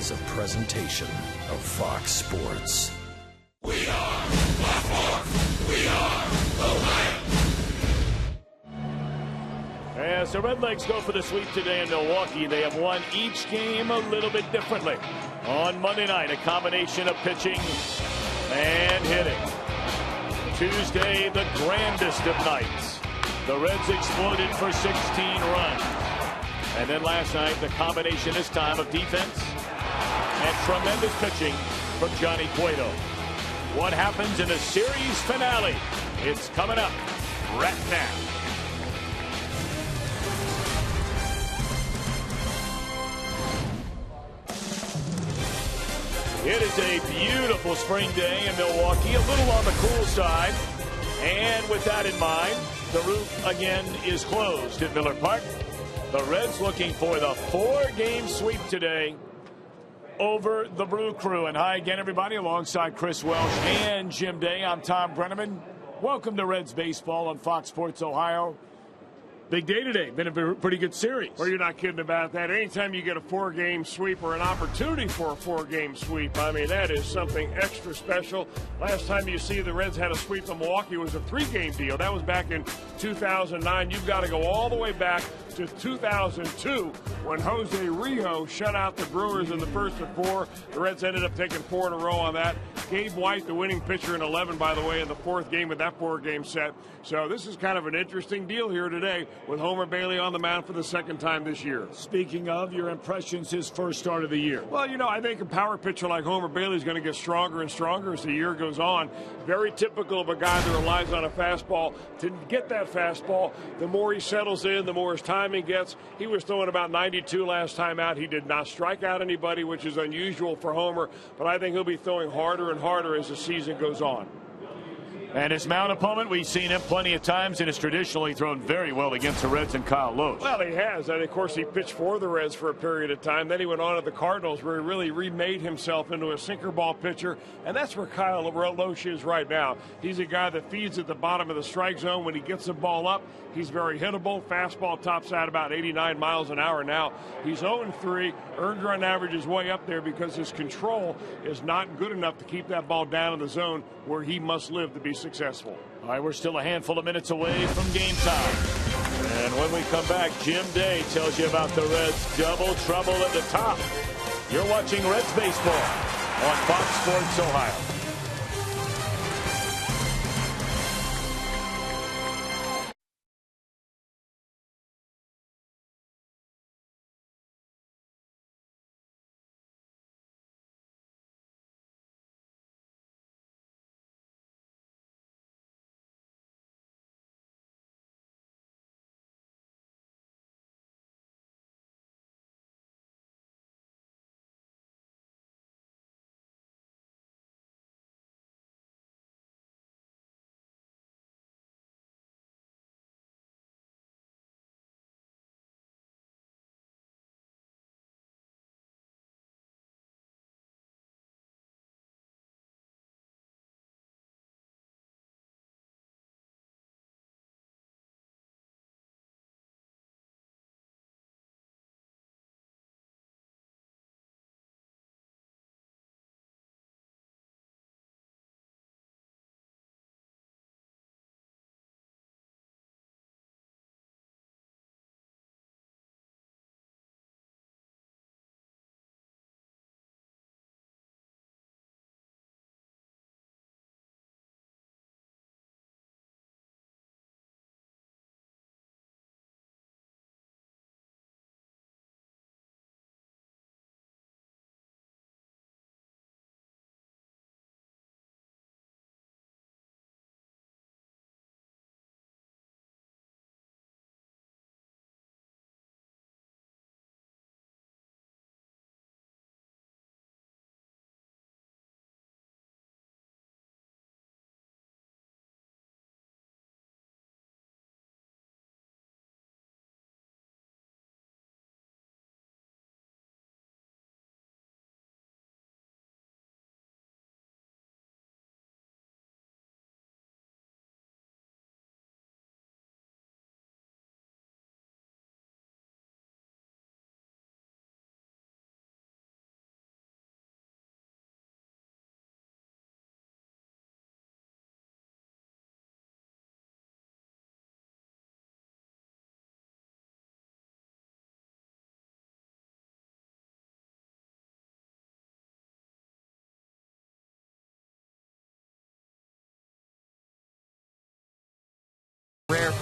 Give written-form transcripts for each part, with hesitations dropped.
is a presentation of Fox Sports. We are Baltimore. We are Ohio. As the Redlegs go for the sweep today in Milwaukee, they have won each game a little bit differently. On Monday night, a combination of pitching and hitting. Tuesday, the grandest of nights. The Reds exploded for 16 runs. And then last night, the combination this time of defense and tremendous pitching from Johnny Cueto. What happens in the series finale? It's coming up right now. It is a beautiful spring day in Milwaukee, a little on the cool side. And with that in mind, the roof again is closed at Miller Park. The Reds looking for the 4-game sweep today over the Brew Crew. And hi again, everybody, alongside Chris Welsh and Jim Day. I'm Tom Brenneman. Welcome to Reds Baseball on Fox Sports Ohio. Big day today. Been a pretty good series. Well, you're not kidding about that. Anytime you get a 4-game sweep or an opportunity for a 4-game sweep, I mean, that is something extra special. Last time you see the Reds had a sweep in Milwaukee was a 3-game deal. That was back in 2009. You've got to go all the way back to 2002 when Jose Rio shut out the Brewers in the first of 4. The Reds ended up taking 4 in a row on that. Gabe White, the winning pitcher in 11, by the way, in the 4th game of that 4-game set. So this is kind of an interesting deal here today with Homer Bailey on the mound for the 2nd time this year. Speaking of your impressions, his first start of the year. Well, you know, I think a power pitcher like Homer Bailey is going to get stronger and stronger as the year goes on. Very typical of a guy that relies on a fastball. To get that fastball, the more he settles in, the more his timing gets. He was throwing about 92 last time out. He did not strike out anybody, which is unusual for Homer. But I think he'll be throwing harder and harder as the season goes on. And his mound opponent, we've seen him plenty of times and has traditionally thrown very well against the Reds and Kyle Loesch. Well, he has. And, of course, he pitched for the Reds for a period of time. Then he went on to the Cardinals where he really remade himself into a sinker ball pitcher. And that's where Kyle Loesch is right now. He's a guy that feeds at the bottom of the strike zone. When he gets the ball up, he's very hittable. Fastball tops out about 89 miles an hour now. He's 0-3. Earned run average is way up there because his control is not good enough to keep that ball down in the zone where he must live to be successful. All right, we're still a handful of minutes away from game time. And when we come back, Jim Day tells you about the Reds' double trouble at the top. You're watching Reds Baseball on Fox Sports Ohio.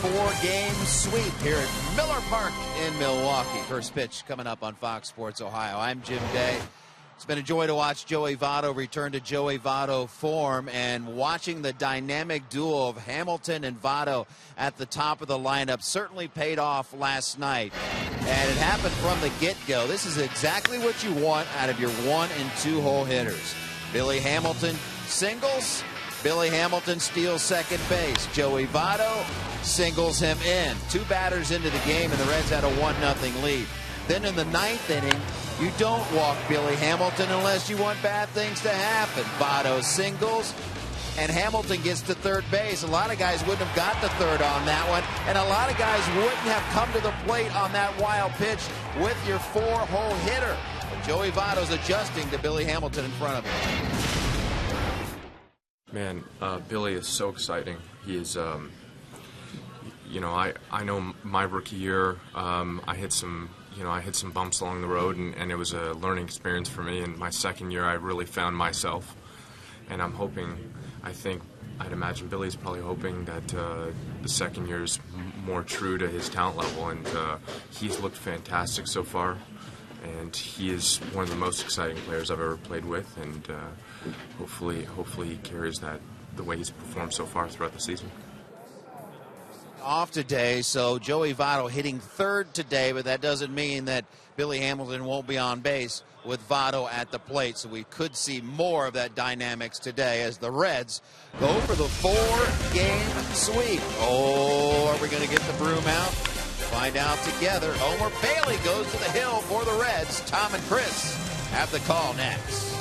4-game sweep here at Miller Park in Milwaukee. First pitch coming up on Fox Sports Ohio. I'm Jim Day. It's been a joy to watch Joey Votto return to Joey Votto form, and watching the dynamic duo of Hamilton and Votto at the top of the lineup certainly paid off last night. And it happened from the get-go. This is exactly what you want out of your 1- and 2-hole hitters. Billy Hamilton singles. Billy Hamilton steals second base. Joey Votto singles him in. 2 batters into the game, and the Reds had a 1-0 lead. Then in the 9th inning, you don't walk Billy Hamilton unless you want bad things to happen. Votto singles, and Hamilton gets to third base. A lot of guys wouldn't have got to third on that one, and a lot of guys wouldn't have come to the plate on that wild pitch with your 4-hole hitter. But Joey Votto's adjusting to Billy Hamilton in front of him. Man, Billy is so exciting. He is, you know, I know my rookie year, I hit some bumps along the road, and it was a learning experience for me. And my second year, I really found myself. And I'm hoping, I'd imagine Billy's probably hoping that the second year is more true to his talent level. And he's looked fantastic so far. And he is one of the most exciting players I've ever played with. And hopefully he carries that the way he's performed so far throughout the season. Off today, so Joey Votto hitting third today, but that doesn't mean that Billy Hamilton won't be on base with Votto at the plate. So we could see more of that dynamics today as the Reds go for the 4-game sweep. Oh, are we going to get the broom out? Find out together. Homer Bailey goes to the hill for the Reds. Tom and Chris have the call next.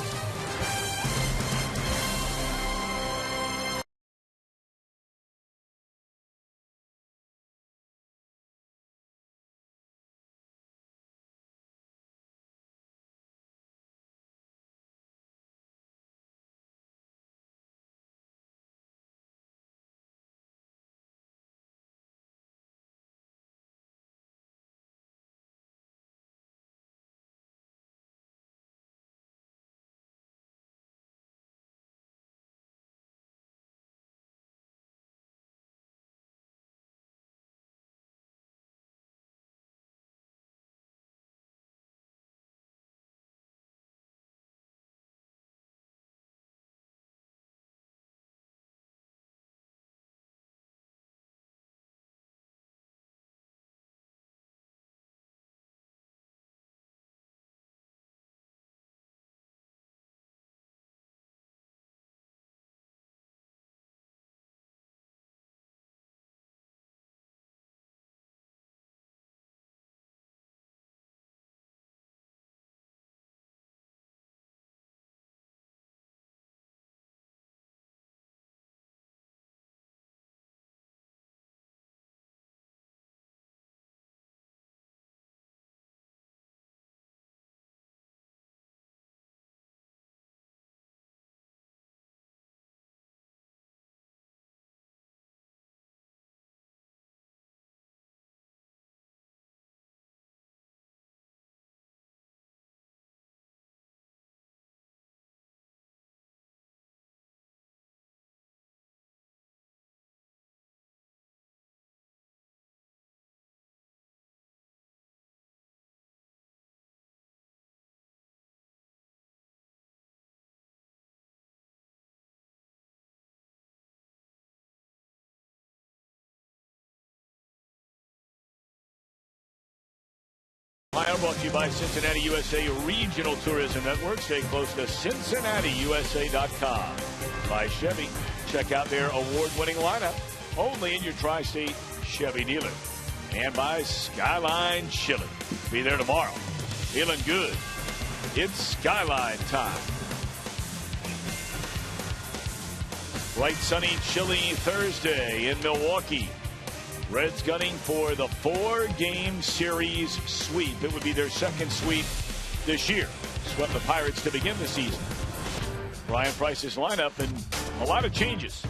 Ohio brought to you by Cincinnati USA Regional Tourism Network. Stay close to CincinnatiUSA.com. By Chevy, check out their award-winning lineup only in your tri-state Chevy dealer. And by Skyline Chili. Be there tomorrow. Feeling good. It's Skyline time. Bright, sunny, chilly Thursday in Milwaukee. Reds gunning for the 4-game series sweep. It would be their second sweep this year. Swept the Pirates to begin the season. Brian Price's lineup and a lot of changes.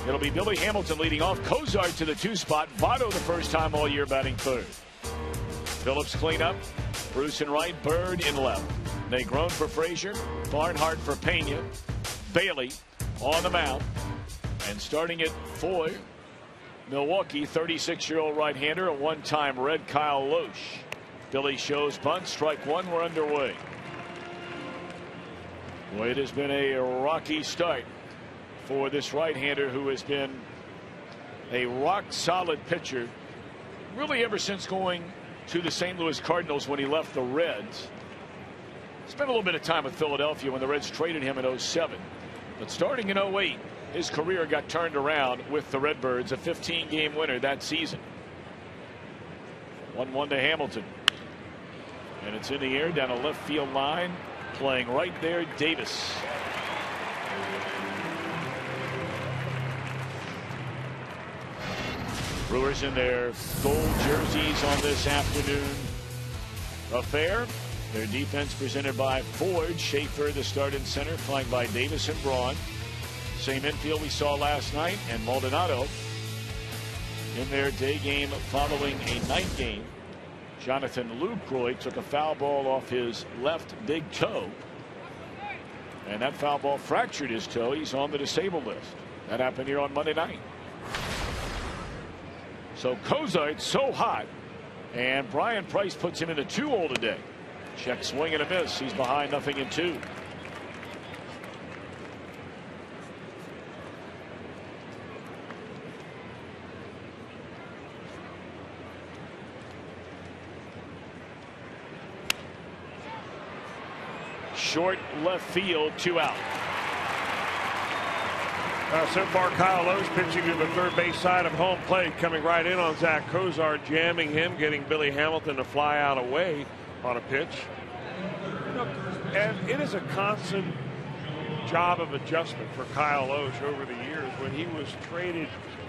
It'll be Billy Hamilton leading off. Cozart to the 2 spot. Votto the first time all year batting third. Phillips cleanup. Bruce in right. Byrd in left. Negron for Frazier. Barnhart for Pena. Bailey on the mound. And starting at 4, Milwaukee, 36-year-old right-hander, a one-time Red, Kyle Loesch. Billy shows bunt, strike one, we're underway. Well, it has been a rocky start for this right-hander who has been a rock-solid pitcher really ever since going to the St. Louis Cardinals when he left the Reds. Spent a little bit of time with Philadelphia when the Reds traded him in 07. But starting in 08, his career got turned around with the Redbirds, a 15-game winner that season. 1-1 to Hamilton. And it's in the air down a left field line. Playing right there, Davis. Brewers in their gold jerseys on this afternoon affair. Their defense presented by Ford. Schaefer, the start in center, flanked by Davis and Braun. Same infield we saw last night, and Maldonado in their day game following a night game. Jonathan Lucroy took a foul ball off his left big toe, and that foul ball fractured his toe. He's on the disabled list. That happened here on Monday night. So Cozart's so hot, and Brian Price puts him in a 2-hole today. Check swing and a miss. He's behind 0-2. Short left field, 2 out. So far, Kyle Loesch pitching to the third base side of home plate, coming right in on Zach Cozart, jamming him, getting Billy Hamilton to fly out away on a pitch. And it is a constant job of adjustment for Kyle Loesch over the years. When he was traded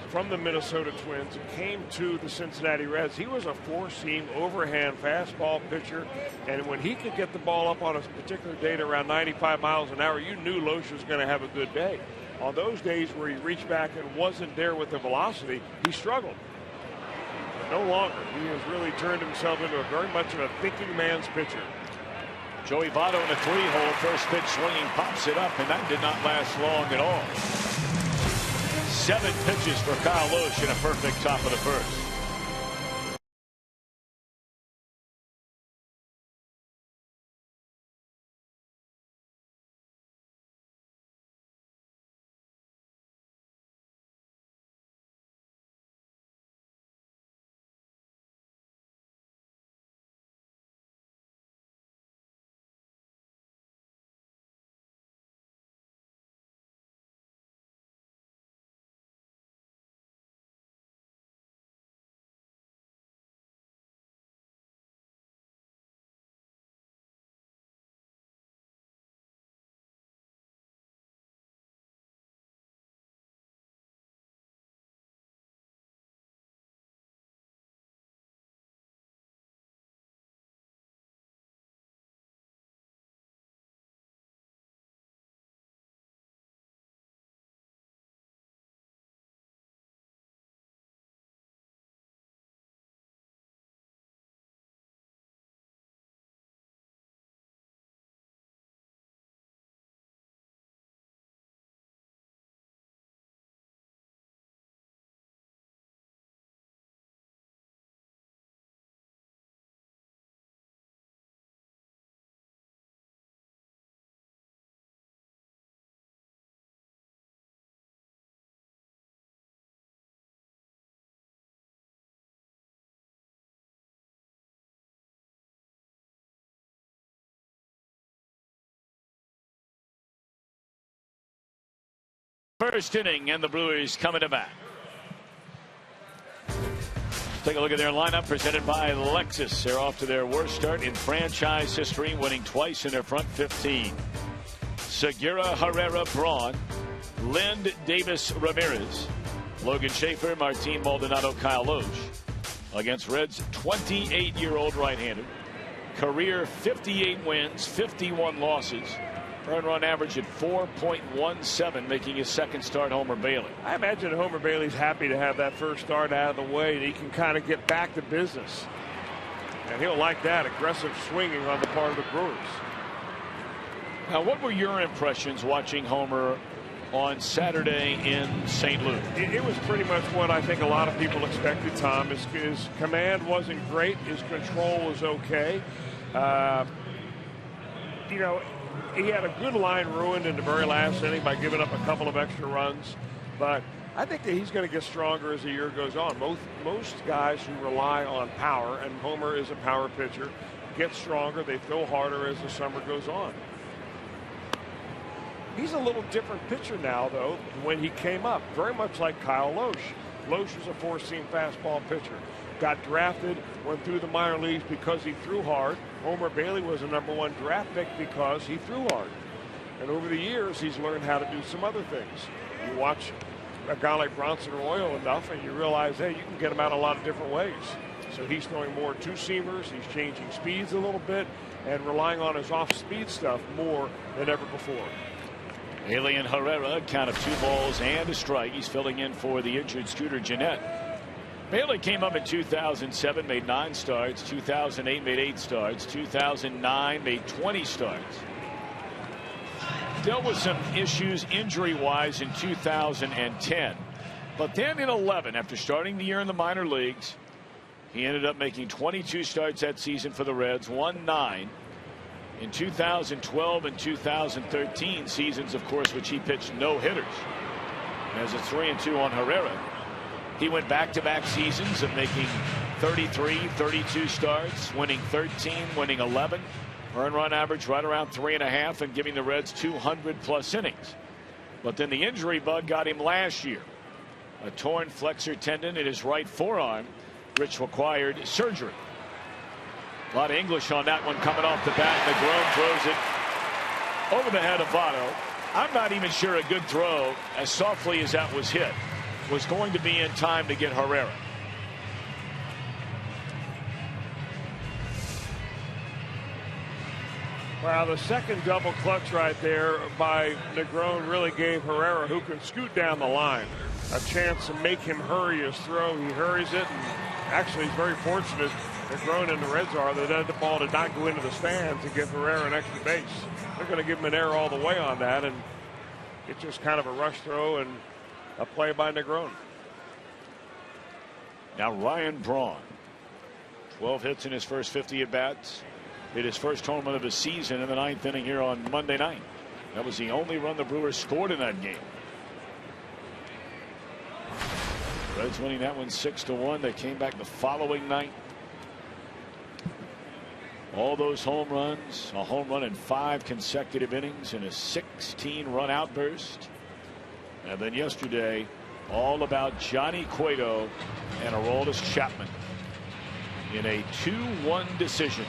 from the Minnesota Twins and came to the Cincinnati Reds, he was a four-seam overhand fastball pitcher, and when he could get the ball up on a particular day to around 95 miles an hour, you knew Loesch was going to have a good day. On those days where he reached back and wasn't there with the velocity, he struggled. But no longer. He has really turned himself into a very much of a thinking man's pitcher. Joey Votto in a 3-hole, first pitch swinging, pops it up, and that did not last long at all. 7 pitches for Kyle Loesch in a perfect top of the first. First inning, and the Brewers coming to bat. Take a look at their lineup presented by Lexus. They're off to their worst start in franchise history, winning twice in their front 15. Segura, Herrera, Braun, Lind, Davis, Ramirez, Logan Schaefer, Martin Maldonado, Kyle Loesch. Against Reds' 28-year-old right-hander. Career 58 wins, 51 losses. Earned run average at 4.17, making his second start Homer Bailey. I imagine Homer Bailey's happy to have that first start out of the way, and he can kind of get back to business. And he'll like that aggressive swinging on the part of the Brewers. Now, what were your impressions watching Homer on Saturday in St. Louis. It was pretty much what I think a lot of people expected, Tom. His command wasn't great. His control was okay. You know, he had a good line ruined in the very last inning by giving up a couple of extra runs. But I think that he's going to get stronger as the year goes on. Most guys who rely on power, and Homer is a power pitcher, get stronger. They throw harder as the summer goes on. He's a little different pitcher now, though, when he came up. Very much like Kyle Lohse. Lohse was a four-seam fastball pitcher. Got drafted, went through the minor leagues because he threw hard. Homer Bailey was a #1 draft pick because he threw hard. And over the years, he's learned how to do some other things. You watch a guy like Bronson Arroyo enough, and you realize, hey, you can get him out a lot of different ways. So he's throwing more two-seamers. He's changing speeds a little bit and relying on his off-speed stuff more than ever before. Alien Herrera, count of 2 balls and a strike. He's filling in for the injured Scooter Gennett. Bailey came up in 2007, made 9 starts. 2008 made 8 starts. 2009 made 20 starts. Dealt with some issues injury-wise in 2010. But then in 11, after starting the year in the minor leagues, he ended up making 22 starts that season for the Reds, won 9. In 2012 and 2013 seasons, of course, which he pitched no hitters. As a 3-2 on Herrera. He went back-to-back seasons of making 33, 32 starts, winning 13, winning 11. Earned run average right around 3.5 and giving the Reds 200+ innings. But then the injury bug got him last year. A torn flexor tendon in his right forearm, which required surgery. A lot of English on that one coming off the bat. McGrone throws it over the head of Votto. I'm not even sure a good throw, as softly as that was hit, was going to be in time to get Herrera. Well, the second double clutch right there by Negron really gave Herrera, who can scoot down the line, a chance to make him hurry his throw. He hurries it, and actually he's very fortunate, Negron and the Reds are, that the ball did not go into the stands to give Herrera an extra base. They're going to give him an error all the way on that, and it's just kind of a rush throw and a play by Negron. Now Ryan Braun, 12 hits in his first 50 at-bats. Hit his first home run of the season in the 9th inning here on Monday night. That was the only run the Brewers scored in that game. Reds winning that one 6-1. They came back the following night. All those home runs, a home run in 5 consecutive innings in a 16-run outburst. And then yesterday, all about Johnny Cueto and Aroldis Chapman in a 2-1 decision.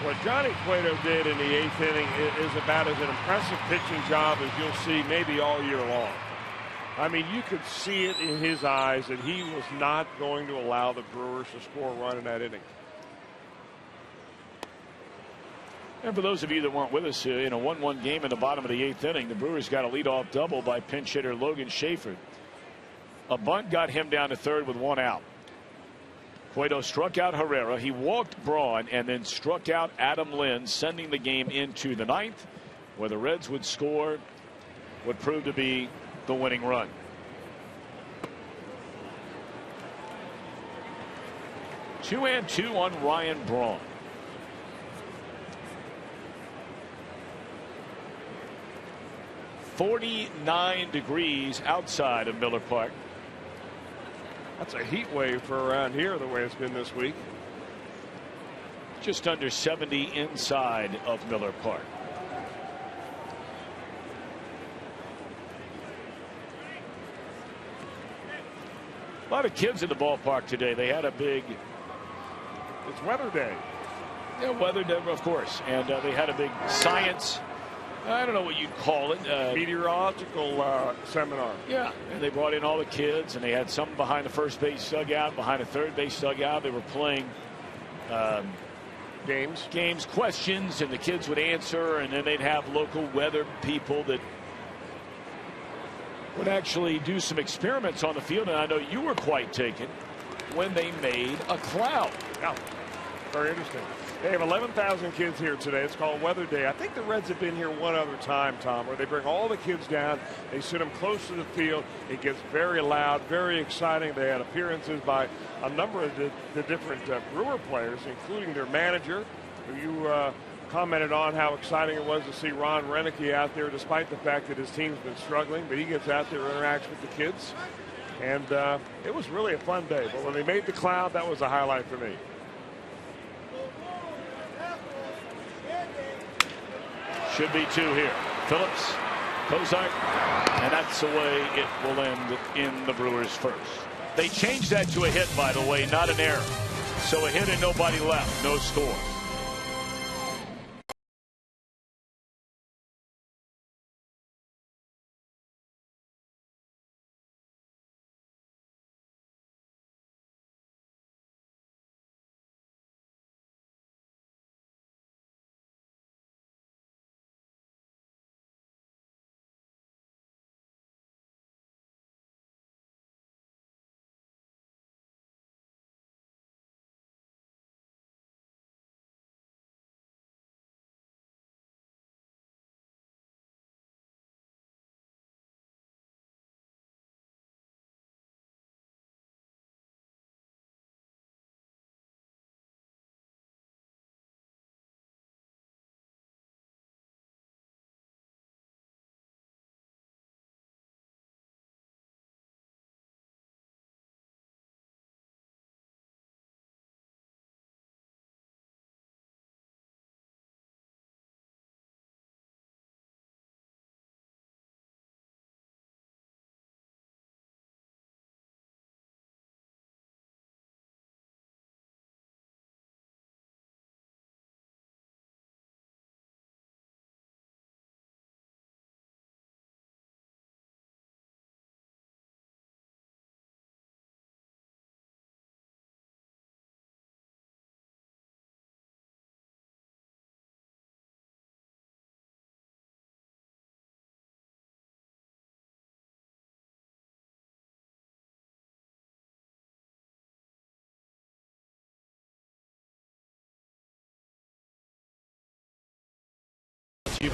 What Johnny Cueto did in the 8th inning is about as an impressive pitching job as you'll see maybe all year long. I mean, you could see it in his eyes that he was not going to allow the Brewers to score a run in that inning. And for those of you that weren't with us in a 1-1 game in the bottom of the 8th inning, the Brewers got a leadoff double by pinch hitter Logan Schaefer. A bunt got him down to third with 1 out. Cueto struck out Herrera. He walked Braun and then struck out Adam Lynn, sending the game into the 9th, where the Reds would score what proved to be the winning run. Two and two on Ryan Braun. .49 degrees outside of Miller Park. That's a heat wave for around here, the way it's been this week. Just under 70 inside of Miller Park. A lot of kids in the ballpark today. They had a big... It's weather day. Yeah, weather day, of course. And they had a big science... I don't know what you'd call it. Meteorological seminar. Yeah, and they brought in all the kids, and they had some behind the first base dugout, behind the third base dugout. They were playing games, questions, and the kids would answer, and then they'd have local weather people that would actually do some experiments on the field. And I know you were quite taken when they made a cloud. Yeah, very interesting. They have 11,000 kids here today. It's called Weather Day. I think the Reds have been here one other time, Tom, where they bring all the kids down. They sit them close to the field. It gets very loud, very exciting. They had appearances by a number of the different Brewer players, including their manager, who you commented on how exciting it was to see Ron Renicky out there, despite the fact that his team's been struggling. But he gets out there and interacts with the kids. And it was really a fun day. But when they made the cloud, that was a highlight for me. Should be 2 here. Phillips, Kozak, and that's the way it will end in the Brewers' first. They changed that to a hit, by the way, not an error. So a hit and nobody left, no score.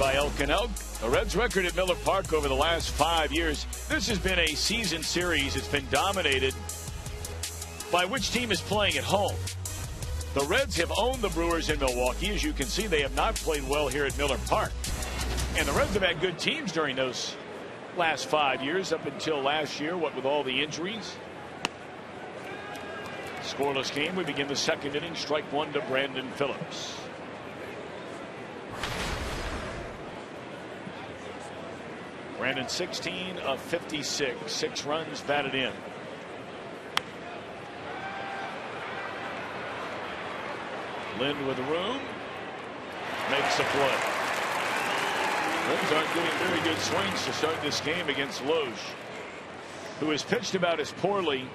By Elk and Elk. The Reds' record at Miller Park over the last 5 years. This has been a season series. It's been dominated by which team is playing at home. The Reds have owned the Brewers in Milwaukee. As you can see, they have not played well here at Miller Park. And the Reds have had good teams during those last 5 years up until last year, what with all the injuries. Scoreless game. We begin the second inning. Strike one to Brandon Phillips. Brandon 16 of 56, 6 runs batted in. Lind with the room, makes a play. Reds aren't getting very good swings to start this game against Loge, who has pitched about as poorly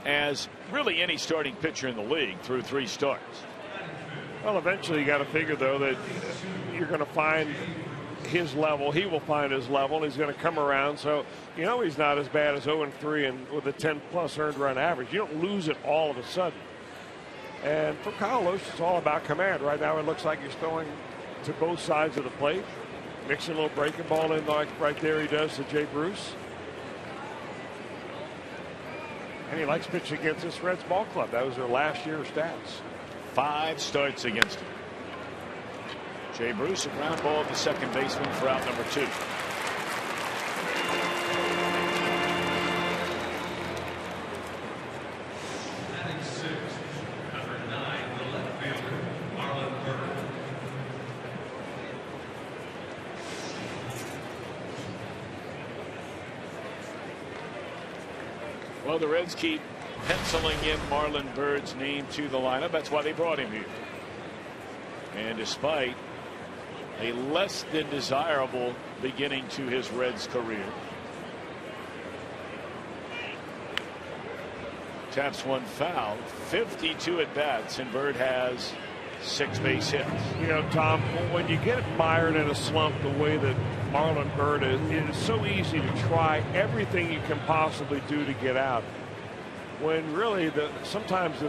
as really any starting pitcher in the league through 3 starts. Well, eventually you got to figure, though, that you're going to find his level. He will find his level, and he's going to come around. So, you know, he's not as bad as 0-3 and with a 10-plus earned run average. You don't lose it all of a sudden. And for Kyle Loesch, it's all about command. Right now it looks like he's throwing to both sides of the plate. Mixing a little breaking ball in like right there he does to Jay Bruce. And he likes pitching against this Reds ball club. That was their last year's stats. 5 starts against him. Jay Bruce, a ground ball to second baseman for out number 2. Well, the Reds keep penciling in Marlon Byrd's name to the lineup. That's why they brought him here. And despite a less than desirable beginning to his Reds career, taps one foul, 52 at bats, and Byrd has 6 base hits. You know, Tom, when you get mired in a slump the way that Marlon Byrd is, it is so easy to try everything you can possibly do to get out. When really sometimes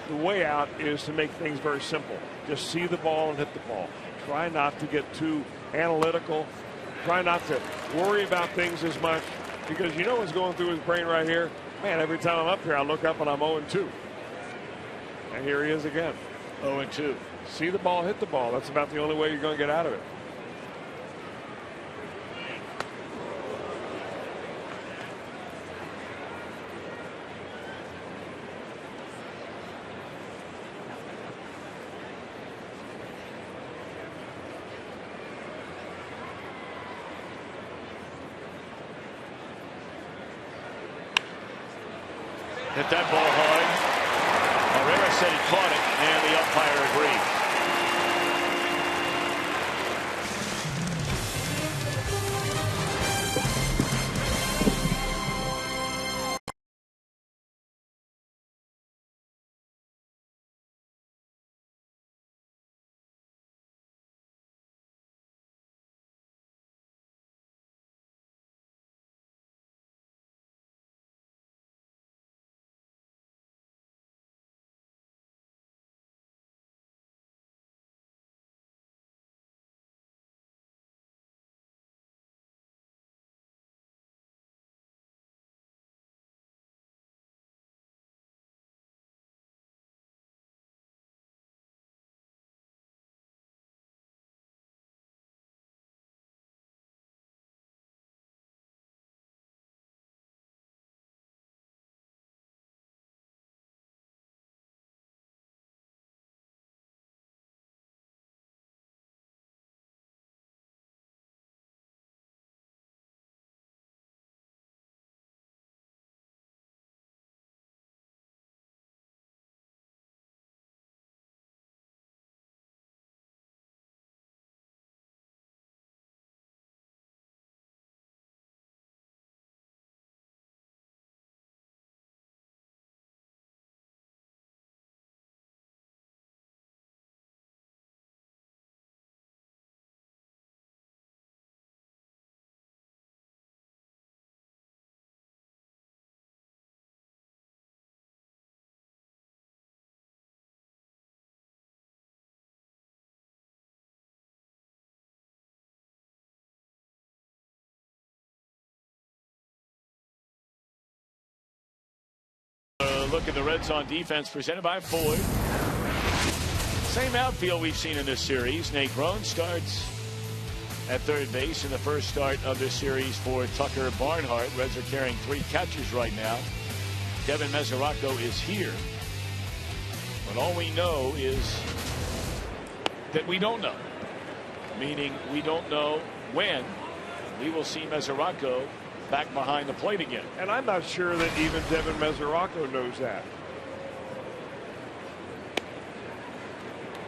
the way out is to make things very simple. Just see the ball and hit the ball. Try not to get too analytical. Try not to worry about things as much, because you know what's going through his brain right here. Man, every time I'm up here, I look up and I'm 0-2. And here he is again. 0-2. See the ball, hit the ball. That's about the only way you're going to get out of it. Hit that ball hard. Ramirez said he caught it, and the umpire agreed. Look at the Reds on defense, presented by Ford. Same outfield we've seen in this series. Nate Brown starts at third base in the first start of this series for Tucker Barnhart. Reds are carrying 3 catchers right now. Devin Mesoraco is here. But all we know is that we don't know. Meaning we don't know when we will see Mesoraco back behind the plate again. And I'm not sure that even Devin Mesoraco knows that.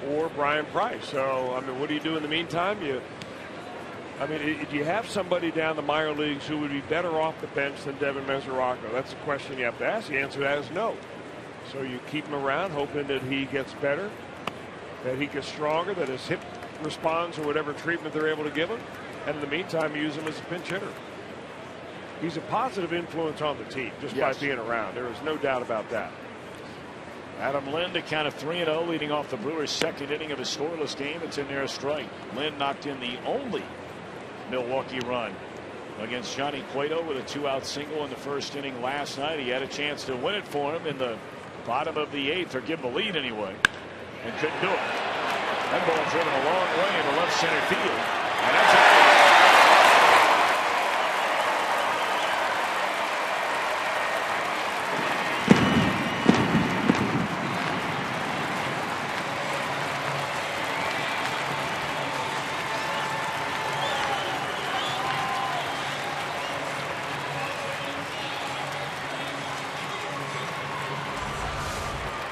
Or Brian Price. So, I mean, what do you do in the meantime? Do you have somebody down the minor leagues who would be better off the bench than Devin Mesoraco? That's the question you have to ask. The answer to that is no. So you keep him around, hoping that he gets better, that he gets stronger, that his hip responds or whatever treatment they're able to give him. And in the meantime, use him as a pinch hitter. He's a positive influence on the team just by being around. There is no doubt about that. Adam Lind, a count of 3-0, leading off the Brewers' second inning of a scoreless game. It's in there a strike. Lind knocked in the only Milwaukee run against Johnny Cueto with a 2-out single in the first inning last night. He had a chance to win it for him in the bottom of the 8th, or give him the lead anyway, and couldn't do it. That ball driven a long way into left center field. And that's out.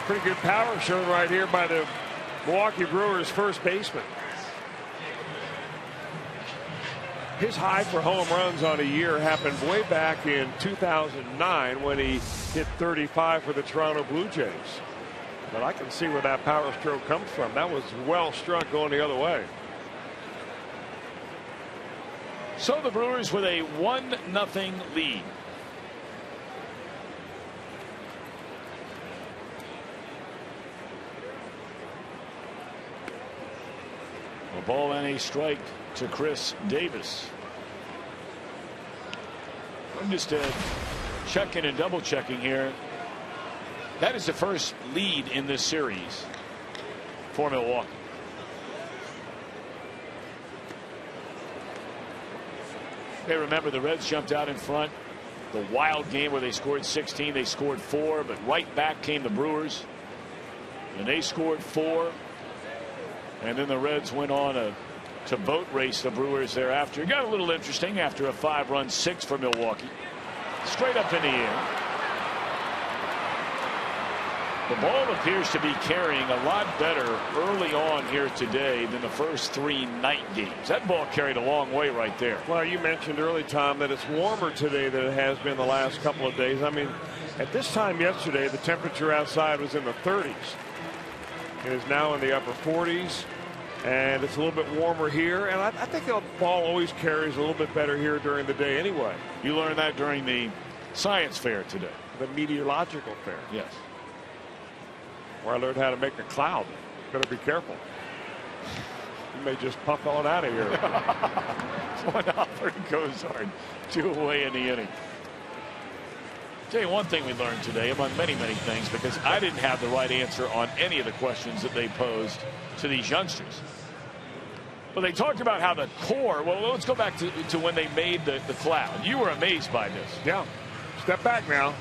Pretty good power shown right here by the Milwaukee Brewers first baseman. His high for home runs on a year happened way back in 2009 when he hit 35 for the Toronto Blue Jays. But I can see where that power stroke comes from. That was well struck going the other way. So the Brewers with a 1-0 lead. ball and a strike to Chris Davis. I'm just checking and double checking here. That is the first lead in this series for Milwaukee. Hey, remember the Reds jumped out in front. The wild game where they scored 16, they scored 4, but right back came the Brewers. And they scored 4. And then the Reds went on to boat race the Brewers thereafter. It got a little interesting after a 5-run 6 for Milwaukee. Straight up in the air. The ball appears to be carrying a lot better early on here today than the first 3 night games. That ball carried a long way right there. Well, you mentioned early, Tom, that it's warmer today than it has been the last couple of days. I mean, at this time yesterday, the temperature outside was in the 30s. It is now in the upper 40s, and it's a little bit warmer here. And I think the ball always carries a little bit better here during the day anyway. You learned that during the science fair today. The meteorological fair. Yes. Where I learned how to make a cloud. Better be careful. You may just puff on out of here. 1 out for Cozart, 2 away in the inning. Tell you one thing we learned today, among many things, because I didn't have the right answer on any of the questions that they posed to these youngsters. But they talked about how the core, well, let's go back to when they made the cloud. You were amazed by this. Yeah. Step back now.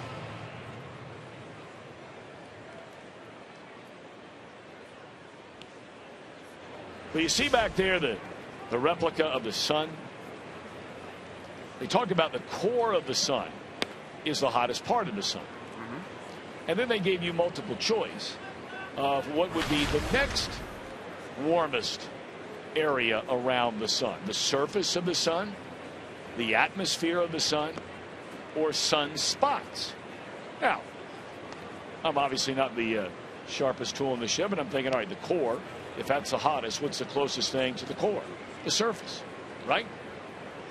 Well, you see back there the replica of the sun. They talked about the core of the sun is the hottest part of the sun. And then they gave you multiple choice of what would be the next warmest area around the sun. The surface of the sun, the atmosphere of the sun, or sunspots. Now, I'm obviously not the sharpest tool in the shed, but I'm thinking, all right, the core, if that's the hottest, what's the closest thing to the core? The surface, right?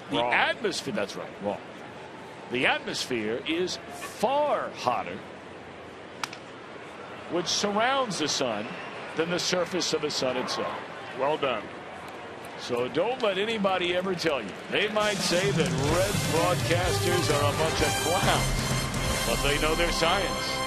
The atmosphere, that's right, wrong. The atmosphere is far hotter, which surrounds the sun, than the surface of the sun itself. Well done. So don't let anybody ever tell you. They might say that Reds broadcasters are a bunch of clowns, but they know their science.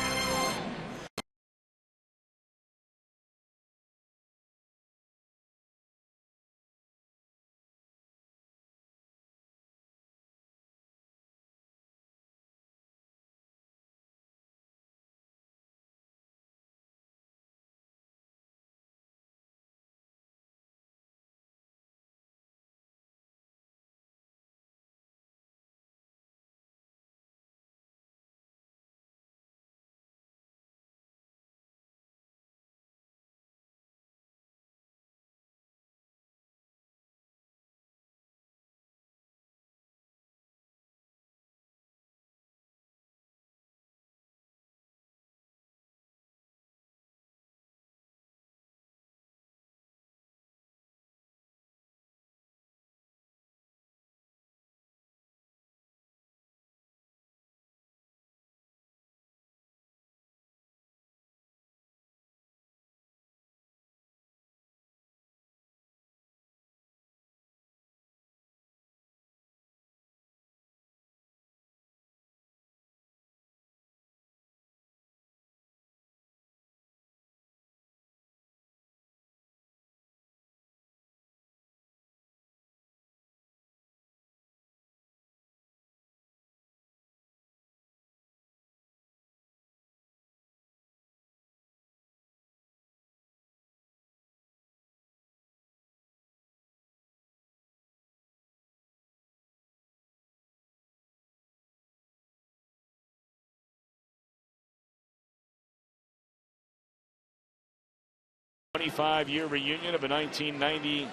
'25-year reunion of a 1990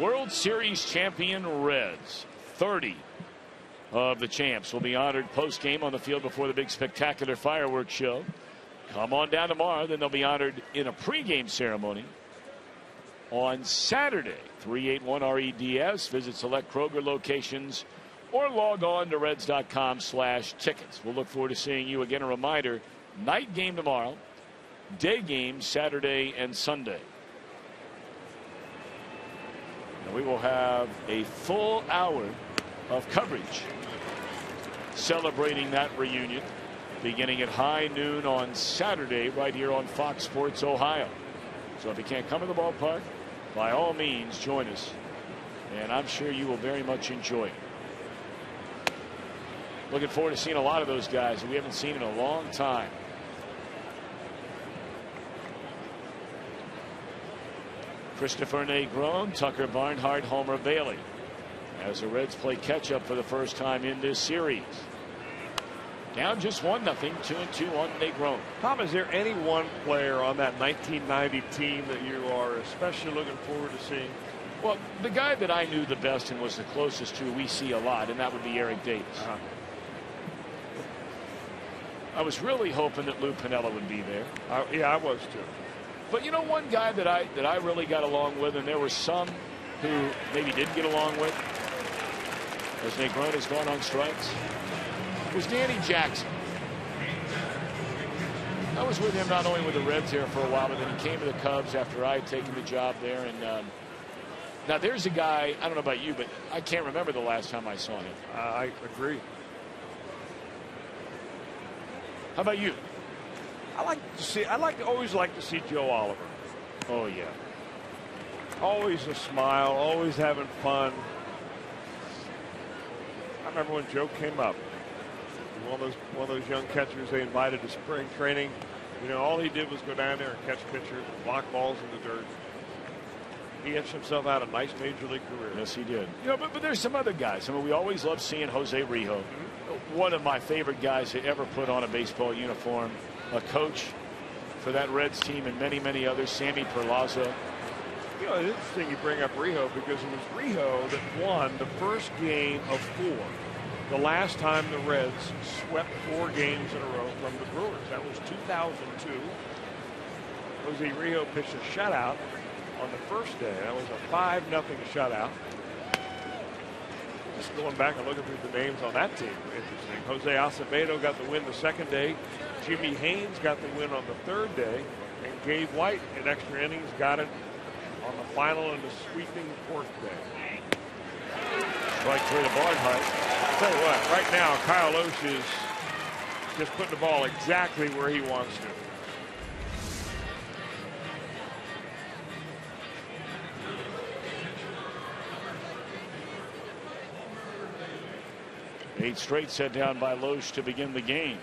World Series champion Reds. 30 of the champs will be honored post-game on the field before the big spectacular fireworks show. Come on down tomorrow, then they'll be honored in a pregame ceremony on Saturday. 381 REDS. Visit select Kroger locations or log on to Reds.com/tickets. We'll look forward to seeing you again. A reminder, night game tomorrow, day game Saturday and Sunday. We will have a full hour of coverage celebrating that reunion beginning at high noon on Saturday right here on Fox Sports Ohio. So if you can't come to the ballpark, by all means join us, and I'm sure you will very much enjoy it. Looking forward to seeing a lot of those guys that we haven't seen in a long time. Christopher Negron, Tucker Barnhart, Homer Bailey as the Reds play catch up for the first time in this series. Down just 1-0, 2-2 on Negron. Tom, is there any one player on that 1990 team that you are especially looking forward to seeing? Well, the guy that I knew the best and was the closest to we see a lot, and that would be Eric Davis. I was really hoping that Lou Piniella would be there. Yeah, I was too. But you know, one guy that I really got along with, and there were some who maybe didn't get along with, as Negron has gone on strikes, was Danny Jackson. I was with him not only with the Reds here for a while, but then he came to the Cubs after I had taken the job there. And now there's a guy, I don't know about you, but I can't remember the last time I saw him. I agree. How about you? Always like to see Joe Oliver. Oh yeah. Always a smile, always having fun. I remember when Joe came up, one of those young catchers they invited to spring training. You know, all he did was go down there and catch pitchers, block balls in the dirt. He etched himself out a nice major league career. Yes, he did. You know, but there's some other guys. I mean, we always love seeing Jose Rijo. One of my favorite guys to ever put on a baseball uniform. A coach for that Reds team and many, many others. Sammy Perlaza. You know, it's interesting you bring up Rijo because it was Rijo that won the first game of 4. The last time the Reds swept 4 games in a row from the Brewers. That was 2002. Jose Rijo pitched a shutout on the first day. That was a 5-0 shutout. Just going back and looking through the names on that team. Interesting. Jose Acevedo got the win the second day. Jimmy Haynes got the win on the third day. And Gabe White in extra innings got it on the final and the sweeping 4th day. Strike 3 to Barnhart. Tell you what, right now Kyle Oates is just putting the ball exactly where he wants to. Eight straight set down by Loesch to begin the game.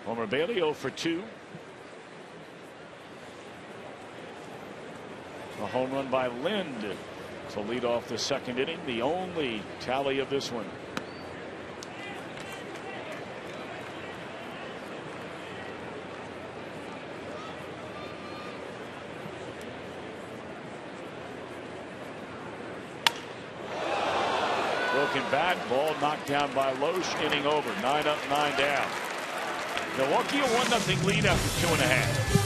Homer Bailey 0 for 2. A home run by Lind to lead off the second inning, the only tally of this one. Broken bat, ball knocked down by Loesch, inning over, 9 up, 9 down. Milwaukee a 1-0 lead after 2.5.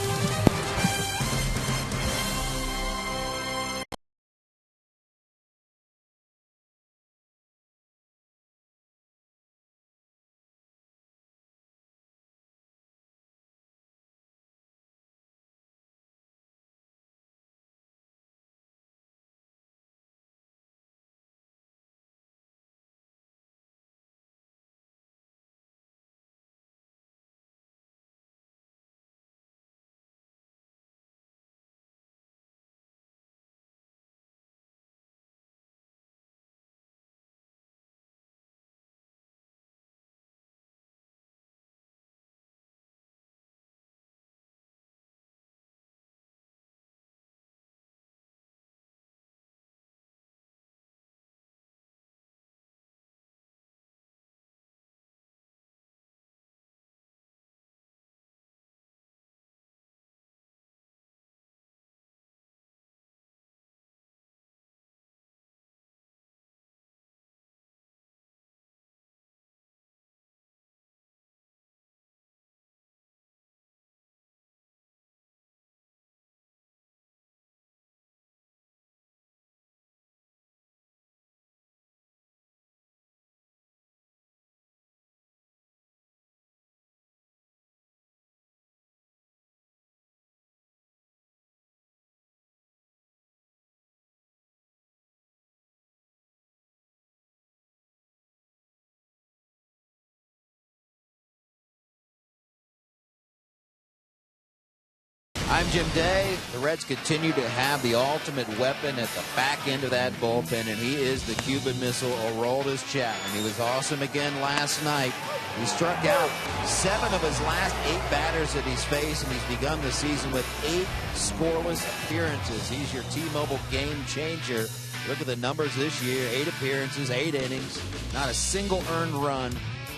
I'm Jim Day. The Reds continue to have the ultimate weapon at the back end of that bullpen, and he is the Cuban Missile, Aroldis Chapman. He was awesome again last night. He struck out 7 of his last 8 batters that he's faced, and he's begun the season with 8 scoreless appearances. He's your T-Mobile game changer. Look at the numbers this year: 8 appearances, 8 innings, not a single earned run,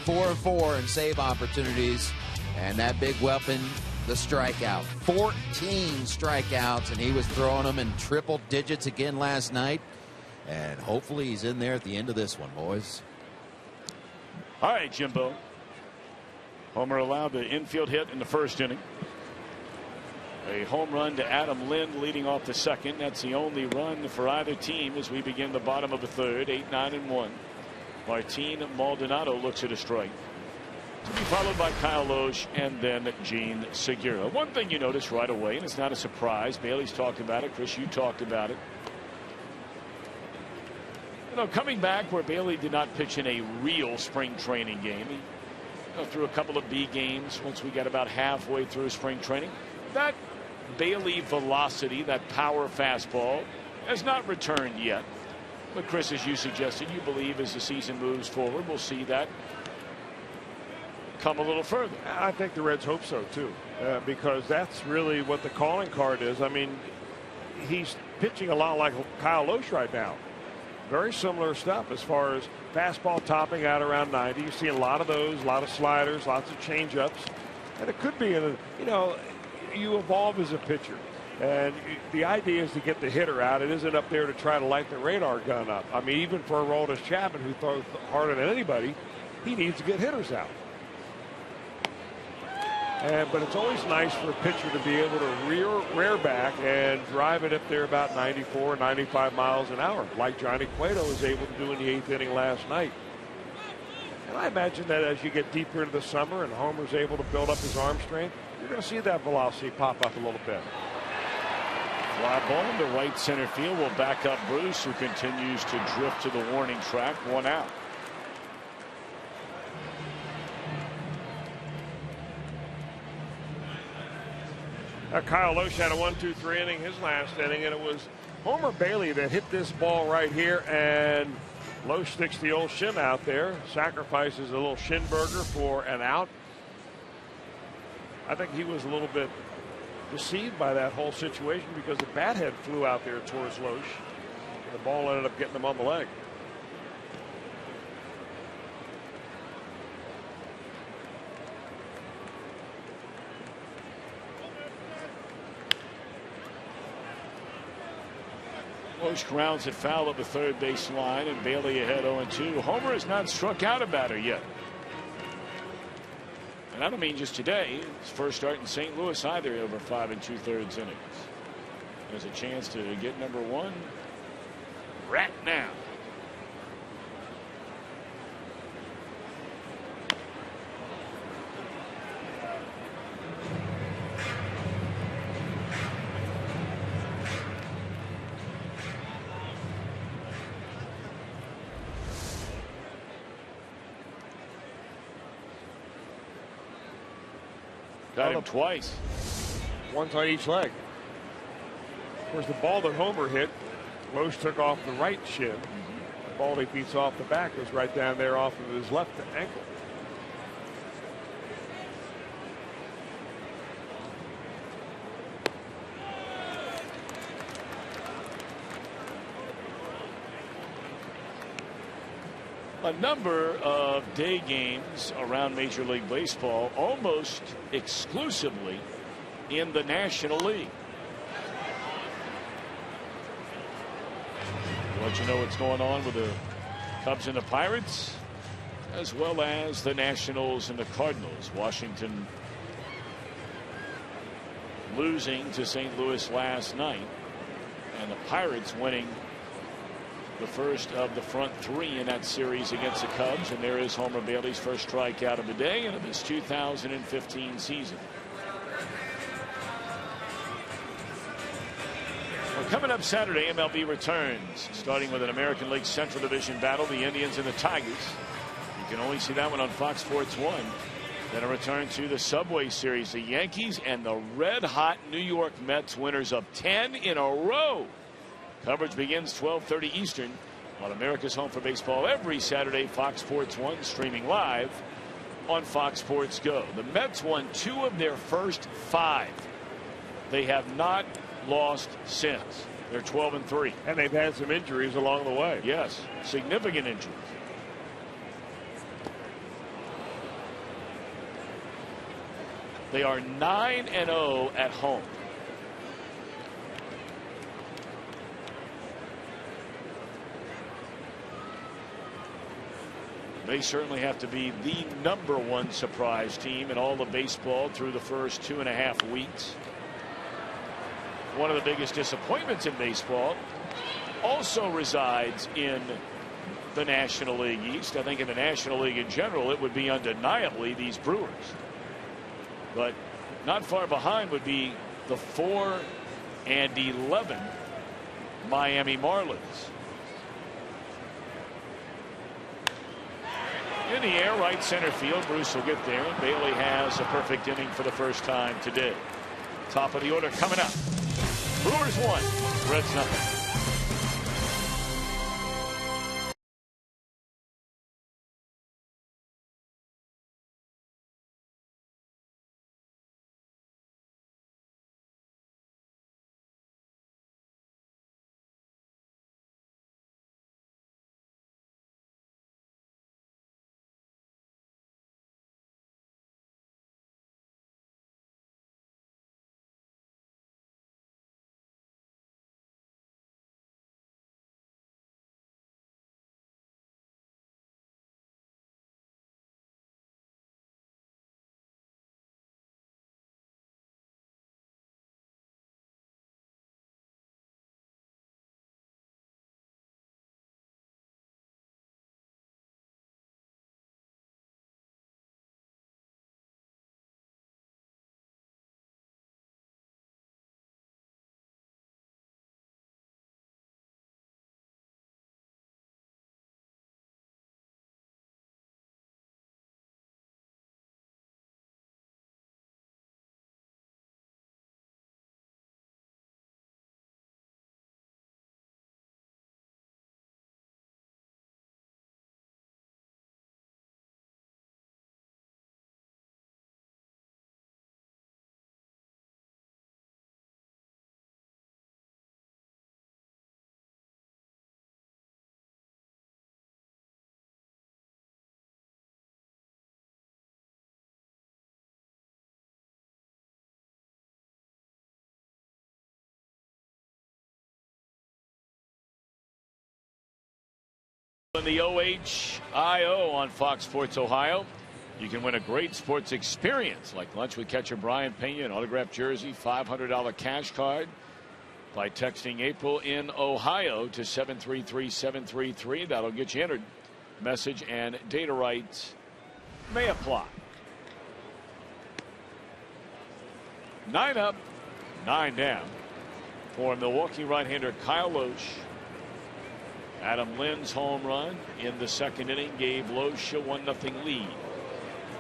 4-4 in save opportunities, and that big weapon, the strikeout. 14 strikeouts, and he was throwing them in triple digits again last night. And hopefully he's in there at the end of this one, boys. All right, Jimbo. Homer allowed the infield hit in the first inning. A home run to Adam Lind leading off the second. That's the only run for either team as we begin the bottom of the third. 8-9-1. Martin Maldonado looks at a strike, to be followed by Kyle Loesch and then Gene Segura. One thing you notice right away, and it's not a surprise, Bailey's talked about it, Chris, you talked about it. You know, coming back where Bailey did not pitch in a real spring training game, he threw a couple of B games once we got about halfway through spring training. That Bailey velocity, that power fastball, has not returned yet. But Chris, as you suggested, you believe as the season moves forward, we'll see that come a little further. I think the Reds hope so too, because that's really what the calling card is. I mean, he's pitching a lot like Kyle Loesch right now. Very similar stuff as far as fastball topping out around 90. You see a lot of those, a lot of sliders, lots of change-ups, and it could be you evolve as a pitcher, and the idea is to get the hitter out. It isn't up there to try to light the radar gun up. I mean, even for Aroldis Chapman, who throws harder than anybody, he needs to get hitters out. But it's always nice for a pitcher to be able to rear back and drive it if they're about 94, 95 miles an hour, like Johnny Cueto was able to do in the 8th inning last night. And I imagine that as you get deeper into the summer and Homer's able to build up his arm strength, you're going to see that velocity pop up a little bit. Fly ball to right center field will back up Bruce, who continues to drift to the warning track. 1 out. Kyle Loesch had a 1-2-3 inning his last inning, and it was Homer Bailey that hit this ball right here, and Loesch sticks the old shin out there, sacrifices a little shin burger for an out. I think he was a little bit deceived by that whole situation because the bat head flew out there towards Loesch, and the ball ended up getting him on the leg. Loesch grounds it foul at the third base line, and Bailey ahead 0-2. Homer has not struck out a batter yet. And I don't mean just today. His first start in St. Louis either over 5 2/3 innings. There's a chance to get number 1 right now. Got him twice. Once on each leg. Of course, the ball that Homer hit, Loesch took off the right shin. The ball he beats off the back goes right down there off of his left ankle. A number of day games around Major League Baseball, almost exclusively in the National League. We'll let you know what's going on with the Cubs and the Pirates, as well as the Nationals and the Cardinals. Washington losing to St. Louis last night, and the Pirates winning the first of the front 3 in that series against the Cubs. And there is Homer Bailey's first strikeout of the day and of his 2015 season. Well, coming up Saturday, MLB returns, starting with an American League Central Division battle, the Indians and the Tigers. You can only see that one on Fox Sports 1. Then a return to the Subway Series. The Yankees and the red-hot New York Mets, winners of 10 in a row. Coverage begins 12:30 Eastern on America's Home for Baseball every Saturday. Fox Sports 1 streaming live on Fox Sports Go. The Mets won 2 of their first 5. They have not lost since. They're 12-3. And they've had some injuries along the way. Yes, significant injuries. They are 9-0 at home. They certainly have to be the #1 surprise team in all of baseball through the first 2.5 weeks. One of the biggest disappointments in baseball also resides in the National League East. I think in the National League in general, it would be undeniably these Brewers. But not far behind would be the 4-11 Miami Marlins. In the air, right center field. Bruce will get there. And Bailey has a perfect inning for the first time today. Top of the order coming up. Brewers 1, Reds 0. In the OHIO on Fox Sports Ohio, you can win a great sports experience like lunch with catcher Brian Pena, an autographed jersey, $500 cash card by texting April in Ohio to 733-733. That'll get you entered. Message and data rights may apply. 9 up, 9 down for Milwaukee right-hander Kyle Loesch. Adam Lynn's home run in the second inning gave Loesch a 1-0 lead.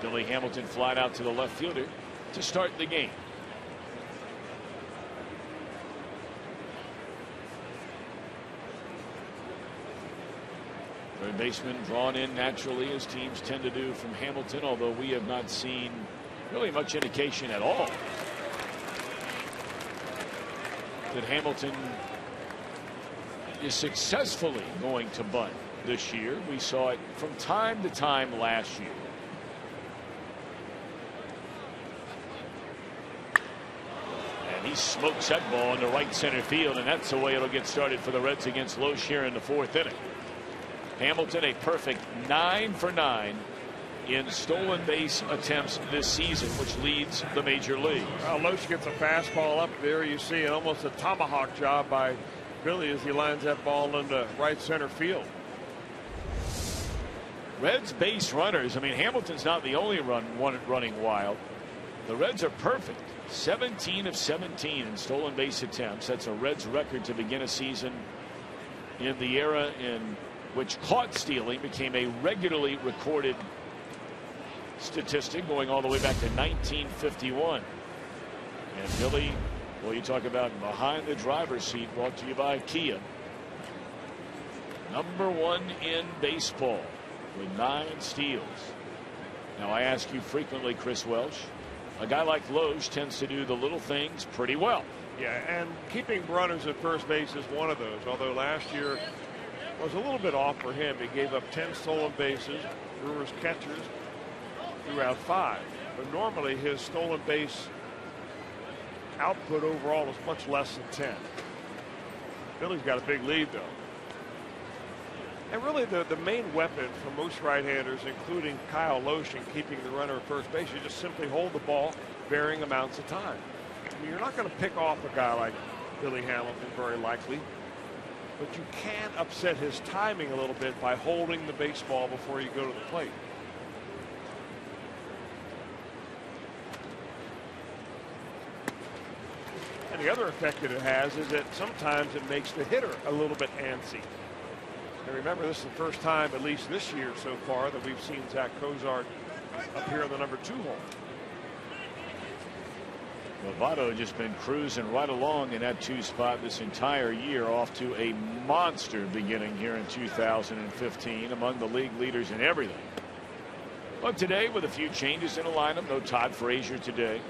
Billy Hamilton flied out to the left fielder to start the game. Third baseman drawn in naturally, as teams tend to do, from Hamilton, although we have not seen really much indication at all that Hamilton is successfully going to bunt this year. We saw it from time to time last year. And he smokes that ball into right center field, and that's the way it'll get started for the Reds against Loesch here in the 4th inning. Hamilton a perfect 9 for 9 in stolen base attempts this season, which leads the major leagues. Well, Loesch gets a fastball up there. You see it, almost a tomahawk job by Billy as he lines that ball into right center field. Reds base runners. I mean, Hamilton's not the only one running wild. The Reds are perfect. 17 of 17 in stolen base attempts. That's a Reds record to begin a season in the era in which caught stealing became a regularly recorded statistic going all the way back to 1951. And Billy, well, you talk about behind the driver's seat, brought to you by Kia. #1 in baseball with 9 steals. Now, I ask you frequently, Chris Welsh, a guy like Loge tends to do the little things pretty well. Yeah, and keeping runners at first base is one of those, although last year was a little bit off for him. He gave up 10 stolen bases. Brewers catchers threw out 5. But normally his stolen base output overall is much less than 10. Billy's got a big lead, though. And really the main weapon for most right-handers, including Kyle Loesch, in keeping the runner at first base, you just simply hold the ball varying amounts of time. I mean, you're not going to pick off a guy like Billy Hamilton very likely, but you can upset his timing a little bit by holding the baseball before you go to the plate. And the other effect that it has is that sometimes it makes the hitter a little bit antsy. And remember, this is the first time, at least this year so far, that we've seen Zach Cozart up here in the #2 hole. Well, Votto just been cruising right along in that 2 spot this entire year, off to a monster beginning here in 2015, among the league leaders in everything. But today, with a few changes in the lineup, no Todd Frazier today.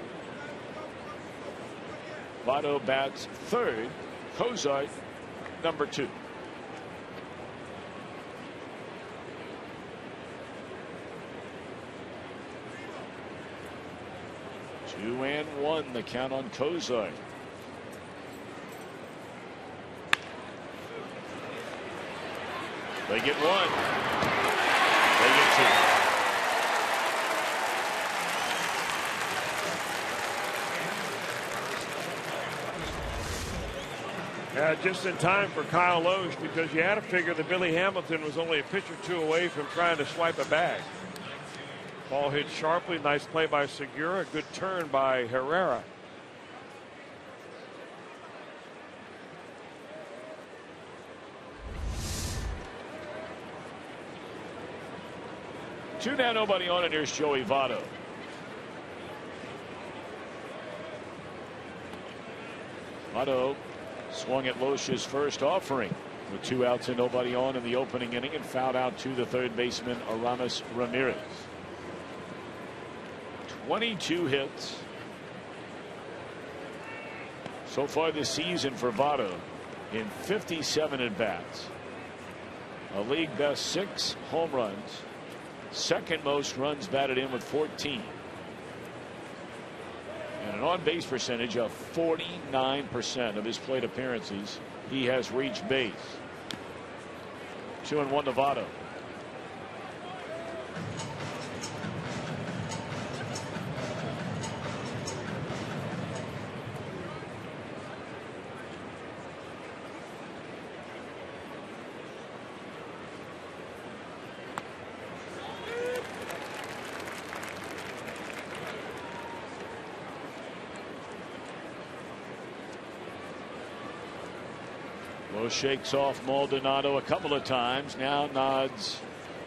Votto bats 3rd, Cozart #2. 2-1 the count on Cozart. They get 1. They get 2. Just in time for Kyle Loesch, because you had to figure that Billy Hamilton was only a pitch or 2 away from trying to swipe a bag. Ball hit sharply. Nice play by Segura. Good turn by Herrera.2 down, nobody on, and here's Joey Votto. Votto swung at Loesch's first offering with 2 outs and nobody on in the opening inning, and fouled out to the 3rd baseman Aramis Ramirez. 22 hits so far this season for Votto in 57 at bats. A league best 6 home runs, 2nd most runs batted in with 14, and an on-base percentage of 49% of his plate appearances he has reached base. 2-1 to Votto. Shakes off Maldonado a couple of times, now nods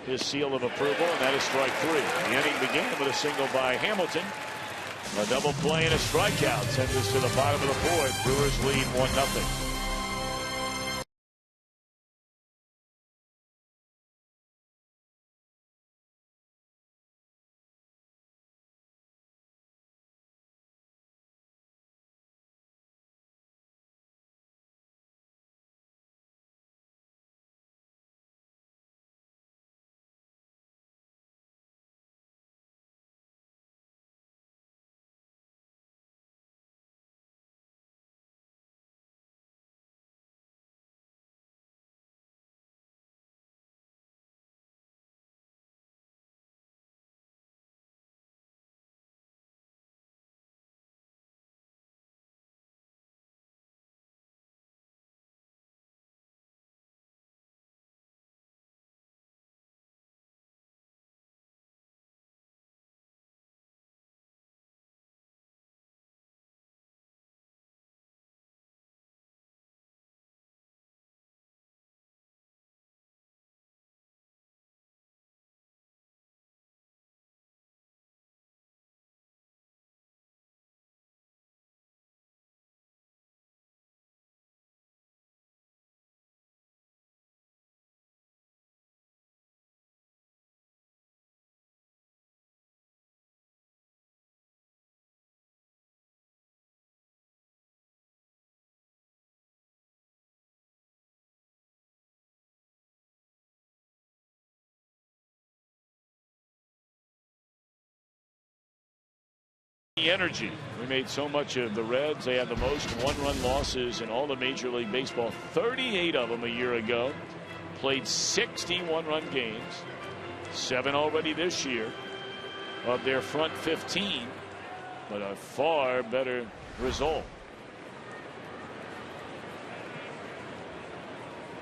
his seal of approval, and that is strike 3. The inning began with a single by Hamilton. A double play and a strikeout sends us to the bottom of the 4th. Brewers lead 1-0. Energy. We made so much of the Reds. They had the most one-run losses in all of Major League Baseball, 38 of them a year ago. Played 61-run games, 7 already this year of their front 15, but a far better result.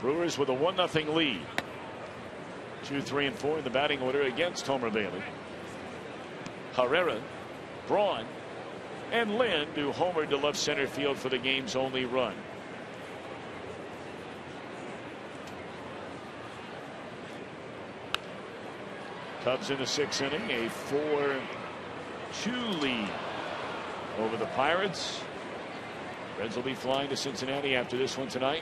Brewers with a 1-0 lead. 2, 3, and 4 in the batting order against Homer Bailey. Herrera, Braun, and Lynn do homer to left center field for the game's only run. Cubs in the 6th inning, a 4-2 lead over the Pirates. Reds will be flying to Cincinnati after this one tonight.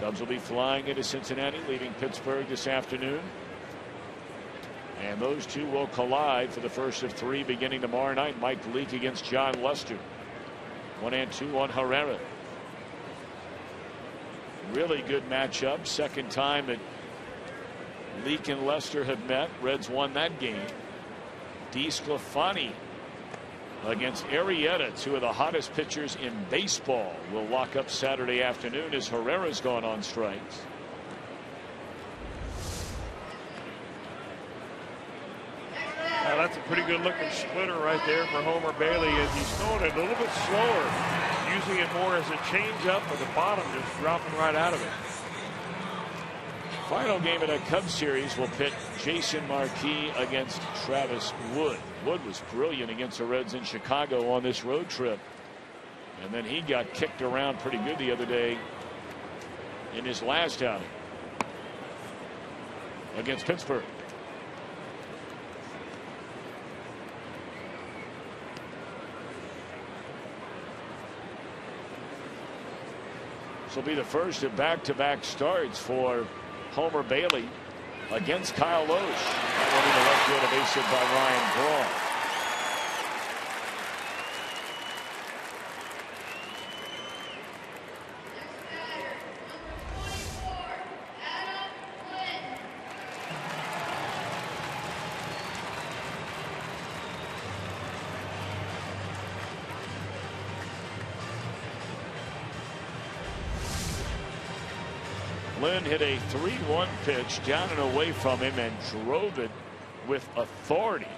Cubs will be flying into Cincinnati, leaving Pittsburgh this afternoon. And those two will collide for the first of 3 beginning tomorrow night. Mike Leake against John Lester. 1-2 on Herrera. Really good matchup. Second time that Leake and Lester have met. Reds won that game. DeSclafani against Arrieta, 2 of the hottest pitchers in baseball, will lock up Saturday afternoon as Herrera's gone on strikes. That's a pretty good looking splitter right there for Homer Bailey, as he's throwing it a little bit slower, using it more as a changeup with the bottom just dropping right out of it. Final game of that Cubs series will pit Jason Marquis against Travis Wood. Wood was brilliant against the Reds in Chicago on this road trip, and then he got kicked around pretty good the other day in his last outing against Pittsburgh. This will be the first of back-to-back starts for Homer Bailey against Kyle Loesch. That one in the left field, a base hit by Ryan Braun. Lynn hit a 3-1 pitch down and away from him and drove it with authority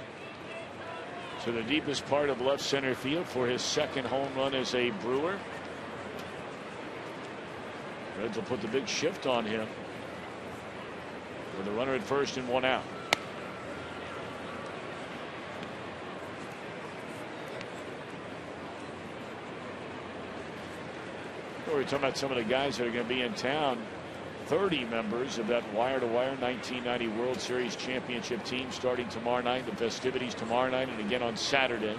to the deepest part of left center field for his second home run as a Brewer. Reds will put the big shift on him with a runner at first and 1 out. We're talking about some of the guys that are going to be in town. 30 members of that wire-to-wire 1990 World Series championship team starting tomorrow night. The festivities tomorrow night and again on Saturday.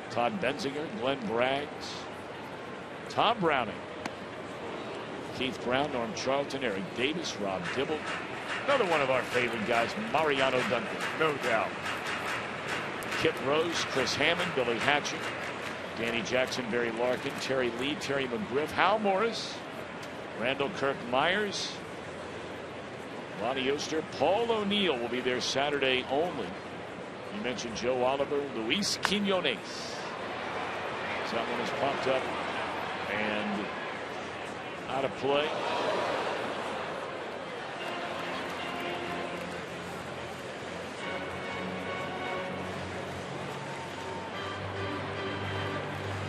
Todd Benzinger, Glenn Braggs, Tom Browning, Keith Brown, Norm Charlton, Eric Davis, Rob Dibble. Another one of our favorite guys, Mariano Duncan. No doubt. Kip Rose, Chris Hammond, Billy Hatcher, Danny Jackson, Barry Larkin, Terry Lee, Terry McGriff, Hal Morris, Randall Kirk Myers, Lonnie Oster, Paul O'Neill will be there Saturday only. You mentioned Joe Oliver, Luis Quinones. So that one has popped up and out of play.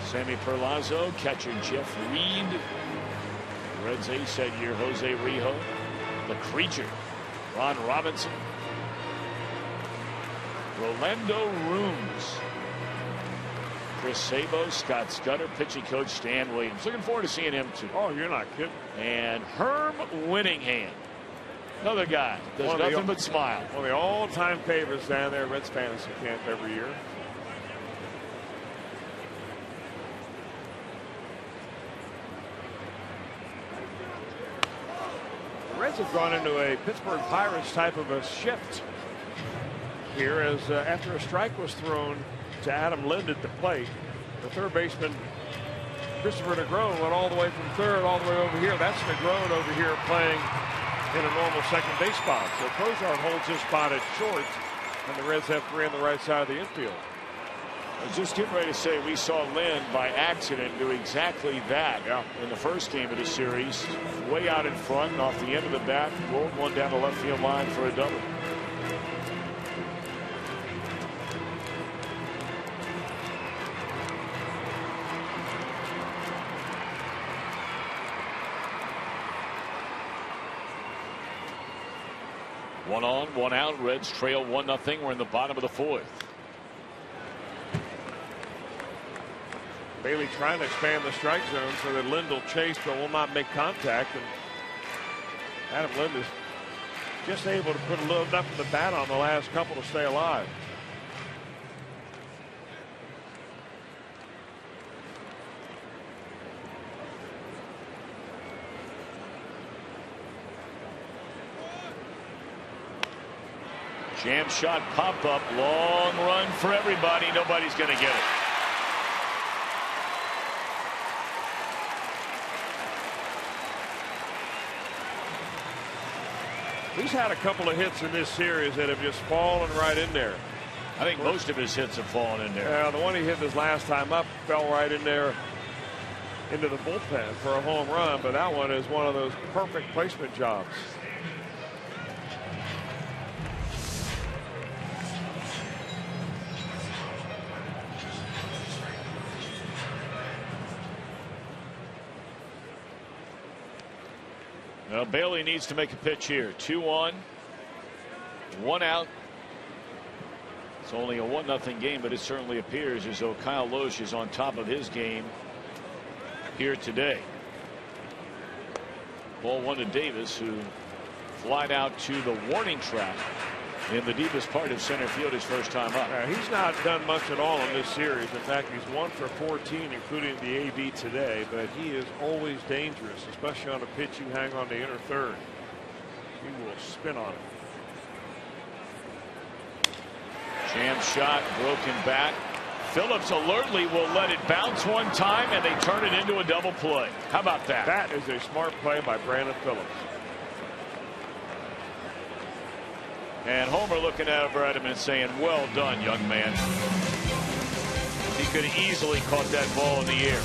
Sammy Perlazo, catcher Jeff Reed, Reds ace that year, Jose Rijo, the Creature, Ron Robinson, Rolando Rooms, Chris Sabo, Scott Scudder, pitching coach Stan Williams. Looking forward to seeing him too. Oh, you're not kidding. And Herm Winningham, another guy, does nothing but smile. One of the all-time favorites down there at Reds Fantasy Camp every year. Reds have gone into a Pittsburgh Pirates type of a shift here, as after a strike was thrown to Adam Lind at the plate, the third baseman Christopher Negron went all the way from third all the way over here. That's Negron over here playing in a normal second base spot. So Kozar holds his spot at short, And the Reds have 3 on the right side of the infield. I was just getting ready to say we saw Lynn by accident do exactly that in the first game of the series. Way out in front and off the end of the bat, rolled one down the left field line for a double. One on, one out. Reds trail 1-0. We're in the bottom of the 4th. Bailey trying to expand the strike zone so that Lind will chase but will not make contact. And Adam Lind is just able to put a little enough of the bat on the last couple to stay alive. Jam shot, pop up, long run for everybody. Nobody's going to get it. He's had a couple of hits in this series that have just fallen right in there. I think most of his hits have fallen in there. Yeah, the one he hit his last time up fell right in there into the bullpen for a home run, but that one is one of those perfect placement jobs. Well, Bailey needs to make a pitch here. 2 on, 1 out. It's only a 1-0 game, but it certainly appears as though Kyle Loesch is on top of his game here today. Ball 1 to Davis, who flied out to the warning track in the deepest part of center field his first time up. He's not done much at all in this series. In fact, he's 1 for 14, including the AB today, but he is always dangerous, especially on a pitch you hang on the inner third. He will spin on it. Jam shot, broken bat. Phillips alertly will let it bounce one time, and they turn it into a double play. How about that? That is a smart play by Brandon Phillips. And Homer looking over at him and saying, well done, young man. He could have easily caught that ball in the air.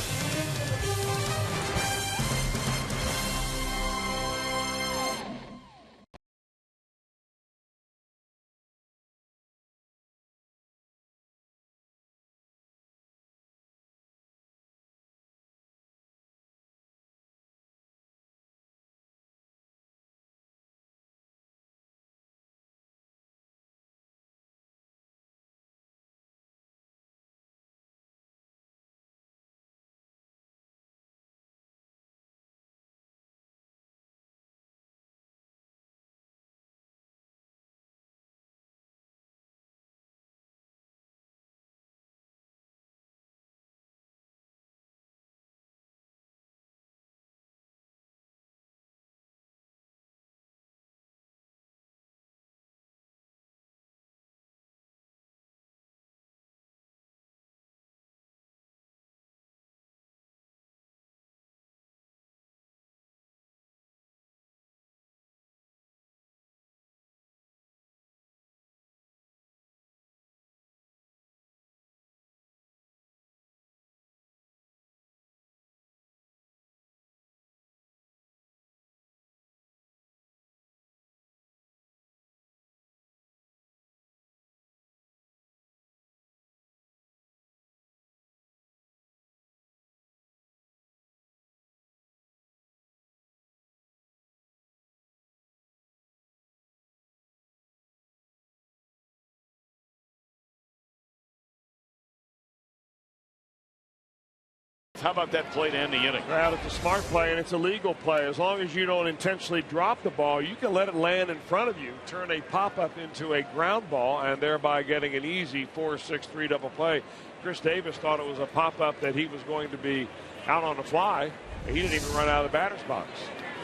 How about that play to end the inning? Well, it's a smart play, and it's a legal play. As long as you don't intentionally drop the ball, you can let it land in front of you, turn a pop-up into a ground ball, and thereby getting an easy 4-6-3 double play. Chris Davis thought it was a pop-up that he was going to be out on the fly, and he didn't even run out of the batter's box.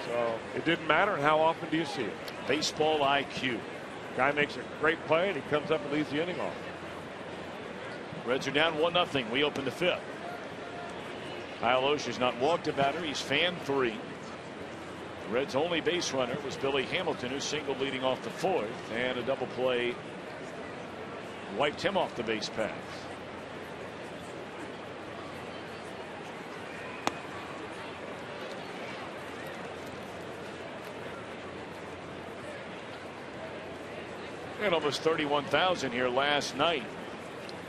So it didn't matter, and how often do you see it? Baseball IQ. Guy makes a great play, and he comes up and leads the inning off. Reds are down 1-0. We open the 5th. Kyle Loesch has not walked a batter. He's fanned 3. The Reds' only base runner was Billy Hamilton, who singled leading off the 4th, and a double play wiped him off the base paths. We had almost 31,000 here last night.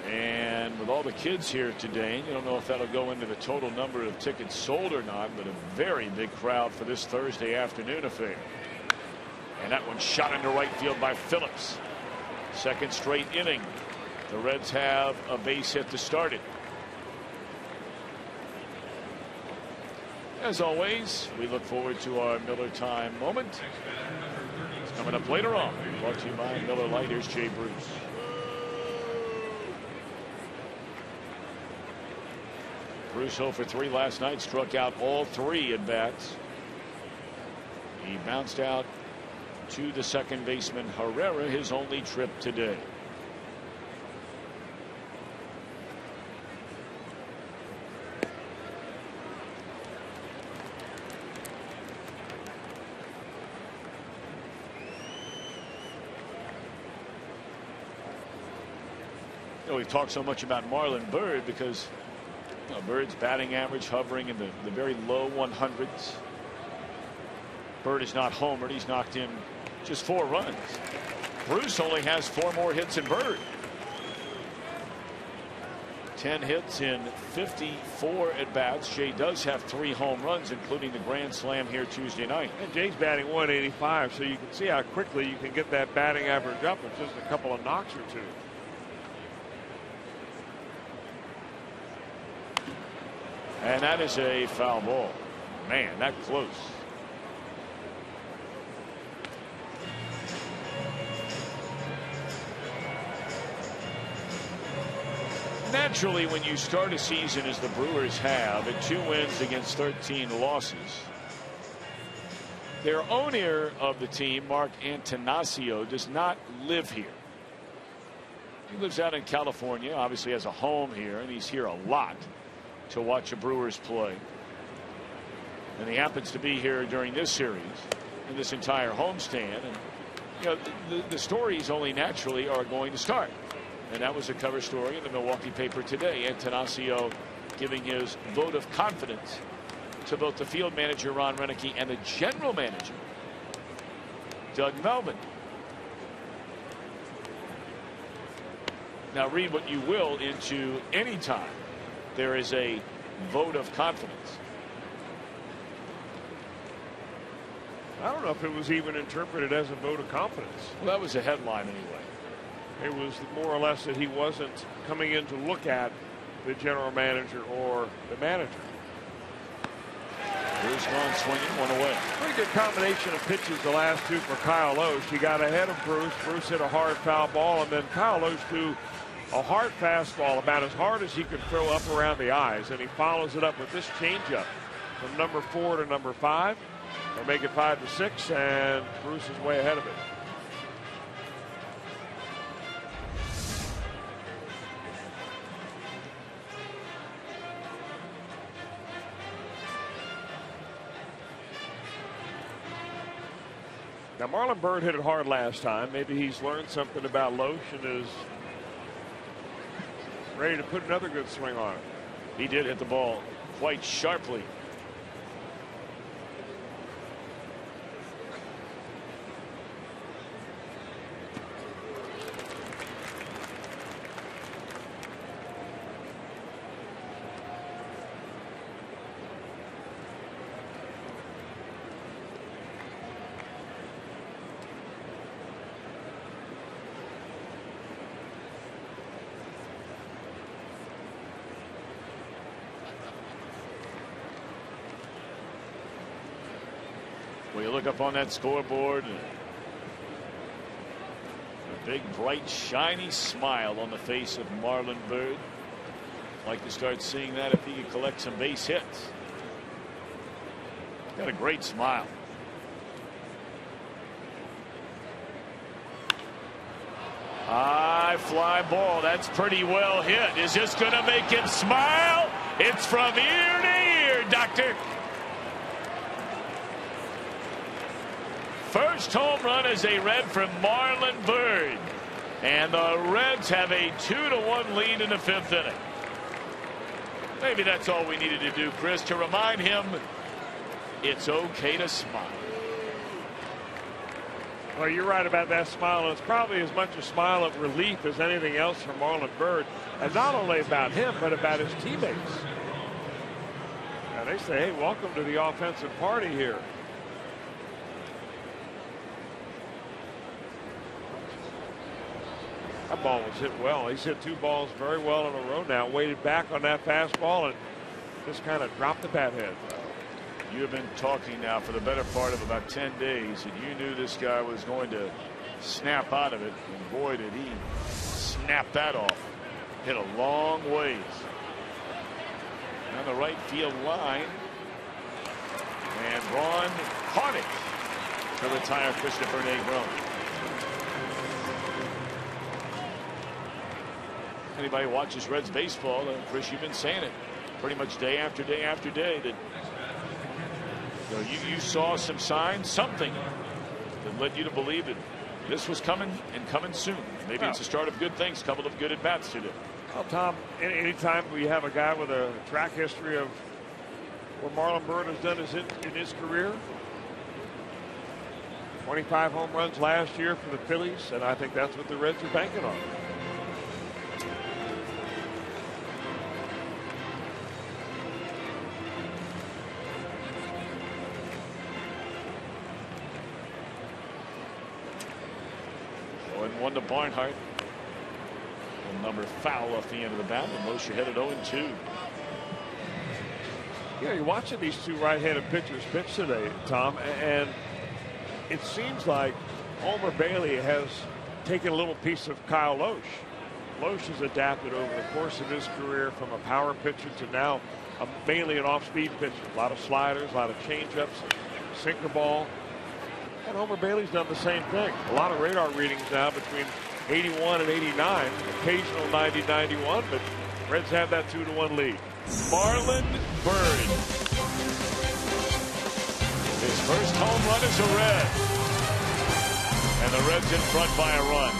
And with all the kids here today, you don't know if that'll go into the total number of tickets sold or not, but a very big crowd for this Thursday afternoon affair. And that one shot into right field by Phillips. Second straight inning. The Reds have a base hit to start it. As always, we look forward to our Miller Time moment. It's coming up later on. Brought to you by Miller Lite. Here's Jay Bruce. Bruce 0 for 3 last night, struck out all 3 at bats. He bounced out to the second baseman Herrera, his only trip today. We've talked so much about Marlon Byrd because Bird's batting average hovering in the very low 100s. Byrd is not homered. He's knocked in just 4 runs. Bruce only has 4 more hits than Byrd. 10 hits in 54 at bats. Jay does have 3 home runs, including the grand slam here Tuesday night. And Jay's batting 185, so you can see how quickly you can get that batting average up with just a couple of knocks or 2. And that is a foul ball. Man, that close. Naturally, when you start a season as the Brewers have at 2 wins against 13 losses, their owner of the team, Mark Antanasio, does not live here. He lives out in California, obviously has a home here, and he's here a lot to watch the Brewers play. And he happens to be here during this series, in this entire homestand. And the stories only naturally are going to start. And that was a cover story in the Milwaukee paper today. Antanasio giving his vote of confidence to both the field manager Ron Renicky and the general manager Doug Melvin. Now read what you will into any time there is a vote of confidence. I don't know if it was even interpreted as a vote of confidence. Well, that was a headline anyway. It was more or less that he wasn't coming in to look at the general manager or the manager. Bruce gone swinging, 1 away. Pretty good combination of pitches the last 2 for Kyle Loesch. He got ahead of Bruce. Bruce hit a hard foul ball, and then Kyle Loesch threw a hard fastball about as hard as he could throw up around the eyes, and he follows it up with this changeup from number 4 to number 5. They'll make it 5 to 6, and Bruce is way ahead of it. Now Marlon Byrd hit it hard last time. Maybe he's learned something about Loesch and is ready to put another good swing on it. He did hit the ball quite sharply. Well, you look up on that scoreboard, a big, bright, shiny smile on the face of Marlon Byrd. Like to start seeing that if he could collect some base hits. Got a great smile. High fly ball. That's pretty well hit. Is this going to make him smile? It's from ear to ear, Doctor. First home run as a Red from Marlon Byrd. And the Reds have a 2-1 lead in the 5th inning. Maybe that's all we needed to do, Chris, to remind him it's okay to smile. Well, you're right about that smile, and it's probably as much a smile of relief as anything else from Marlon Byrd, and not only about him, but about his teammates. Now they say, hey, welcome to the offensive party here. That ball was hit well. He's hit 2 balls very well in a row now. Waited back on that fastball and just kind of dropped the bat head. You have been talking now for the better part of about 10 days, and you knew this guy was going to snap out of it, and boy did he snap that off. Hit a long ways on the right field line, and Ron caught it to retire Christopher Negron. Anybody watches Reds baseball, Chris, you've been saying it pretty much day after day after day that you saw some signs, something that led you to believe that this was coming and coming soon. Maybe it's the start of good things. A couple of good at-bats today. Well, Tom, anytime we have a guy with a track history of what Marlon Byrd has done in his career, 25 home runs last year for the Phillies, and I think that's what the Reds are banking on. One to Barnhart. A number foul off the end of the bat, and Mosher headed 0-2. Yeah, you're watching these 2 right-handed pitchers pitch today, Tom, and it seems like Homer Bailey has taken a little piece of Kyle Loesch. Loesch has adapted over the course of his career from a power pitcher to now mainly an off-speed pitcher. A lot of sliders, a lot of changeups, sinker ball. And Homer Bailey's done the same thing. A lot of radar readings now between 81 and 89. Occasional 90-91, but Reds have that 2-1 lead. Marlon Byrd. His first home run is a Red. And the Reds in front by a run.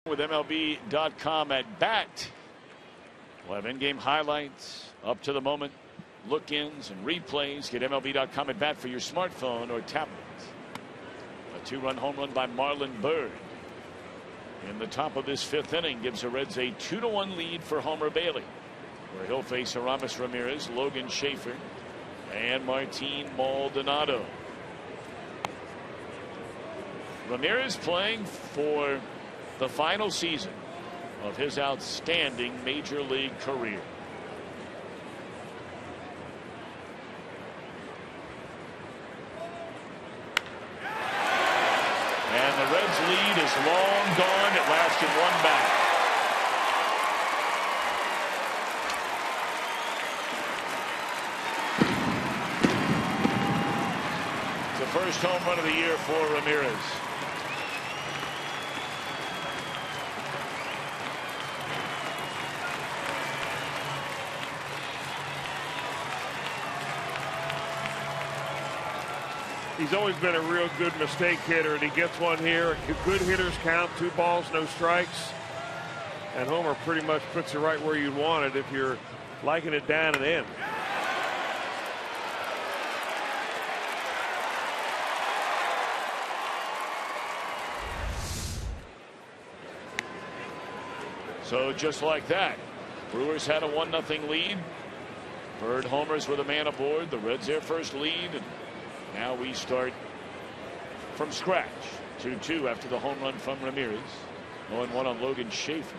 With MLB.com at bat. We'll have in-game highlights, up to the moment, look-ins and replays. Get MLB.com at bat for your smartphone or tablet. A 2-run home run by Marlon Byrd in the top of this 5th inning gives the Reds a 2-1 lead for Homer Bailey, where he'll face Aramis Ramirez, Logan Schaefer, and Martin Maldonado. Ramirez playing for the final season of his outstanding major league career. And the Reds' lead is long gone. It lasted one back. It's the first home run of the year for Ramirez. He's always been a real good mistake hitter, and he gets one here. Good hitters count 2 balls, no strikes. And Homer pretty much puts it right where you want it if you're liking it down and in. So just like that, Brewers had a 1-0 lead. Byrd homers with a man aboard. The Reds their first lead. And now we start from scratch. 2-2 after the home run from Ramirez. 0-1 on Logan Schaefer.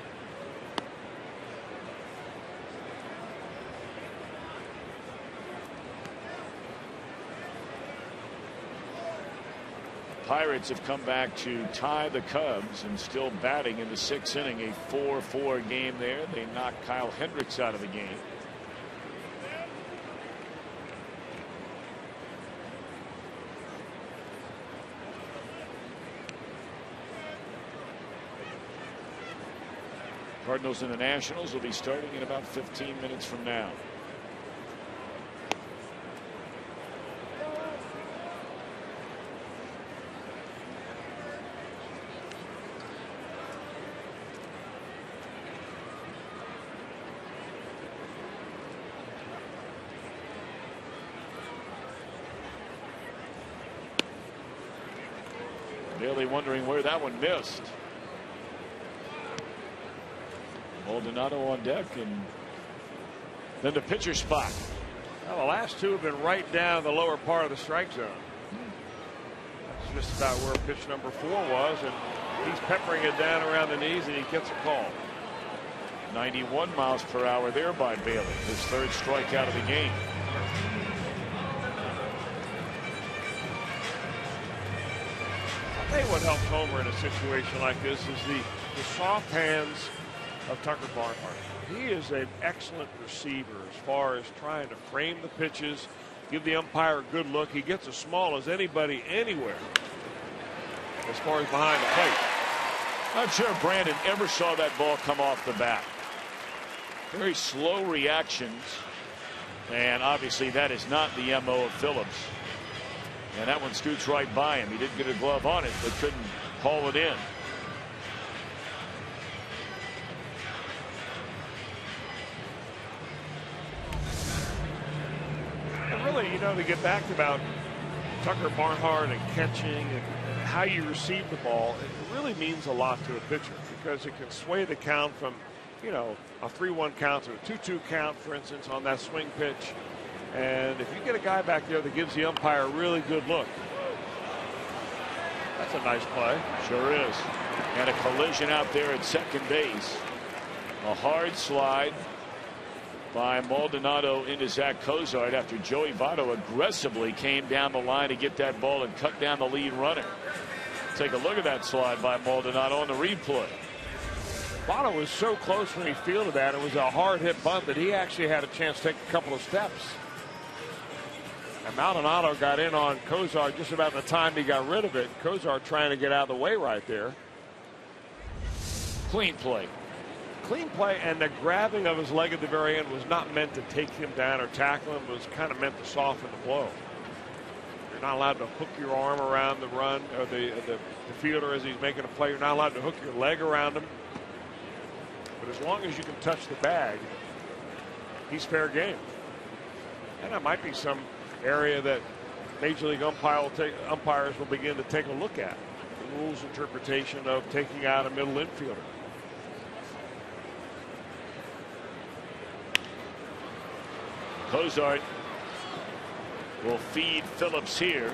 Pirates have come back to tie the Cubs and still batting in the 6th inning. A 4-4 game there. They knocked Kyle Hendricks out of the game. Cardinals and the Nationals will be starting in about 15 minutes from now. Really wondering where that one missed. Maldonado on deck, and then the pitcher spot. Well, the last 2 have been right down the lower part of the strike zone. That's just about where pitch number 4 was, and he's peppering it down around the knees, and he gets a call. 91 miles per hour there by Bailey. His 3rd strikeout of the game. I tell you what helps Homer in a situation like this is the soft hands of Tucker Barnhart. He is an excellent receiver as far as trying to frame the pitches, give the umpire a good look. He gets as small as anybody anywhere as far as behind the plate. Not sure Brandon ever saw that ball come off the bat. Very slow reactions, and obviously that is not the MO of Phillips. And that one scoots right by him. He didn't get a glove on it, but couldn't haul it in. And really, you know, to get back about Tucker Barnhart and catching and how you receive the ball, it really means a lot to a pitcher because it can sway the count from, you know, a 3-1 count to a 2-2 count, for instance, on that swing pitch. And if you get a guy back there that gives the umpire a really good look, that's a nice play. Sure is. And a collision out there at second base. A hard slide by Maldonado into Zach Cozart after Joey Votto aggressively came down the line to get that ball and cut down the lead runner. Take a look at that slide by Maldonado on the replay. Votto was so close when he fielded that. It was a hard hit bunt that he actually had a chance to take a couple of steps. And Maldonado got in on Cozart just about the time he got rid of it. Cozart trying to get out of the way right there. Clean play. Clean play, and the grabbing of his leg at the very end was not meant to take him down or tackle him. It was kind of meant to soften the blow. You're not allowed to hook your arm around the run or the fielder as he's making a play. You're not allowed to hook your leg around him. But as long as you can touch the bag, he's fair game. And that might be some area that Major League umpires will begin to take a look at. The rules interpretation of taking out a middle infielder. Cozart will feed Phillips here.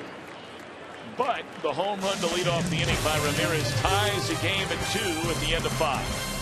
But the home run to lead off the inning by Ramirez ties the game at 2 at the end of 5.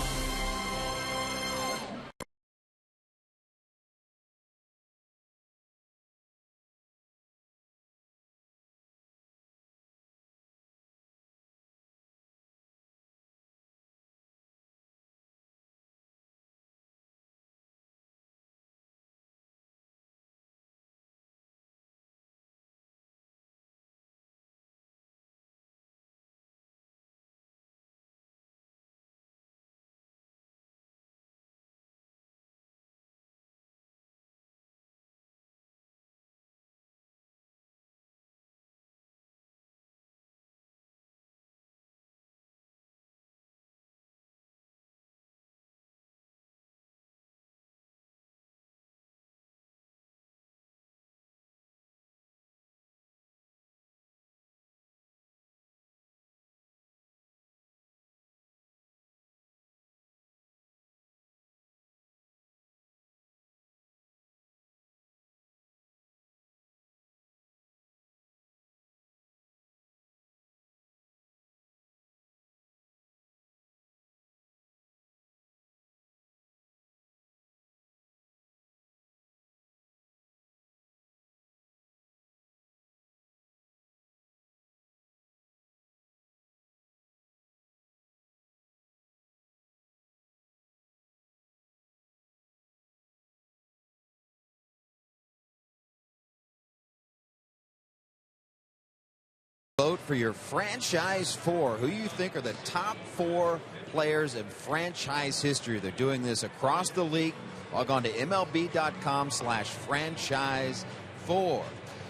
Vote for your franchise 4. Who you think are the top 4 players in franchise history? They're doing this across the league. Log on to MLB.com/franchise4.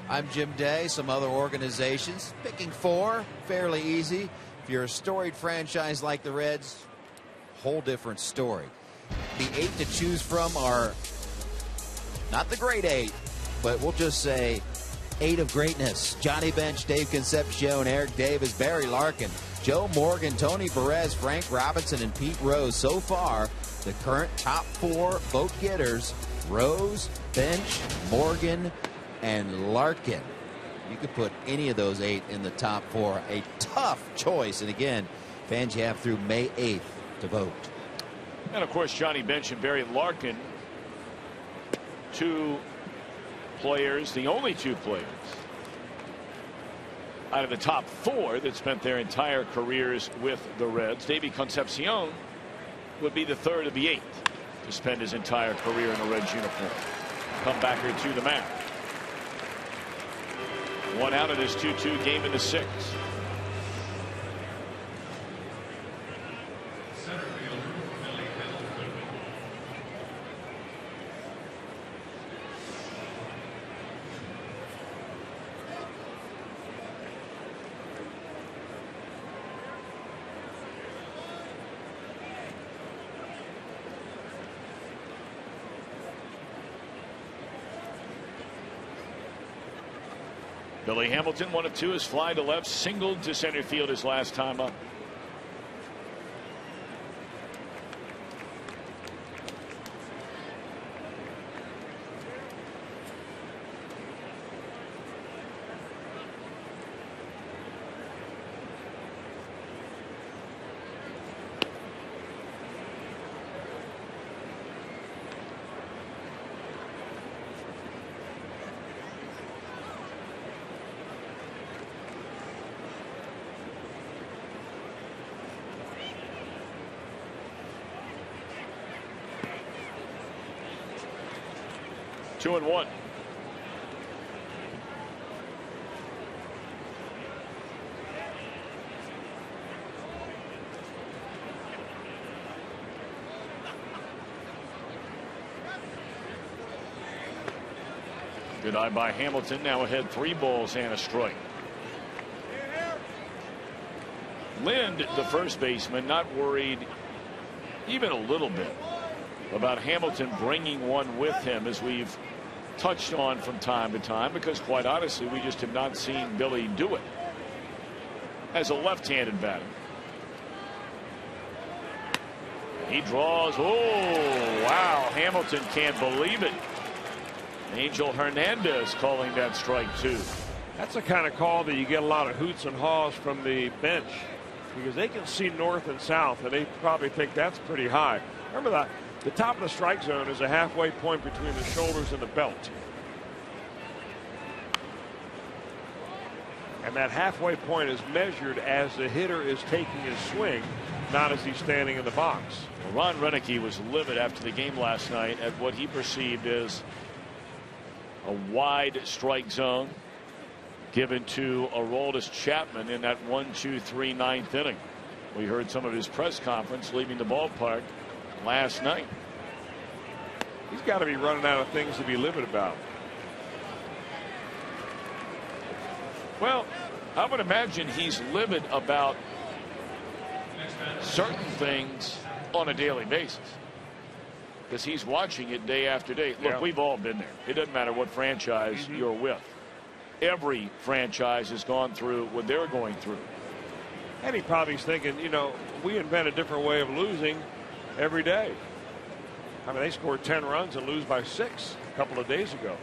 I'm Jim Day. Some other organizations picking 4, fairly easy. If you're a storied franchise like the Reds, whole different story. The 8 to choose from are not the great 8, but we'll just say 8 of greatness. Johnny Bench, Dave Concepcion, Eric Davis, Barry Larkin, Joe Morgan, Tony Perez, Frank Robinson, and Pete Rose. So far, the current top 4 vote getters: Rose, Bench, Morgan, and Larkin. You could put any of those 8 in the top 4. A tough choice. And again, fans, you have through May 8th to vote. And of course, Johnny Bench and Barry Larkin, 2 players, the only 2 players out of the top 4 that spent their entire careers with the Reds. Davey Concepcion would be the 3rd of the 8 to spend his entire career in a Reds uniform. Comebacker to the mound. 1 out of this 2-2 game in the 6th. Billy Hamilton, 1 of 2, is fly to left, singled to center field his last time up. Two and 1. Good eye by Hamilton. Now ahead 3 balls and a strike. Lind, the first baseman, not worried even a little bit about Hamilton bringing one with him, as we've touched on from time to time, because quite honestly we just have not seen Billy do it as a left-handed batter. He draws. Oh wow, Hamilton can't believe it. Angel Hernandez calling that strike 2. That's the kind of call that you get a lot of hoots and haws from the bench, because they can see north and south and they probably think that's pretty high. Remember that the top of the strike zone is a halfway point between the shoulders and the belt. And that halfway point is measured as the hitter is taking his swing, not as he's standing in the box. Well, Ron Renicky was livid after the game last night at what he perceived as a wide strike zone given to Aroldis Chapman in that 1-2-3 9th inning. We heard some of his press conference leaving the ballpark last night. He's got to be running out of things to be livid about. Well, I would imagine he's livid about certain things on a daily basis, because he's watching it day after day. Look, we've all been there. It doesn't matter what franchise you're with. Every franchise has gone through what they're going through. And he probably is thinking, you know, we invent a different way of losing every day. I mean, they scored 10 runs and lose by 6 a couple of days ago.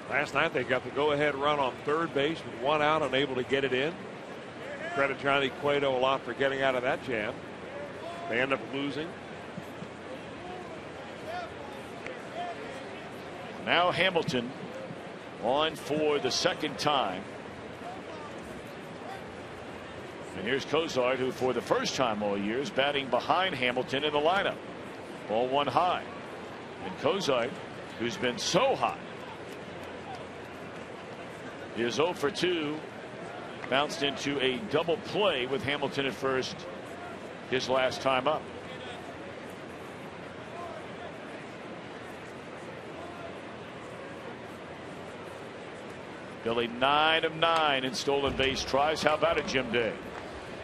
Last night they got the go-ahead run on third base with 1 out, unable to get it in. Credit Johnny Cueto a lot for getting out of that jam. They end up losing. Now Hamilton on for the second time. And here's Cozart, who for the first time all year is batting behind Hamilton in the lineup. Ball 1 high. And Cozart, who's been so hot is 0 for 2. Bounced into a double play with Hamilton at first his last time up. Billy 9 of 9 in stolen base tries. How about it, Jim Day?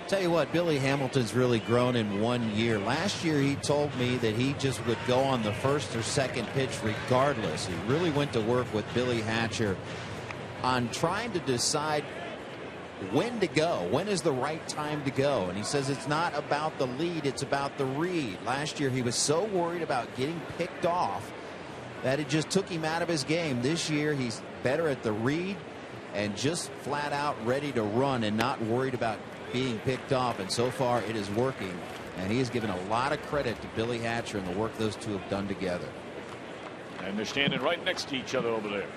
Tell you what, Billy Hamilton's really grown in 1 year. Last year he told me that he just would go on the first or second pitch regardless. He really went to work with Billy Hatcher on trying to decide when to go. When is the right time to go? And he says it's not about the lead, it's about the read. Last year he was so worried about getting picked off that it just took him out of his game. This year he's better at the read and just flat out ready to run and not worried about being picked off. And so far it is working. And he has given a lot of credit to Billy Hatcher and the work those two have done together. And they're standing right next to each other over there.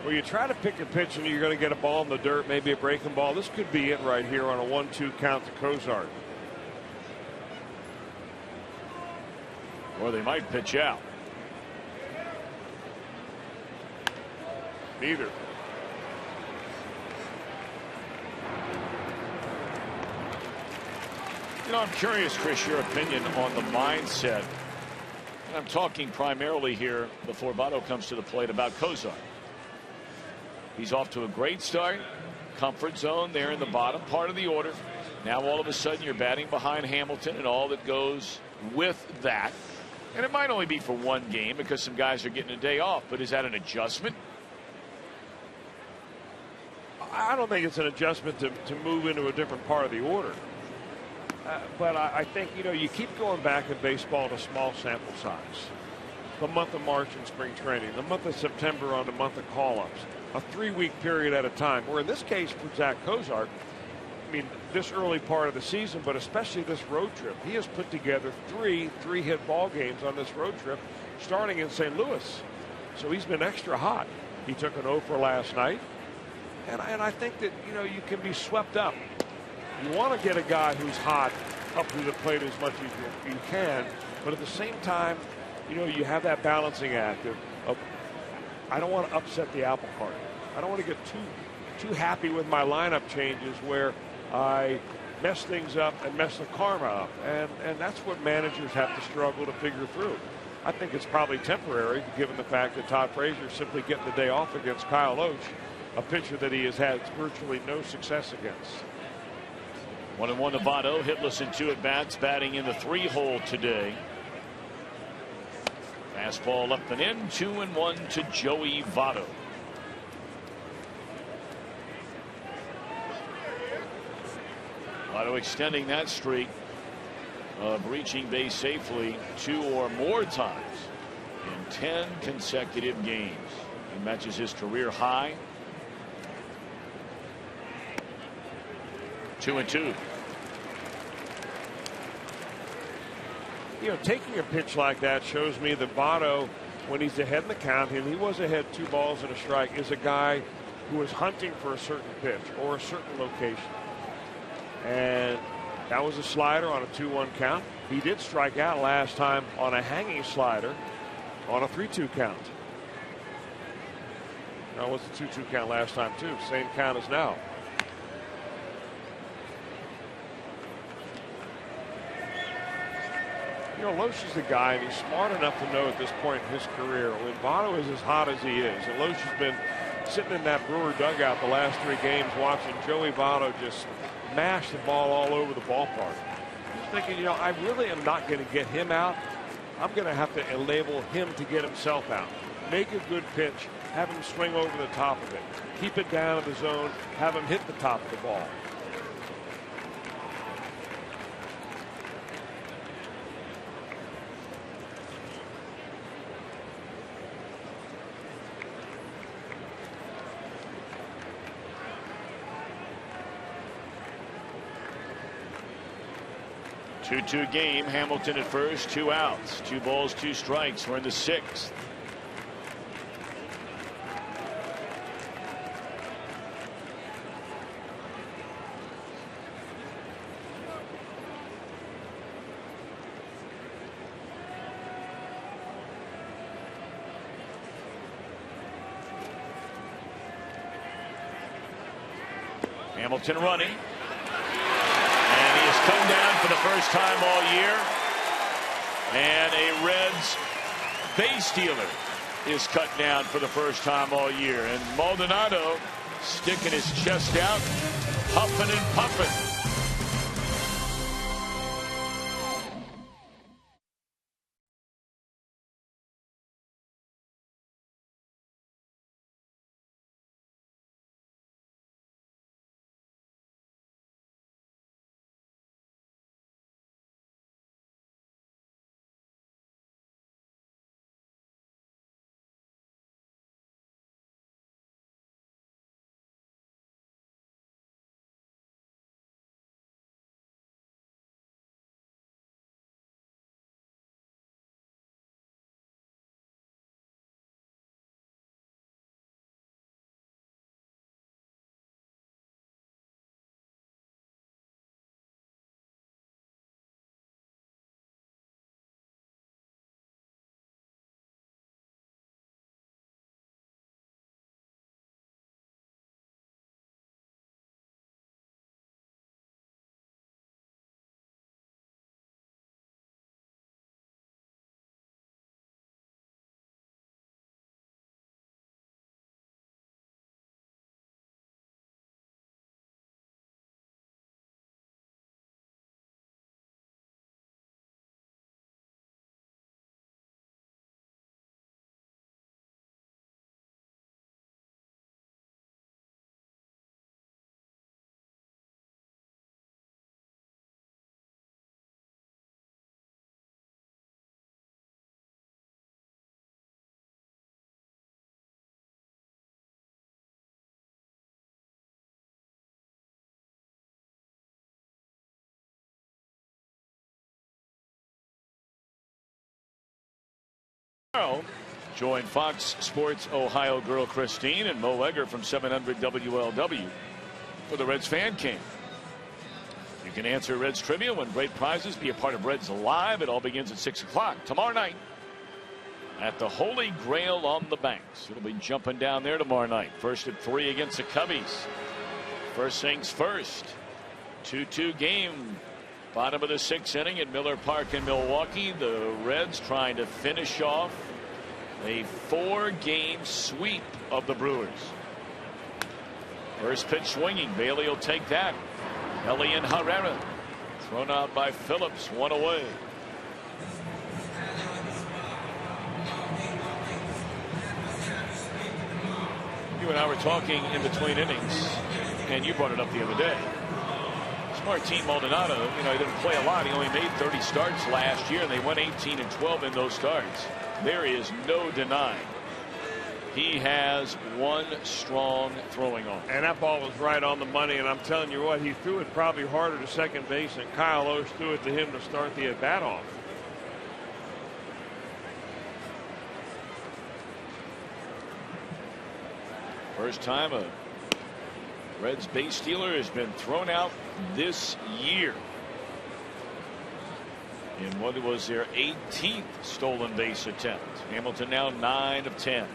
Well, you try to pick a pitch and you're going to get a ball in the dirt, maybe a breaking ball. This could be it right here on a 1-2 count to Cozart. Or they might pitch out. Neither. You know, I'm curious, Chris, your opinion on the mindset. And I'm talking primarily here before Votto comes to the plate about Cozart. He's off to a great start. Comfort zone there in the bottom part of the order. Now all of a sudden you're batting behind Hamilton and all that goes with that. And it might only be for one game because some guys are getting a day off. But is that an adjustment? I don't think it's an adjustment to move into a different part of the order. But I think, you know, you keep going back in baseball to small sample size. The month of March in spring training, the month of September on the month of call-ups, a 3-week period at a time. Where in this case for Zach Cozart, I mean, this early part of the season, but especially this road trip, he has put together three-hit ball games on this road trip, starting in St. Louis. So he's been extra hot. He took an 0 for last night. And I think that, you know, you can be swept up. You want to get a guy who's hot up to the plate as much as you can, but at the same time, you know, you have that balancing act of I don't want to upset the apple cart. I don't want to get too happy with my lineup changes where I mess things up and mess the karma up, and that's what managers have to struggle to figure through. I think it's probably temporary, given the fact that Todd Frazier simply getting the day off against Kyle Loach, a pitcher that he has had virtually no success against. 1-1 to Votto, hitless in 2 at-bats, batting in the 3-hole today. Fastball up and in, 2-1 to Joey Votto. Votto extending that streak of reaching base safely 2 or more times in 10 consecutive games. He matches his career high. 2-2. You know, taking a pitch like that shows me that Votto, when he's ahead in the count, and he was ahead 2 balls and a strike, is a guy who is hunting for a certain pitch or a certain location. And that was a slider on a 2-1 count. He did strike out last time on a hanging slider on a 3-2 count. That was a 2-2 count last time too. Same count as now. You know, Loach is the guy, and he's smart enough to know at this point in his career when Votto is as hot as he is, and Loach has been sitting in that Brewer dugout the last 3 games watching Joey Votto just mash the ball all over the ballpark. He's thinking, you know, I really am not going to get him out. I'm going to have to enable him to get himself out. Make a good pitch, have him swing over the top of it, keep it down in the zone, have him hit the top of the ball. Two game. Hamilton at first, 2 outs, 2 balls, 2 strikes. We're in the 6th. Hamilton running. And he has come down for the first time all year. And a Reds base stealer is cut down for the first time all year. And Maldonado sticking his chest out, huffing and puffing. Join Fox Sports Ohio girl Christine and Mo Egger from 700 WLW for the Reds Fan Cave. You can answer Reds trivia, win great prizes, be a part of Reds Live. It all begins at 6 o'clock tomorrow night at the Holy Grail on the Banks. It'll be jumping down there tomorrow night. First at 3 against the Cubbies. First things first. 2-2 game. Bottom of the 6th inning at Miller Park in Milwaukee. The Reds trying to finish off a 4-game sweep of the Brewers. First pitch swinging. Bailey will take that. Elian Herrera thrown out by Phillips. 1 away. You and I were talking in between innings, and you brought it up the other day. Martin Maldonado, he didn't play a lot. He only made 30 starts last year, and they went 18-12 in those starts. There is no denying he has one strong throwing arm. And that ball was right on the money, and I'm telling you what, he threw it probably harder to second base, and Kyle Oates threw it to him to start the at-bat off. First time a Reds base stealer has been thrown out this year in what was their 18th stolen base attempt. Hamilton now 9 of 10.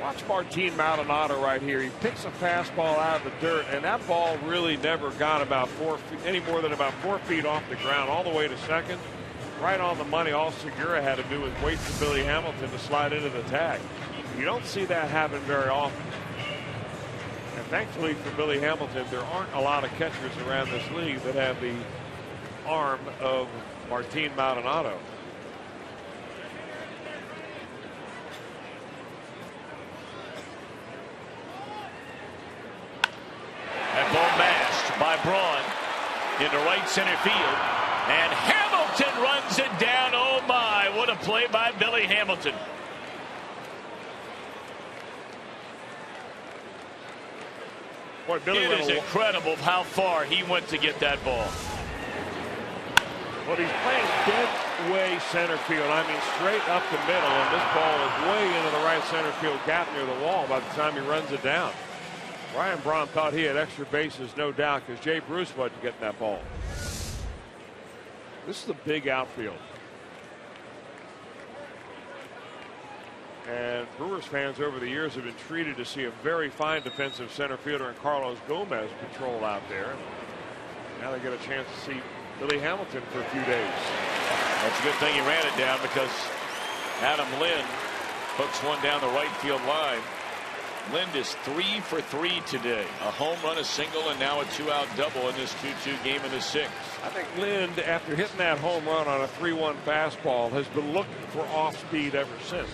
Watch Martin Maldonado right here. He picks a fastball out of the dirt, and that ball really never got about 4 feet, any more than about 4 feet off the ground, all the way to second. Right on the money. All Segura had to do was wait for Billy Hamilton to slide into the tag. You don't see that happen very often. And thankfully for Billy Hamilton, there aren't a lot of catchers around this league that have the arm of Martin Maldonado. By Braun into right center field, and Hamilton runs it down. Oh my, what a play by Billy Hamilton. Boy, Billy, it is incredible how far he went to get that ball. Well, he's playing dead straightaway center field. I mean, straight up the middle, and this ball is way into the right center field gap near the wall by the time he runs it down. Ryan Braun thought he had extra bases, no doubt, because Jay Bruce wasn't getting that ball. This is the big outfield. And Brewers fans over the years have been treated to see a very fine defensive center fielder in Carlos Gomez patrol out there. Now they get a chance to see Billy Hamilton for a few days. That's a good thing he ran it down, because Adam Lind hooks one down the right field line. Lind is 3 for 3 today. A home run, a single, and now a 2-out double in this 2-2 game in the 6th. I think Lind, after hitting that home run on a 3-1 fastball, has been looking for off speed ever since.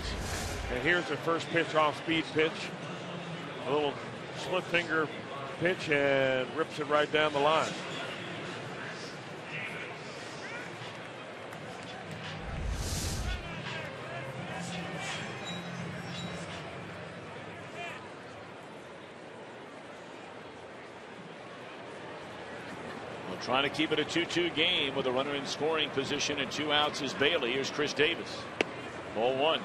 And here's the first pitch, off speed pitch. A little split finger pitch, and rips it right down the line. Trying to keep it a 2-2 game with a runner in scoring position and 2 outs is Bailey. Here's Chris Davis. Ball 1.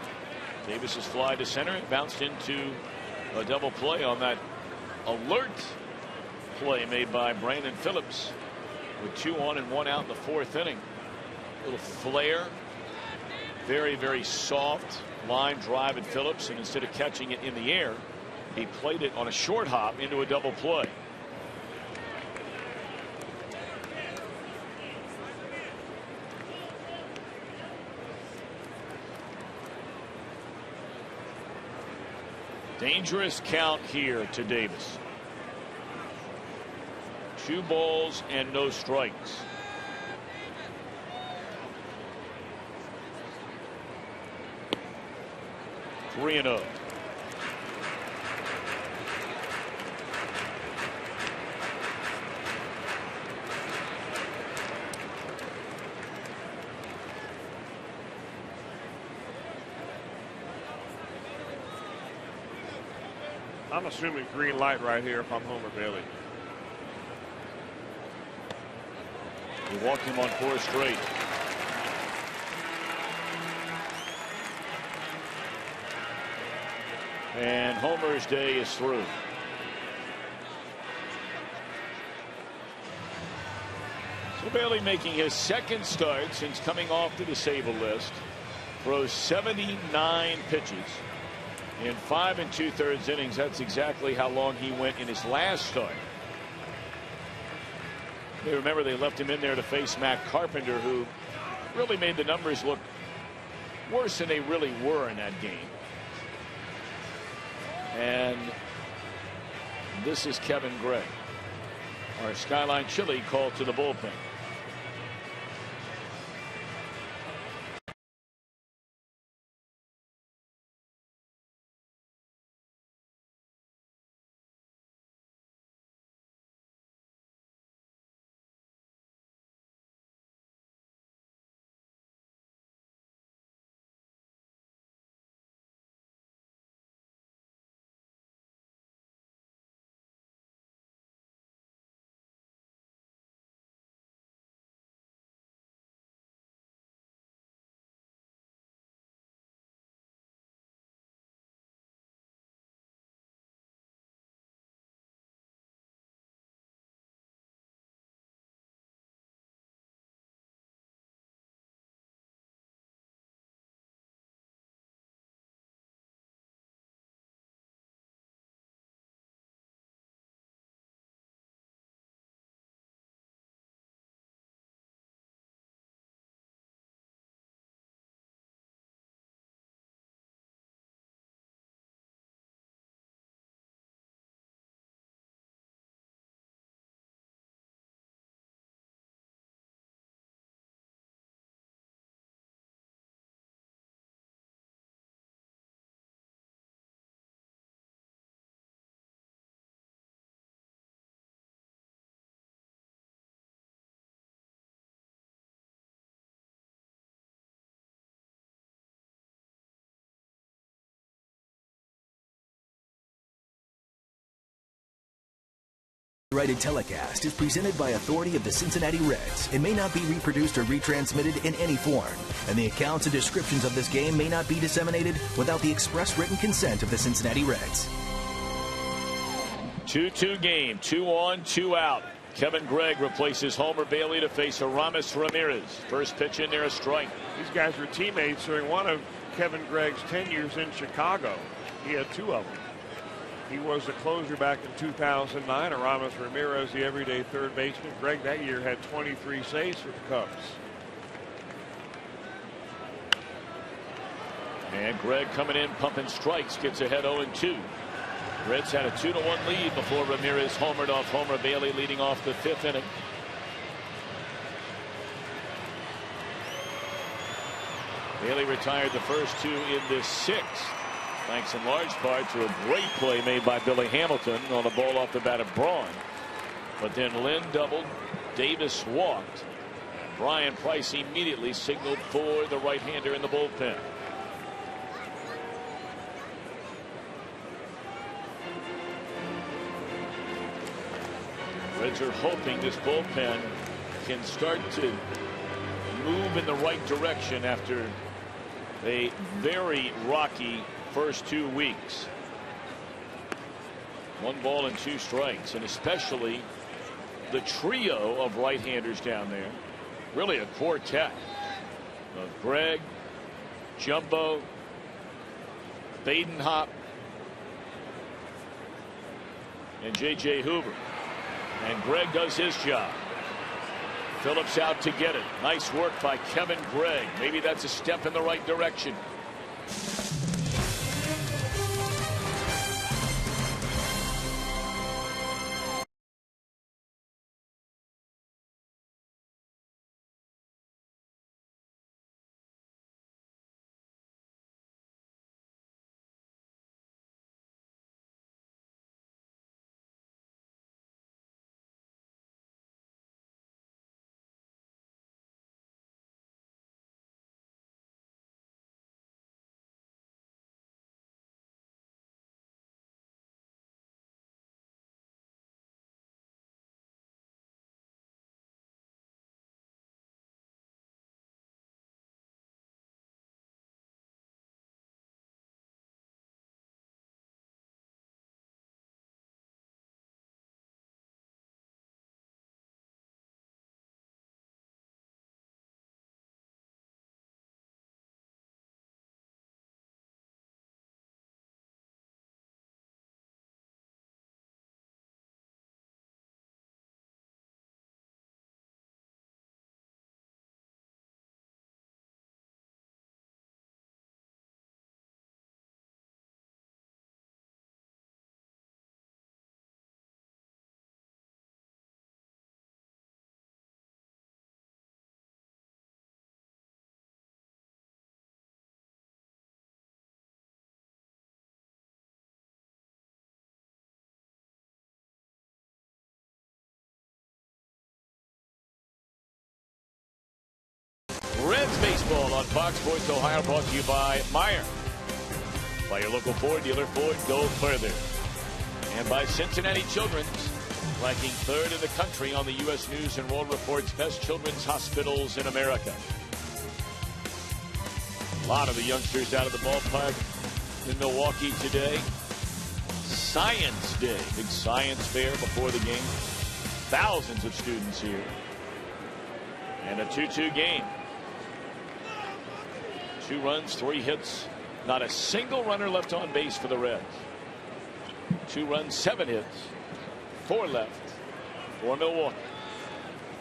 Davis's fly to center. It bounced into a double play on that alert play made by Brandon Phillips with 2 on and 1 out in the 4th inning. A little flare. Very, very soft line drive at Phillips, and instead of catching it in the air, he played it on a short hop into a double play. Dangerous count here to Davis. 2 balls and no strikes. Three and 0. I'm assuming green light right here if I'm Homer Bailey. He walked him on 4 straight. And Homer's day is through. So Bailey making his 2nd start since coming off the disabled list. Throws 79 pitches in 5 2/3 innings. That's exactly how long he went in his last start. You remember they left him in there to face Matt Carpenter, who really made the numbers look worse than they really were in that game. And this is Kevin Gray, our Skyline Chili call to the bullpen. Copyrighted telecast is presented by authority of the Cincinnati Reds and may not be reproduced or retransmitted in any form. And the accounts and descriptions of this game may not be disseminated without the express written consent of the Cincinnati Reds. 2-2 game, 2 on, 2 out. Kevin Gregg replaces Homer Bailey to face Aramis Ramirez. First pitch in there, a strike. These guys were teammates during one of Kevin Gregg's 10 years in Chicago. He had 2 of them. He was the closer back in 2009. Aramis Ramirez, the everyday third baseman. Gregg that year had 23 saves for the Cubs. And Gregg coming in, pumping strikes, gets ahead 0-2. Reds had a 2-1 lead before Ramirez homered off Homer Bailey, leading off the 5th inning. Bailey retired the first 2 in the 6th, thanks in large part to a great play made by Billy Hamilton on a ball off the bat of Braun. But then Lynn doubled, Davis walked. Brian Price immediately signaled for the right-hander in the bullpen. Reds are hoping this bullpen can start to move in the right direction after a very rocky first 2 weeks. 1 ball and 2 strikes, and especially the trio of right-handers down there. Really a quartet of Gregg, Jumbo, Badenhop, and J.J. Hoover. And Gregg does his job. Phillips out to get it. Nice work by Kevin Gregg. Maybe that's a step in the right direction. Reds baseball on Fox Sports Ohio, brought to you by Meyer. By your local Ford dealer, Ford, go further. And by Cincinnati Children's, ranking 3rd in the country on the U.S. News and World Report's best children's hospitals in America. A lot of the youngsters out of the ballpark in Milwaukee today. Science Day, big science fair before the game. Thousands of students here. And a 2-2 game. 2 runs, 3 hits. Not a single runner left on base for the Reds. 2 runs, 7 hits. 4 left for Milwaukee.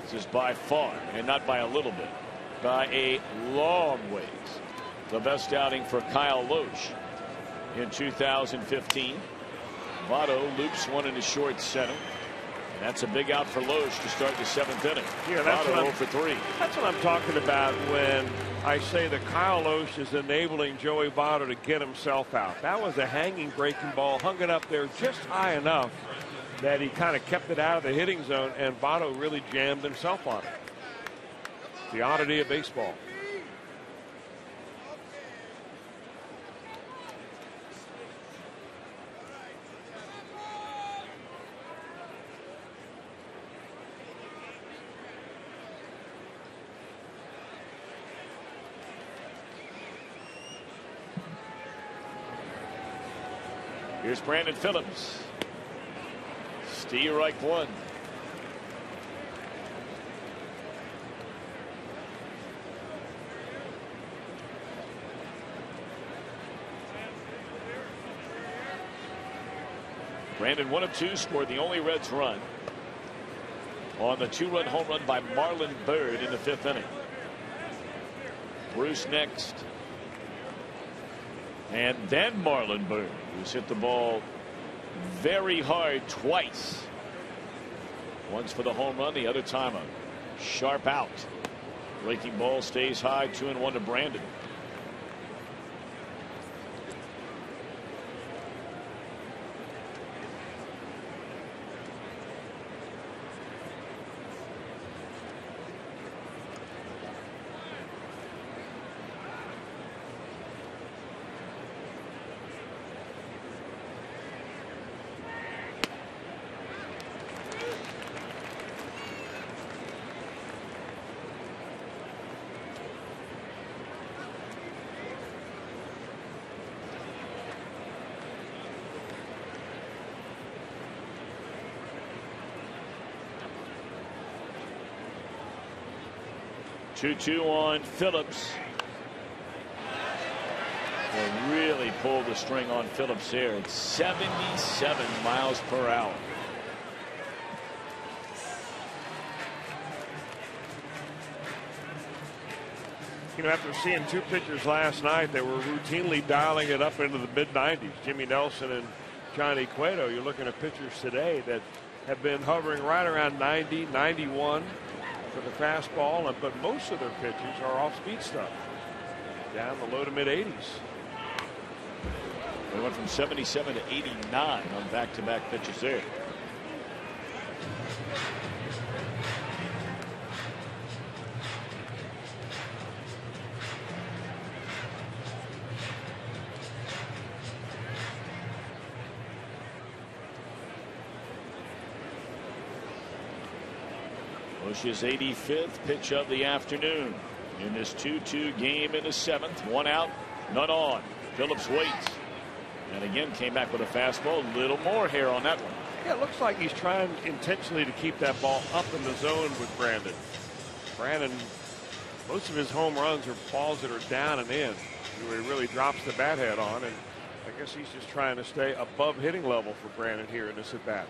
This is by far, and not by a little bit, by a long ways, the best outing for Kyle Loesch in 2015. Votto loops one into short center. That's a big out for Loesch to start the 7th inning. Yeah, that's Votto 0 for 3. That's what I'm talking about when I say that Kyle Loesch is enabling Joey Votto to get himself out. That was a hanging breaking ball, hung it up there just high enough that he kind of kept it out of the hitting zone, and Votto really jammed himself on it. The oddity of baseball. Here's Brandon Phillips. Strike one. Brandon, 1 of 2, scored the only Reds run on the 2-run home run by Marlon Byrd in the 5th inning. Bruce next. And then Marlon Byrd, who's hit the ball very hard twice. Once for the home run, the other time a sharp out. Breaking ball stays high, 2-1 to Brandon. Two on Phillips. They really pulled the string on Phillips here at 77 miles per hour. You know, after seeing 2 pitchers last night that were routinely dialing it up into the mid-90s, Jimmy Nelson and Johnny Cueto, you're looking at pitchers today that have been hovering right around 90, 91. For the fastball, but most of their pitches are off speed stuff, down the low to mid 80s. They went from 77 to 89 on back-to-back pitches there. Bush's 85th pitch of the afternoon in this 2-2 game in the 7th. 1 out, none on. Phillips waits and again came back with a fastball. A little more hair on that one. Yeah, it looks like he's trying intentionally to keep that ball up in the zone with Brandon. Brandon, most of his home runs are balls that are down and in, where he really drops the bat head on, and I guess he's just trying to stay above hitting level for Brandon here in this at bat.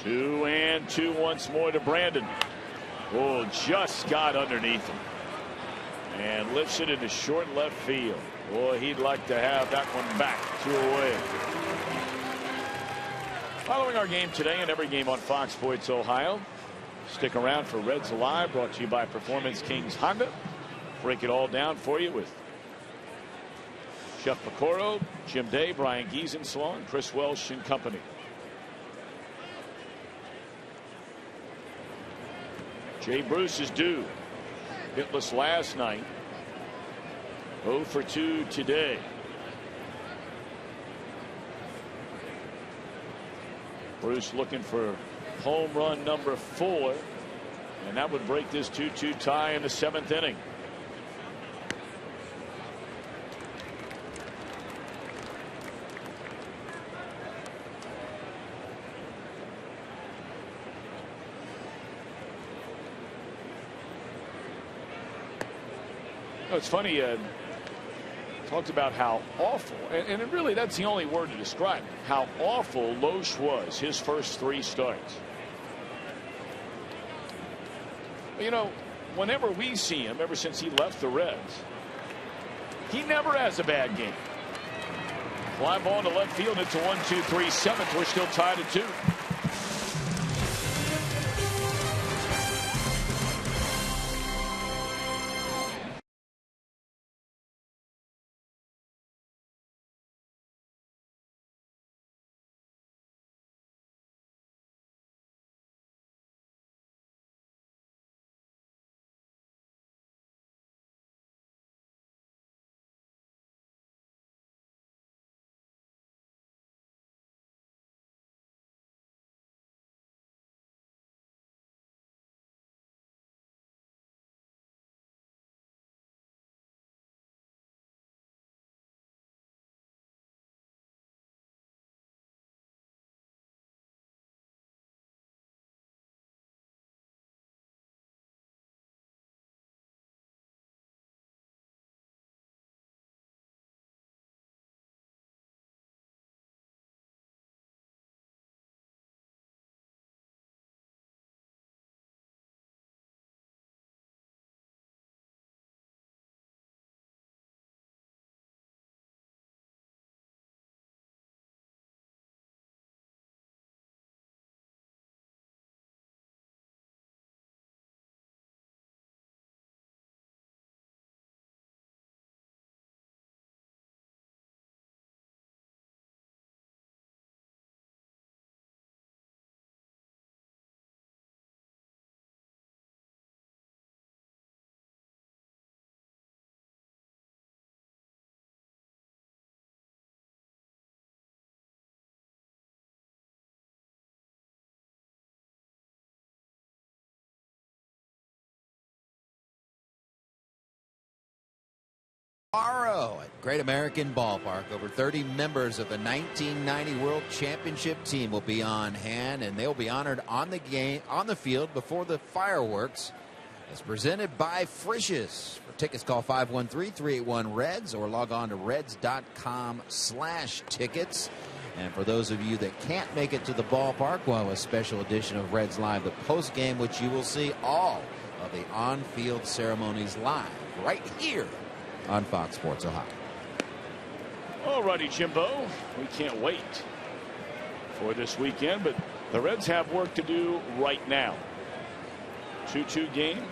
Two and two once more to Brandon. Oh, just got underneath him and lifts it into short left field. Boy, he'd like to have that one back. 2 away. Following our game today and every game on Fox Sports Ohio. Stick around for Reds Live, brought to you by Performance Kings Honda. Break it all down for you with Chef Pecoro, Jim Day, Brian Giesenslaw, Chris Welsh and company. Jay Bruce is due. Hitless last night. 0 for 2 today. Bruce looking for home run number 4. And that would break this 2-2 tie in the 7th inning. It's funny, talked about how awful, and it really, that's the only word to describe it, how awful Loesch was his first 3 starts. You know, whenever we see him, ever since he left the Reds, he never has a bad game. Fly ball to left field, it's a 1-2-3 7th. We're still tied at 2. tomorrow at Great American Ballpark. Over 30 members of the 1990 World Championship team will be on hand, and they'll be honored on the field before the fireworks. It's presented by Frisch's. For tickets, call 513-381-REDS or log on to reds.com/tickets. And for those of you that can't make it to the ballpark, we'll have a special edition of Reds Live, the postgame, which you will see all of the on-field ceremonies live right here on Fox Sports Ohio. All righty, Jimbo. We can't wait for this weekend, but the Reds have work to do right now. 2-2 game.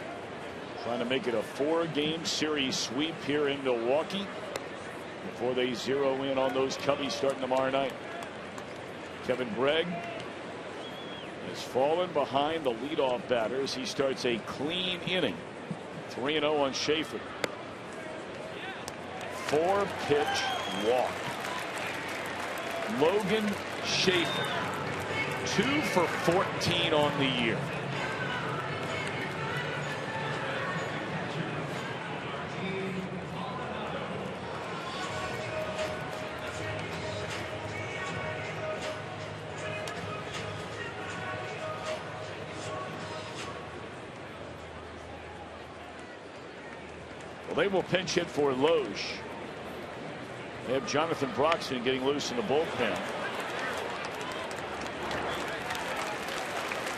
Trying to make it a 4-game series sweep here in Milwaukee before they zero in on those Cubbies starting tomorrow night. Kevin Gregg has fallen behind the leadoff batters. He starts a clean inning. 3-0 on Schaefer. 4-pitch walk. Logan Schaefer, 2 for 14 on the year. They will pinch hit for Loge. They have Jonathan Broxton getting loose in the bullpen.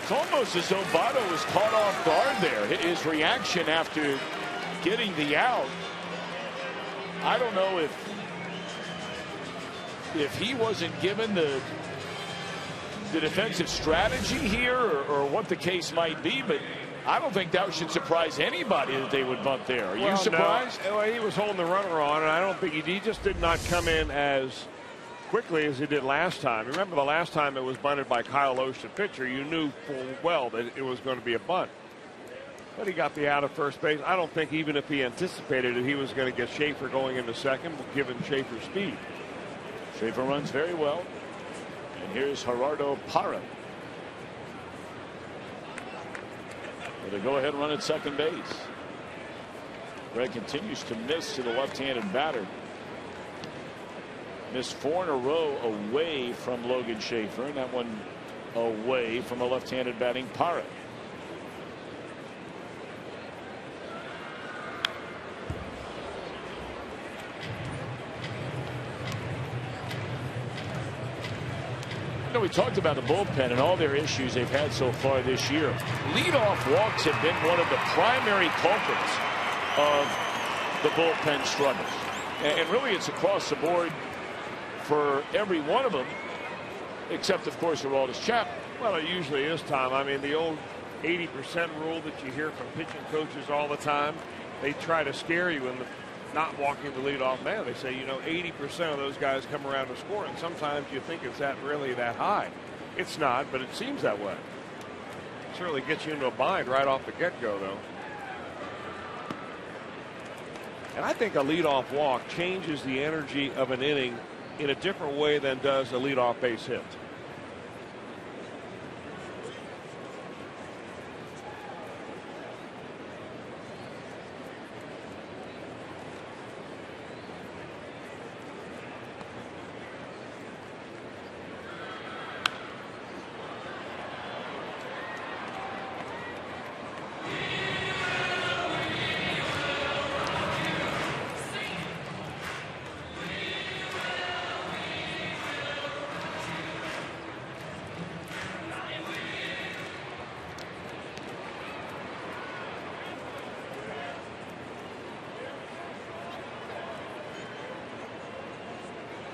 It's almost as though Votto was caught off guard there. His reaction after getting the out. I don't know if he wasn't given the defensive strategy here or what the case might be, but I don't think that should surprise anybody that they would bunt there. Are you surprised? No. Well, he was holding the runner on, and I don't think he just did not come in as quickly as he did last time. Remember the last time it was bunted by Kyle Loesch, the pitcher, you knew full well that it was going to be a bunt. But he got the out of first base. I don't think even if he anticipated it, he was going to get Schaefer going into second, given Schaefer's speed. Schaefer runs very well. And here's Gerardo Parra. With a go-ahead run at second base. Gregg continues to miss to the left-handed batter. Missed 4 in a row away from Logan Schaefer, and that one away from a left-handed batting Parra. We talked about the bullpen and all their issues they've had so far this year. Leadoff walks have been one of the primary culprits of the bullpen struggles. And really it's across the board for every one of them, except, of course, Aroldis Chapman. Well, it usually is, Tom. I mean, the old 80% rule that you hear from pitching coaches all the time, they try to scare you into not walking the leadoff man. They say, 80% of those guys come around to score, and sometimes you think it's really that high. It's not, but it seems that way. It certainly gets you into a bind right off the get-go, though. And I think a leadoff walk changes the energy of an inning in a different way than does a leadoff base hit.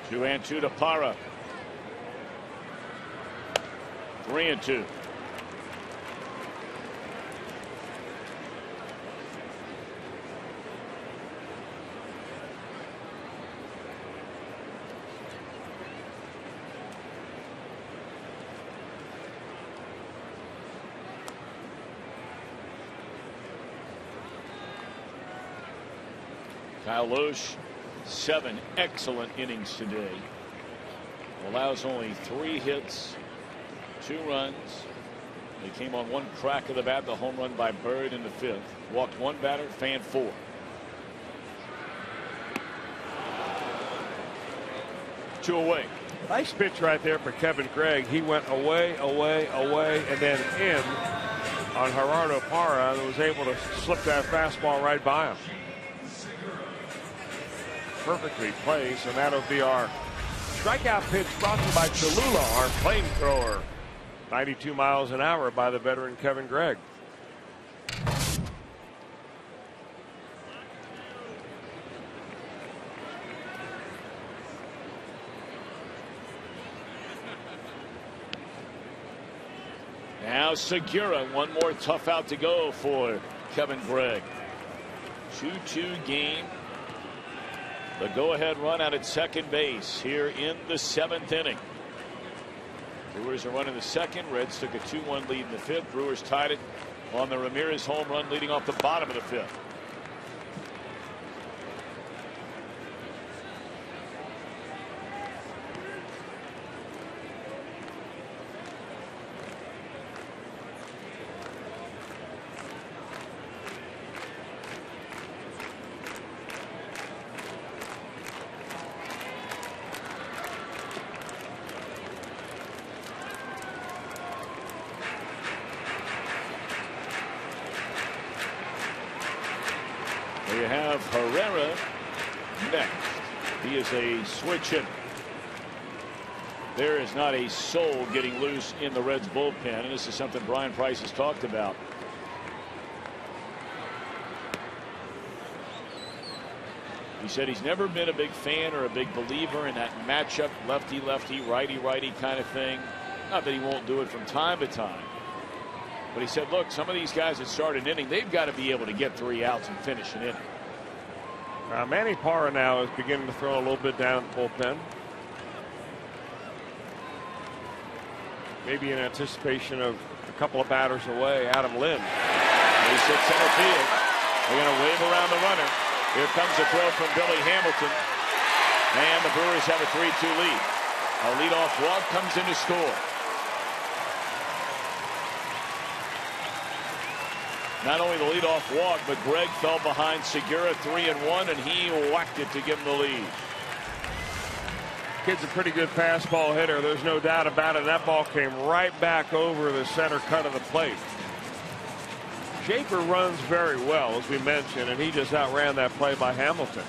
Two and two to Parra. 3-2. Kyle Loesch, 7 excellent innings today. Allows only 3 hits, 2 runs. They came on 1 crack of the bat, the home run by Byrd in the 5th. Walked 1 batter, fanned 4. 2 away. Nice pitch right there for Kevin Gregg. He went away, and then in on Gerardo Parra and was able to slip that fastball right by him. Perfectly placed, and that'll be our strikeout pitch brought to you by Cholula, our flamethrower. 92 miles an hour by the veteran Kevin Gregg. Now Segura, one more tough out to go for Kevin Gregg. 2-2 game. The go-ahead run out at second base here in the 7th inning. Brewers are running the second. Reds took a 2-1 lead in the 5th. Brewers tied it on the Ramirez home run leading off the bottom of the 5th. You have Herrera next. He is a switch hitter. There is not a soul getting loose in the Reds bullpen, and this is something Brian Price has talked about. He said he's never been a big fan or a big believer in that matchup lefty-lefty, righty-righty kind of thing. Not that he won't do it from time to time. But he said, look, some of these guys that start an inning, they've got to be able to get 3 outs and finish an inning. Manny Parra now is beginning to throw a little bit down the bullpen. Maybe in anticipation of a couple of batters away. Adam Lynn. He sits center field. They're going to wave around the runner. Here comes a throw from Billy Hamilton. And the Brewers have a 3-2 lead. A leadoff walk comes in to score. Not only the leadoff walk, but Gregg fell behind Segura 3-1, and he whacked it to give him the lead. Kid's a pretty good fastball hitter. There's no doubt about it. That ball came right back over the center cut of the plate. Schaefer runs very well, as we mentioned, and he just outran that play by Hamilton.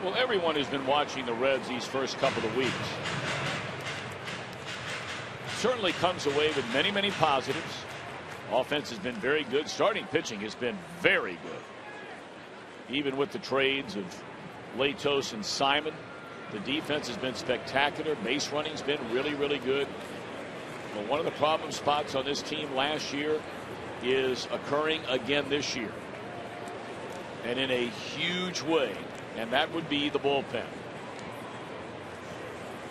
Well, everyone who's been watching the Reds these first couple of weeks certainly comes away with many, many positives. Offense has been very good. Starting pitching has been very good. Even with the trades of Latos and Simon, the defense has been spectacular. Base running's been really, really good. But one of the problem spots on this team last year is occurring again this year, and in a huge way. And that would be the bullpen.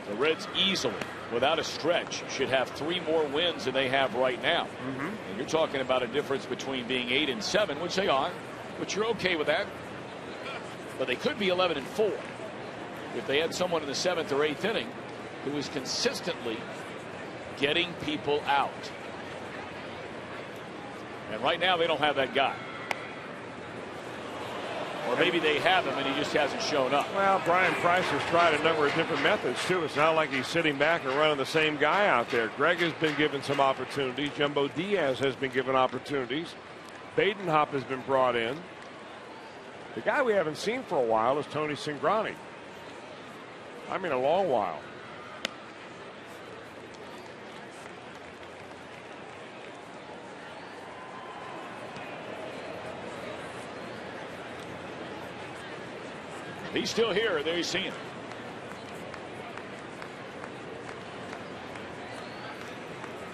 The Reds easily, without a stretch, should have 3 more wins than they have right now. And you're talking about a difference between being 8-7, which they are, but you're okay with that. But they could be 11-4 if they had someone in the 7th or 8th inning who is consistently getting people out. And right now they don't have that guy. Or maybe they have him and he just hasn't shown up. Well, Brian Price has tried a number of different methods, too. It's not like he's sitting back and running the same guy out there. Gregg has been given some opportunities. Jumbo Diaz has been given opportunities. Badenhop has been brought in. The guy we haven't seen for a while is Tony Cingrani. I mean, a long while. He's still here. There you see him.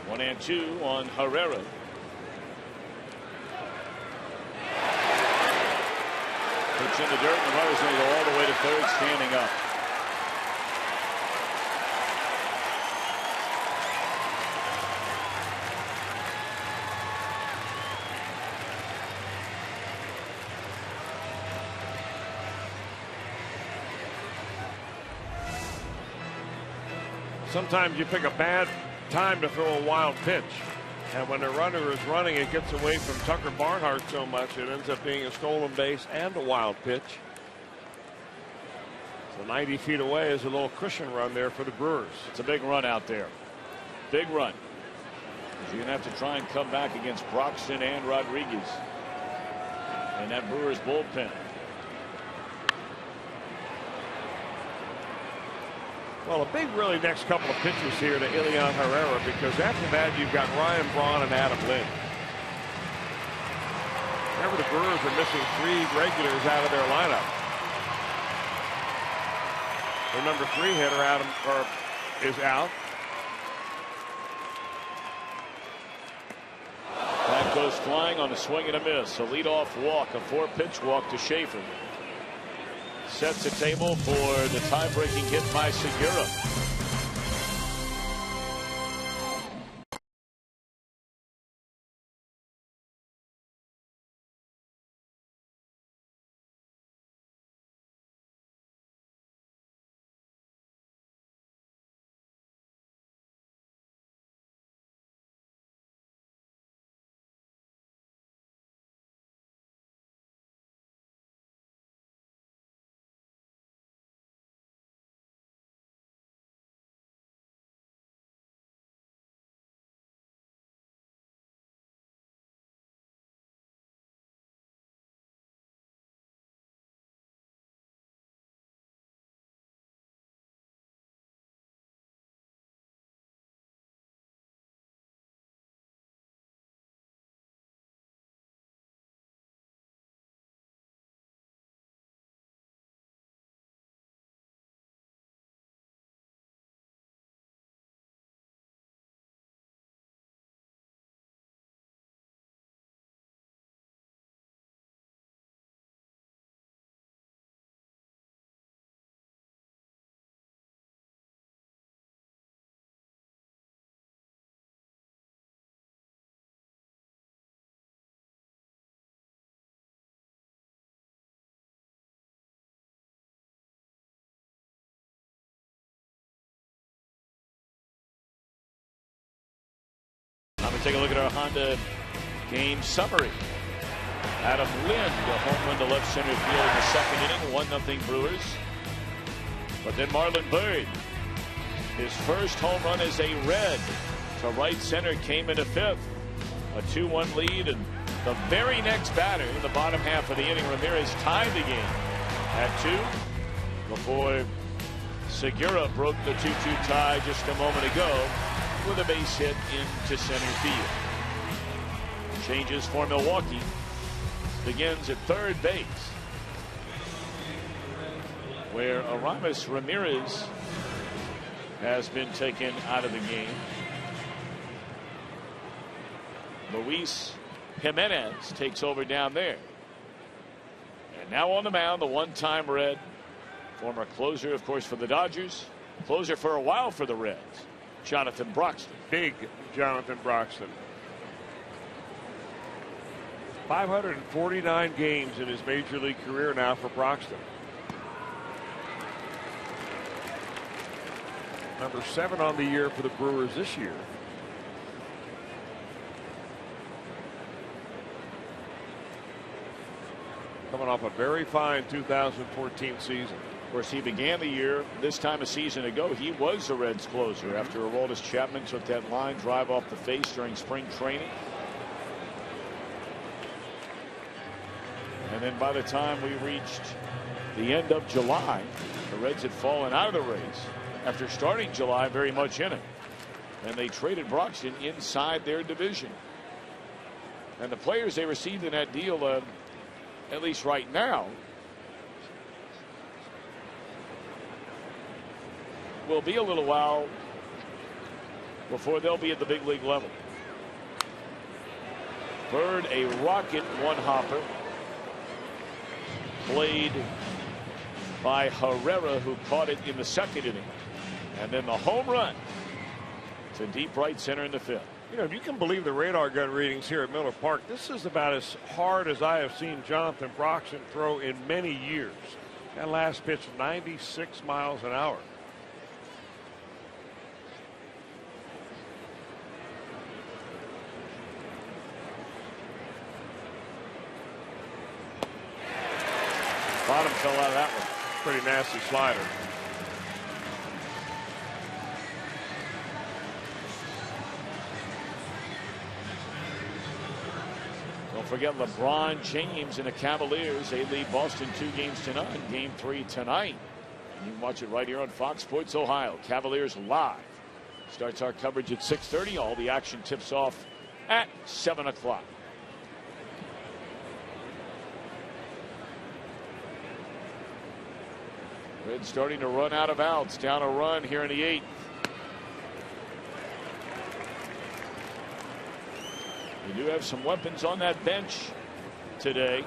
One and two on Herrera. Pitch in the dirt. The runner's going to go all the way to third, standing up. sometimes you pick a bad time to throw a wild pitch. And when the runner is running, it gets away from Tucker Barnhart so much, it ends up being a stolen base and a wild pitch. So 90 feet away is a little cushion run there for the Brewers. It's a big run out there. Big run. You're going to have to try and come back against Broxton and Rodriguez in that Brewers bullpen. Well, a big really next couple of pitches here to Ilian Herrera, because after that you've got Ryan Braun and Adam Lind. Remember, the Brewers are missing 3 regulars out of their lineup. Their number 3 hitter is out. That goes flying on a swing and a miss. A leadoff walk, a 4-pitch walk to Schaefer. Sets the table for the tie-breaking hit by Segura. Take a look at our Honda game summary. Adam Lind, a home run to left center field in the 2nd inning, 1-0 Brewers. But then Marlon Byrd, his first home run as a Red to right center, came in the 5th. A 2-1 lead, and the very next batter in the bottom half of the inning, Ramirez, tied the game at 2 before Segura broke the 2-2 tie just a moment ago with a base hit into center field. Changes for Milwaukee. Begins at 3rd base, where Aramis Ramirez has been taken out of the game. Luis Jimenez takes over down there. And now on the mound, the one-time Red, former closer, of course, for the Dodgers, closer for a while for the Reds, Jonathan Broxton. Big Jonathan Broxton. 549 games in his major league career now for Broxton. Number 7 on the year for the Brewers this year. Coming off a very fine 2014 season. Of course, he began the year this time a season ago. He was the Reds closer after Aroldis Chapman took that line drive off the face during spring training. And then by the time we reached the end of July, the Reds had fallen out of the race after starting July very much in it. And they traded Broxton inside their division. And the players they received in that deal, at least right now, will be a little while before they'll be at the big league level. Byrd, a rocket one-hopper played by Herrera, who caught it in the 2nd inning. And then the home run to deep right center in the 5th. You know, if you can believe the radar gun readings here at Miller Park, this is about as hard as I have seen Jonathan Broxton throw in many years. That last pitch, 96 miles an hour. fell out of that one. Pretty nasty slider. Don't forget LeBron James and the Cavaliers. They lead Boston 2-0. Game 3 tonight. You can watch it right here on Fox Sports Ohio. Cavaliers live. Starts our coverage at 6:30. All the action tips off at 7 o'clock. Reds starting to run out of outs. Down a run here in the 8th. We do have some weapons on that bench today.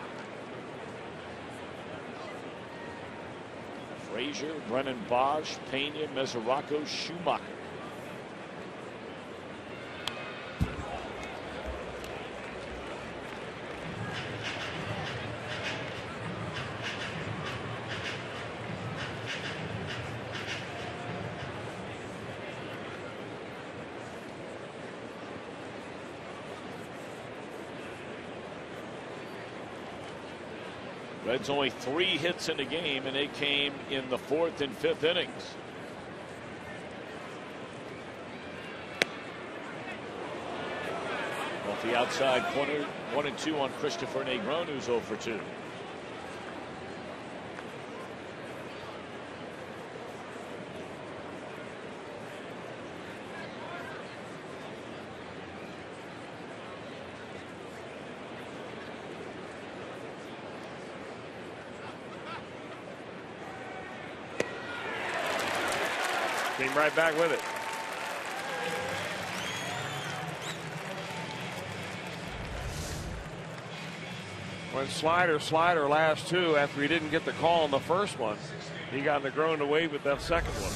Frazier, Brennan Bosch, Pena, Mesoraco, Schumacher. Reds only 3 hits in the game, and they came in the 4th and 5th innings. Off the outside corner, 1-2 on Christopher Negron, who's 0 for 2. Came right back with it. When slider last 2 after he didn't get the call on the first one, he got Negron away with that second one.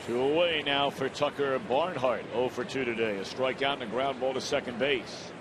Two away now for Tucker Barnhart. 0 for 2 today. A strikeout and a ground ball to second base.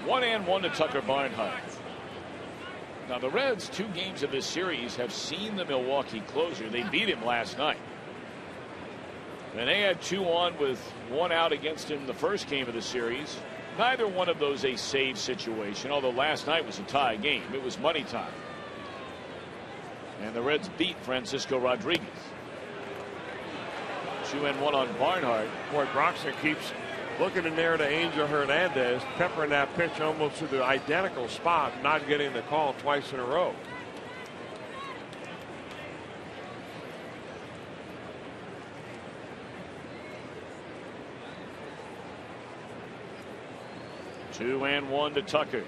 One and one to Tucker Barnhart. Now the Reds, 2 games of this series, have seen the Milwaukee closer. They beat him last night. And they had 2 on with 1 out against him the first game of the series. Neither one of those a save situation, although last night was a tie game. It was money time. And the Reds beat Francisco Rodriguez. 2-1 on Barnhart. Boy, Broxton keeps looking in there to Angel Hernandez, peppering that pitch almost to the identical spot, not getting the call twice in a row. Two and one to Tucker.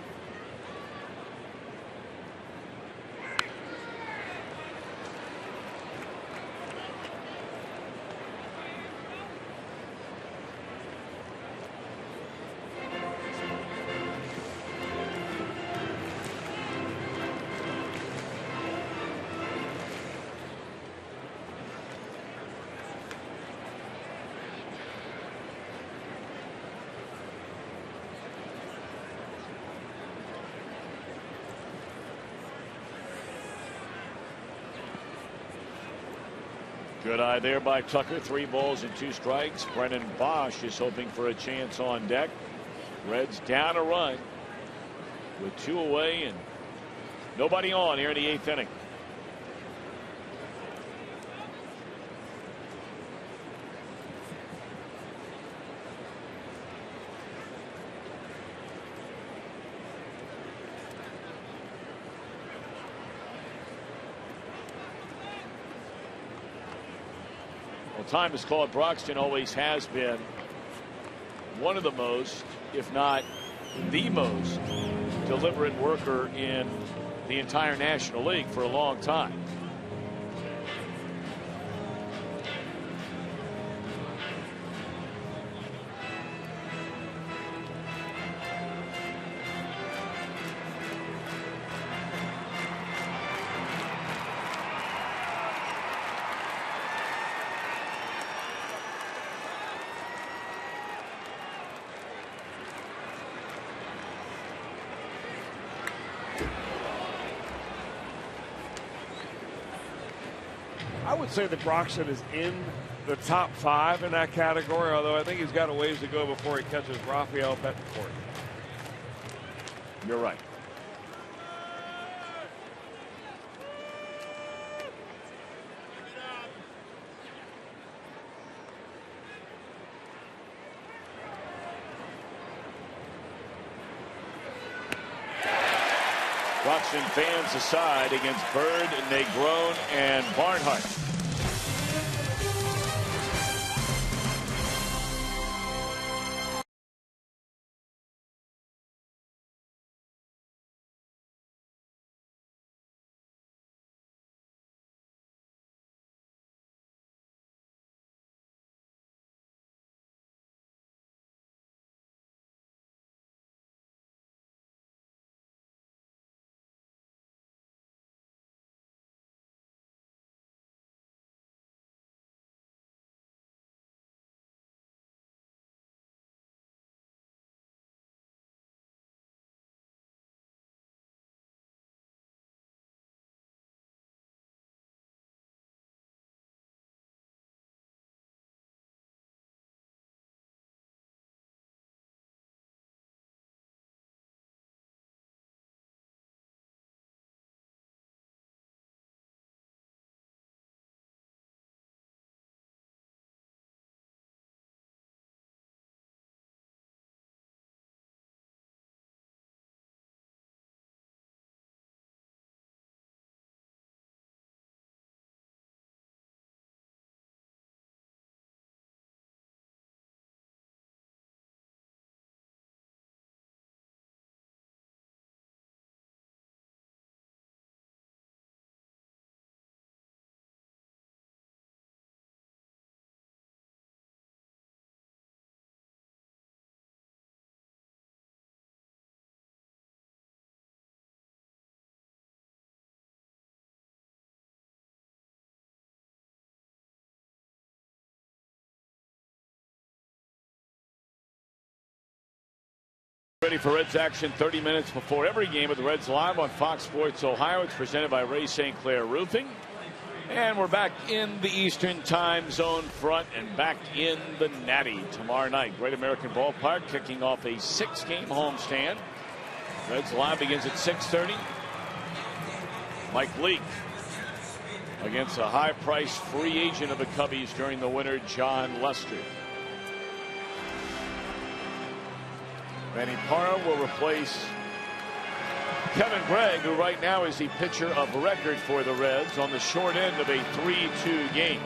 Good eye there by Tucker. 3 balls and 2 strikes. Brennan Bosch is hoping for a chance on deck. Reds down a run with 2 away and nobody on here in the 8th inning. Thomas Claude Broxton always has been one of the most, if not the most, deliberate worker in the entire National League for a long time. I would say that Broxton is in the top 5 in that category, although I think he's got a ways to go before he catches Rafael Betancourt. You're right. Broxton fans aside against Byrd, Negron, and Barnhart. Ready for Reds action 30 minutes before every game of the Reds live on Fox Sports Ohio. It's presented by Ray St. Clair Roofing. And we're back in the Eastern Time Zone front and back in the Natty tomorrow night. Great American Ballpark kicking off a 6-game homestand. Reds live begins at 6:30. Mike Leake against a high-priced free agent of the Cubbies during the winter, John Lester. Manny Parra will replace Kevin Gregg, who right now is the pitcher of record for the Reds on the short end of a 3-2 game.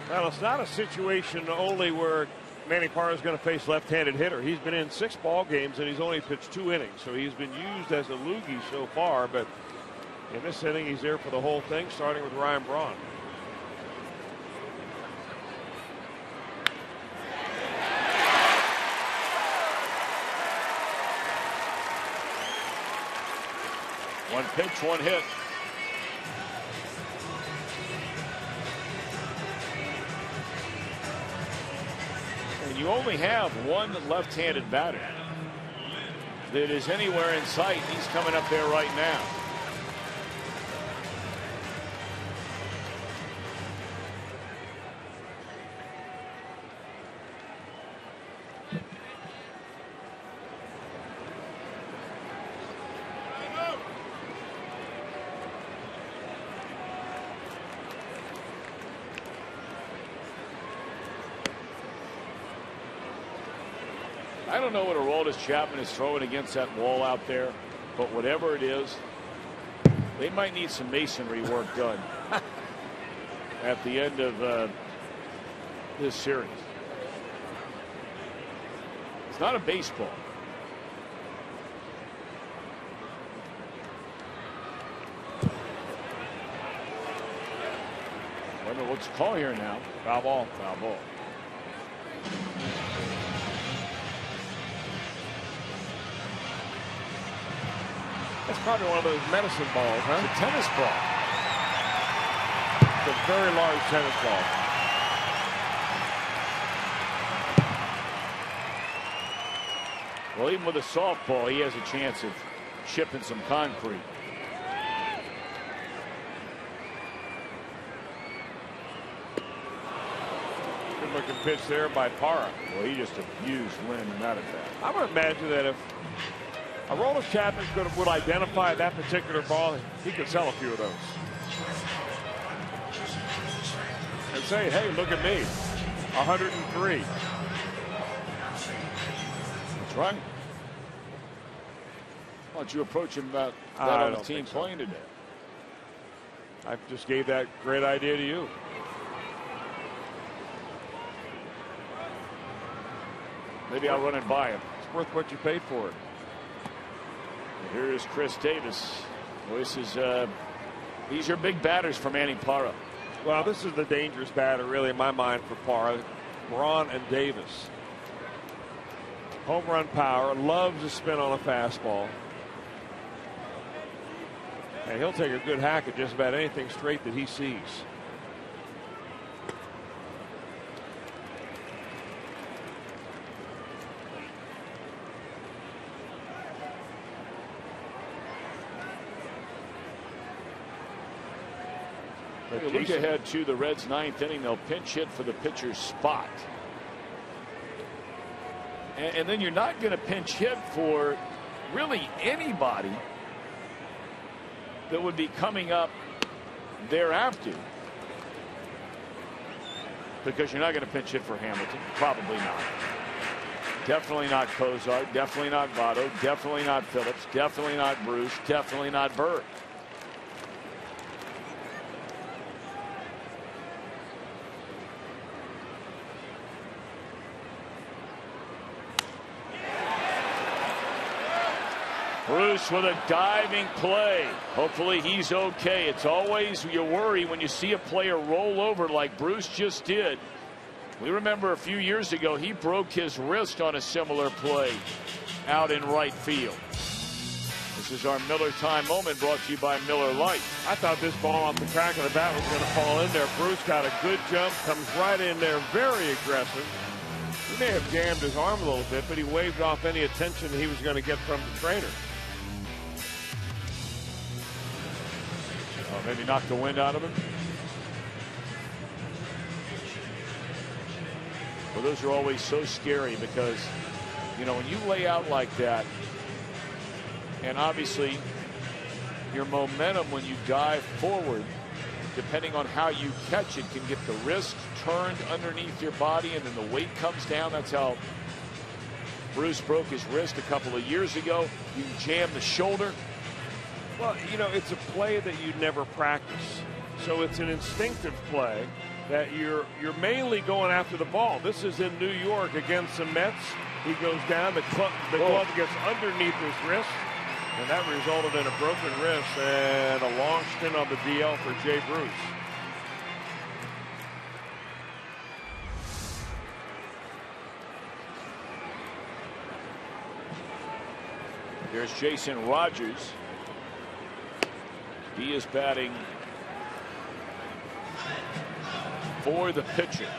Well, it's not a situation only where Manny Parra is going to face left-handed hitter. He's been in 6 ball games and he's only pitched 2 innings, so he's been used as a loogie so far. But in this inning, he's there for the whole thing, starting with Ryan Braun. One pitch, one hit. And you only have one left-handed batter that is anywhere in sight. He's coming up there right now. I don't know what Aroldis Chapman is throwing against that wall out there, but whatever it is, they might need some masonry work done at the end of this series. It's not a baseball. Wait a minute, what's the call here now? Foul ball. Foul ball. That's probably one of those medicine balls, huh? It's a tennis ball. It's a very large tennis ball. Well, even with a softball, he has a chance of chipping some concrete. looking pitch there by Parra. Well, he just abused Lynn in that at bat. I would imagine that if Aroldis Chapman would identify that particular ball, he could sell a few of those. And say, hey, look at me, 103. That's right. Why don't you approach him about that on the team playing today? I just gave that great idea to you. Maybe I'll run and buy him. It's worth what you paid for it. And here is Chris Davis. Well, this is these are big batters for Manny Parra. Well, this is the dangerous batter, really, in my mind, for Parra. Braun and Davis. Home run power, loves to spin on a fastball. And he'll take a good hack at just about anything straight that he sees. Look ahead to the Reds' ninth inning. They'll pinch hit for the pitcher's spot. And then you're not going to pinch hit for really anybody that would be coming up thereafter. Because you're not going to pinch hit for Hamilton. Probably not. Definitely not Cozart. Definitely not Votto. Definitely not Phillips. Definitely not Bruce. Definitely not Byrd. Bruce with a diving play. Hopefully he's okay. It's always you worry when you see a player roll over like Bruce just did. We remember a few years ago he broke his wrist on a similar play out in right field. This is our Miller time moment brought to you by Miller Lite. I thought this ball off the crack of the bat was going to fall in there. Bruce got a good jump, comes right in there, very aggressive. He may have jammed his arm a little bit, but he waved off any attention he was going to get from the trainer. Maybe knock the wind out of him. Well, those are always so scary because, you know, when you lay out like that, and obviously your momentum when you dive forward, depending on how you catch it, can get the wrist turned underneath your body and then the weight comes down. That's how Bruce broke his wrist a couple of years ago. You jam the shoulder. Well, you know, it's a play that you never practice. So it's an instinctive play that you're mainly going after the ball. This is in New York against the Mets. He goes down, the glove gets underneath his wrist, and that resulted in a broken wrist and a long stint on the DL for Jay Bruce. Here's Jason Rogers. He is batting for the pitcher.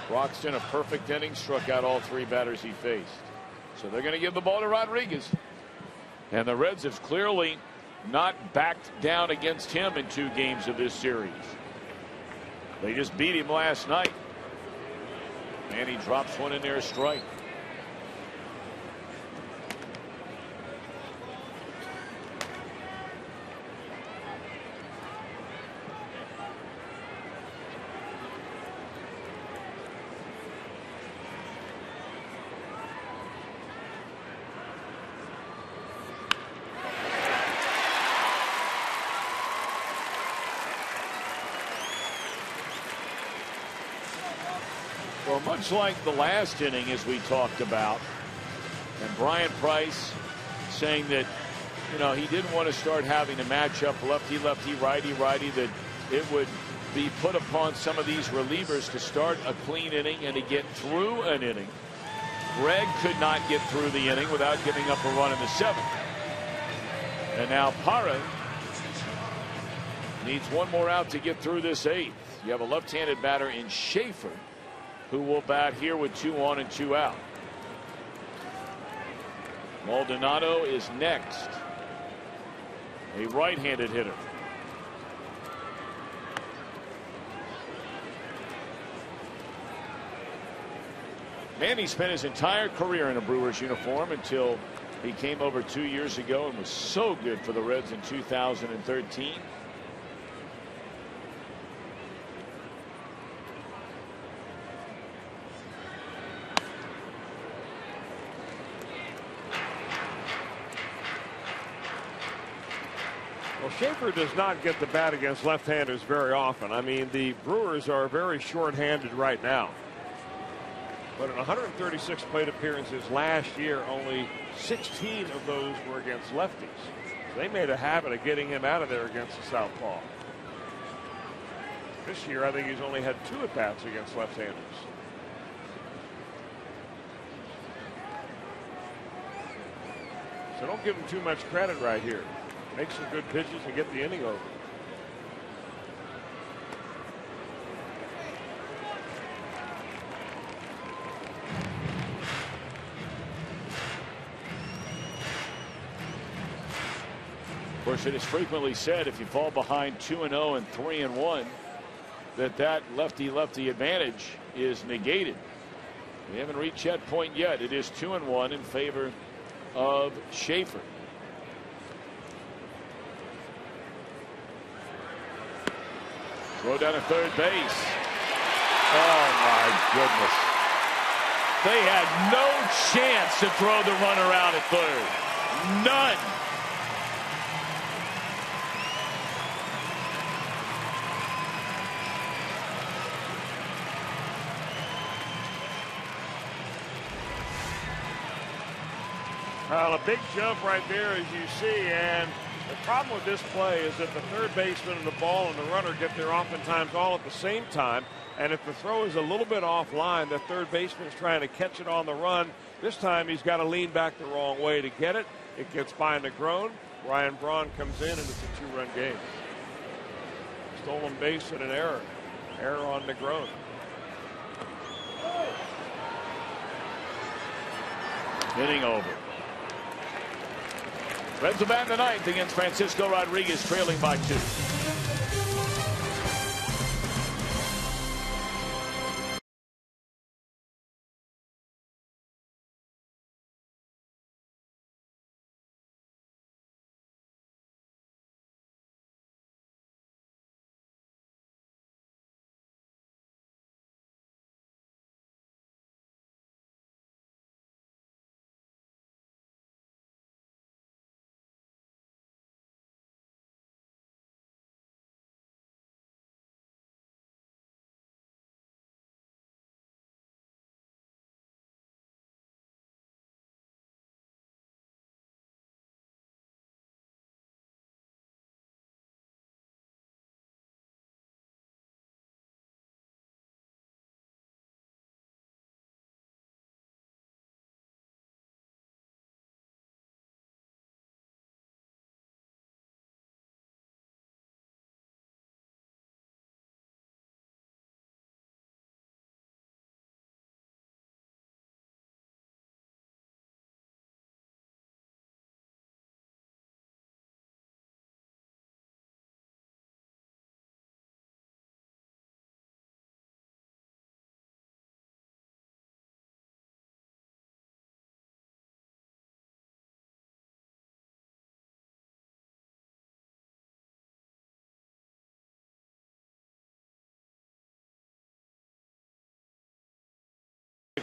Broxton, a perfect inning, struck out all three batters he faced. So they're going to give the ball to Rodriguez. And the Reds have clearly not backed down against him in 2 games of this series. They just beat him last night. And he drops one in there, a strike. Well, much like the last inning, as we talked about, and Brian Price saying that, you know, he didn't want to start having a matchup lefty, lefty, righty, righty, that it would be put upon some of these relievers to start a clean inning and to get through an inning. Greg could not get through the inning without giving up a run in the 7th. And now Parra needs one more out to get through this 8th. You have a left-handed batter in Schaefer, who will bat here with 2 on and 2 out. Maldonado is next, a right-handed hitter. Manny spent his entire career in a Brewers uniform until he came over 2 years ago and was so good for the Reds in 2013. Well, Schaefer does not get the bat against left-handers very often. I mean, the Brewers are very short-handed right now. But in 136 plate appearances last year, only 16 of those were against lefties. So they made a habit of getting him out of there against the southpaw. This year, I think he's only had 2 at-bats against left-handers. So don't give him too much credit right here. Make some good pitches and get the inning over. Of course, it is frequently said if you fall behind 2-0 and 3-1 that lefty-lefty advantage is negated. We haven't reached that point yet. It is 2-1 in favor of Schaefer. Throw down at third base. Oh my goodness. They had no chance to throw the runner out at third. None. Well, a big jump right there, as you see, and the problem with this play is that the third baseman and the ball and the runner get there oftentimes all at the same time. And if the throw is a little bit offline, the third baseman is trying to catch it on the run. This time he's got to lean back the wrong way to get it. It gets by Negron. Ryan Braun comes in, and it's a 2-run game. Stolen base and an error. Error on Negron. Inning over. Reds will bat in the ninth against Francisco Rodriguez, trailing by 2.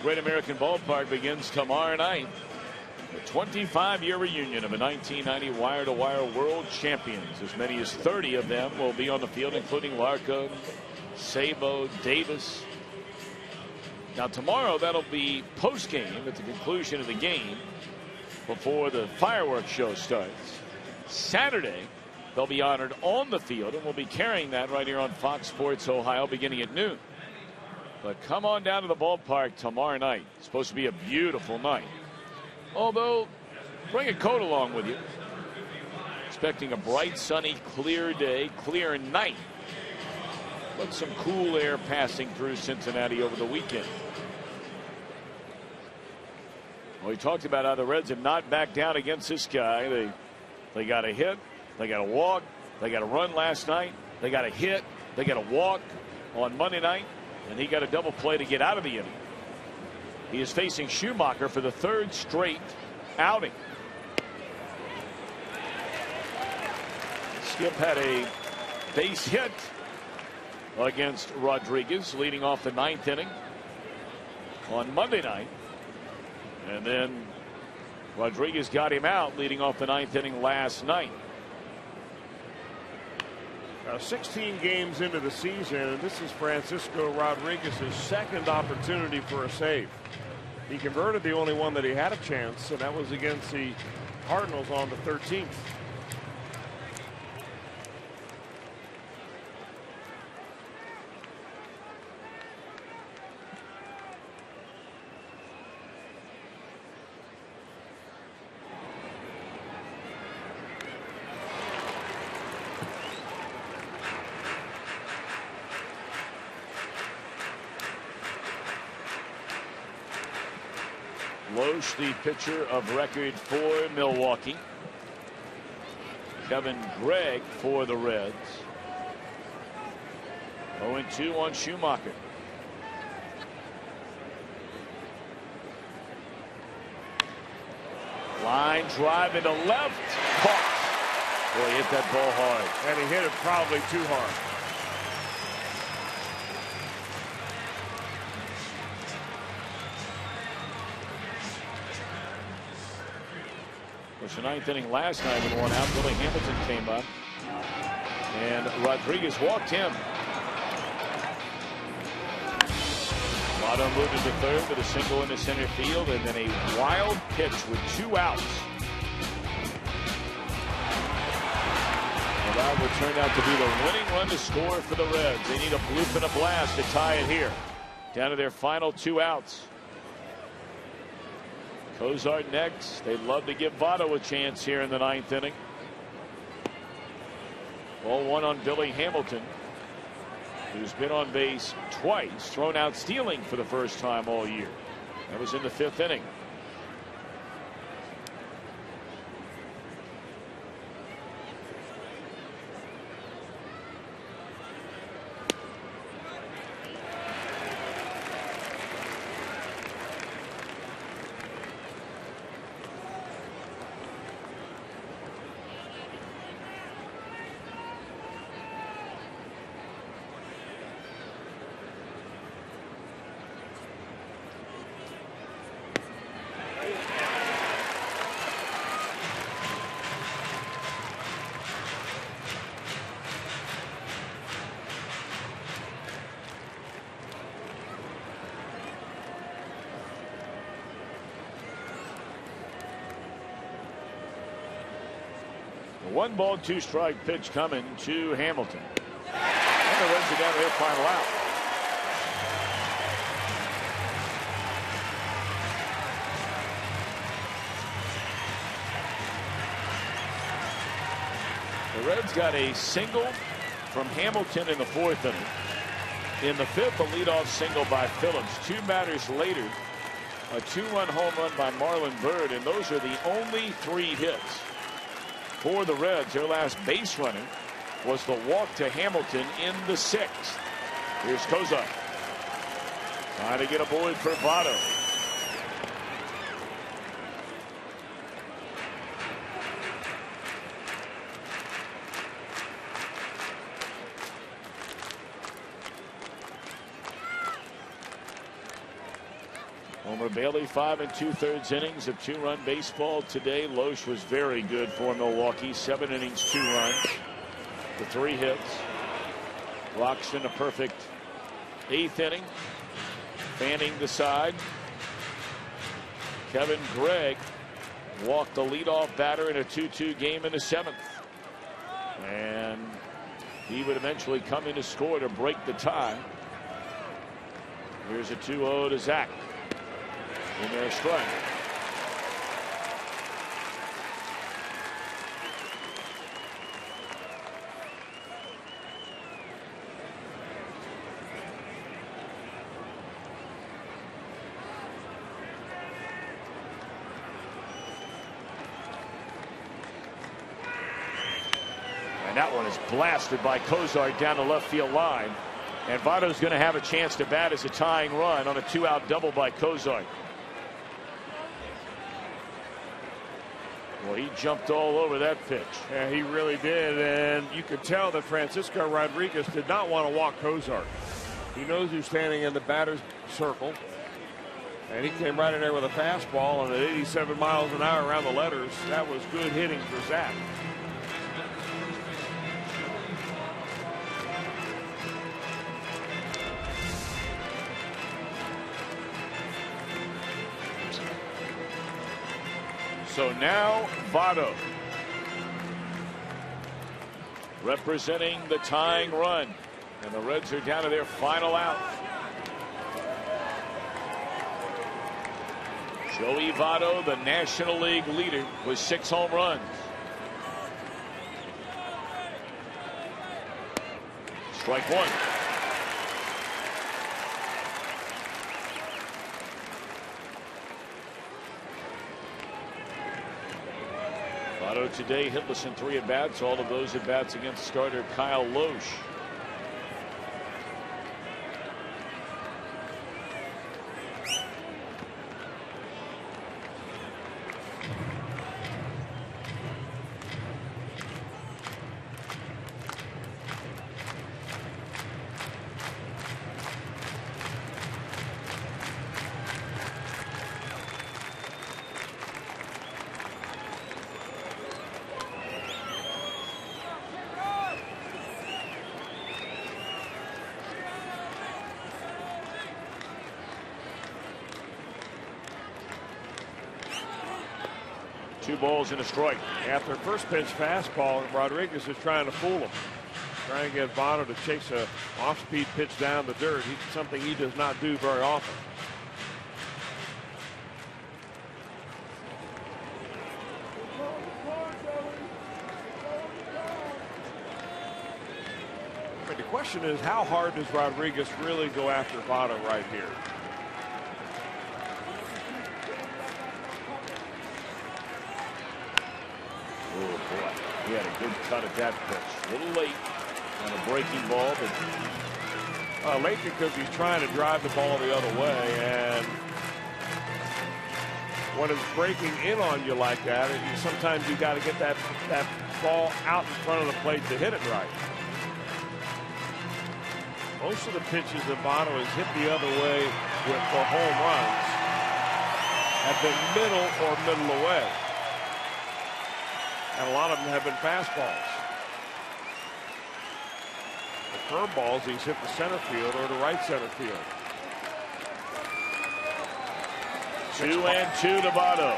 Great American Ballpark begins tomorrow night. The 25-year reunion of the 1990 wire-to-wire world champions. As many as 30 of them will be on the field, including Larco, Sabo, Davis. Now tomorrow that'll be post-game at the conclusion of the game before the fireworks show starts. Saturday they'll be honored on the field, and we'll be carrying that right here on Fox Sports Ohio beginning at noon. But come on down to the ballpark tomorrow night. It's supposed to be a beautiful night. Although, bring a coat along with you. Expecting a bright, sunny, clear day, clear night. But some cool air passing through Cincinnati over the weekend. Well, we talked about how the Reds have not backed down against this guy. They got a hit. They got a walk. They got a run last night. They got a hit. They got a walk on Monday night. And he got a double play to get out of the inning. He is facing Schumacher for the 3rd straight outing. Skip had a base hit against Rodriguez leading off the 9th inning on Monday night. And then Rodriguez got him out leading off the 9th inning last night. 16 games into the season, and this is Francisco Rodriguez's 2nd opportunity for a save. He converted the only one that he had a chance, and that was against the Cardinals on the 13th. Loesch, the pitcher of record for Milwaukee. Kevin Gregg for the Reds. 0-2 on Schumacher. Line drive into left. Caught. Boy, he hit that ball hard. And he hit it probably too hard. It was the 9th inning last night with 1 out. Billy Hamilton came up, and Rodriguez walked him. Votto moved into 3rd with a single into center field, and then a wild pitch with 2 outs. And that would turn out to be the winning run to score for the Reds. They need a bloop and a blast to tie it here. Down to their final 2 outs. Cozart next. They'd love to give Votto a chance here in the 9th inning. Ball 1 on Billy Hamilton, who's been on base twice, thrown out stealing for the first time all year. That was in the 5th inning. One ball, 2 strike pitch coming to Hamilton. And the Reds are down to their final out. The Reds got a single from Hamilton in the 4th inning. In the 5th, a leadoff single by Phillips. 2 batters later, a 2-run home run by Marlon Byrd, and those are the only 3 hits for the Reds. Their last base running was the walk to Hamilton in the 6th. Here's Cozart trying to get a board for Votto. Homer Bailey, 5 2/3 innings of 2-run baseball today. Loesch was very good for Milwaukee. 7 innings, 2 runs, the 3 hits. Roxton a perfect 8th inning, fanning the side. Kevin Gregg walked the leadoff batter in a 2-2 game in the 7th, and he would eventually come in to score to break the tie. Here's a 2-0 to Zach. In their strike. And that one is blasted by Cozart down the left field line. And Votto's going to have a chance to bat as a tying run on a 2-out double by Cozart. Well, he jumped all over that pitch. Yeah, he really did, and you could tell that Francisco Rodriguez did not want to walk Cozart. He knows who's standing in the batter's circle, and he came right in there with a fastball, and at 87 miles an hour around the letters, that was good hitting for Zach. So now Votto representing the tying run, and the Reds are down to their final out. Joey Votto, the National League leader, with 6 home runs. Strike one. Votto today hitless in 3 at-bats, all of those at-bats against starter Kyle Loesch. Two balls and a strike. After first pitch fastball, Rodriguez is trying to fool him. Trying to get Votto to chase a off-speed pitch down the dirt. Something he does not do very often. But the question is, how hard does Rodriguez really go after Votto right here? Oh, boy. He had a good cut at that pitch. A little late on a breaking ball, but late because he's trying to drive the ball the other way, and when it's breaking in on you like that, sometimes you got to get that ball out in front of the plate to hit it right. Most of the pitches that Votto has hit the other way for home runs have been middle or middle away. And a lot of them have been fastballs. The curveballs, he's hit the center field or the right center field. 2-2 to Votto.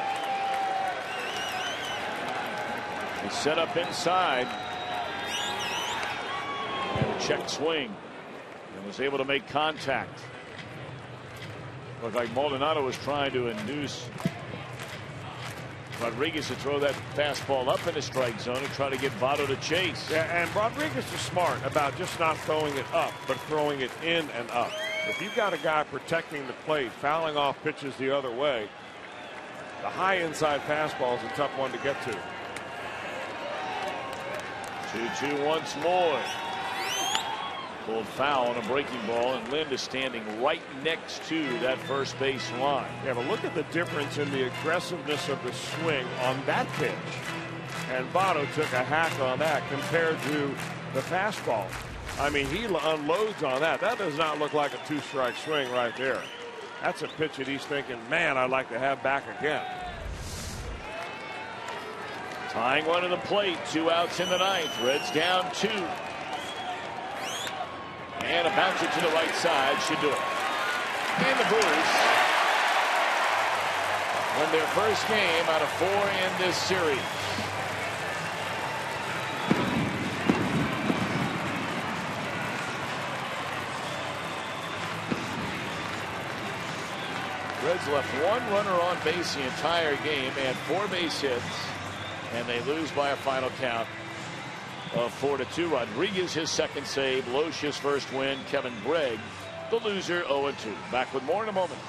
He set up inside. And a check swing. And was able to make contact. Looked like Maldonado was trying to induce Rodriguez to throw that fastball up in the strike zone and try to get Votto to chase. Yeah, and Rodriguez is smart about just not throwing it up, but throwing it in and up. If you've got a guy protecting the plate, fouling off pitches the other way, the high inside fastball is a tough one to get to. 2-2 once more. Pulled foul on a breaking ball, and Lind is standing right next to that first base line. Yeah, but look at the difference in the aggressiveness of the swing on that pitch. And Votto took a hack on that compared to the fastball. I mean, he unloads on that. That does not look like a 2-strike swing right there. That's a pitch that he's thinking, man, I'd like to have back again. Tying run in the plate, 2 outs in the ninth. Reds down 2. And a bouncer to the right side should do it. And the Brewers win their first game out of 4 in this series. Reds left 1 runner on base the entire game and 4 base hits, and they lose by a final count of 4-2. Rodriguez his second save, Loesch his first win, Kevin Gregg the loser 0-2. Back with more in a moment.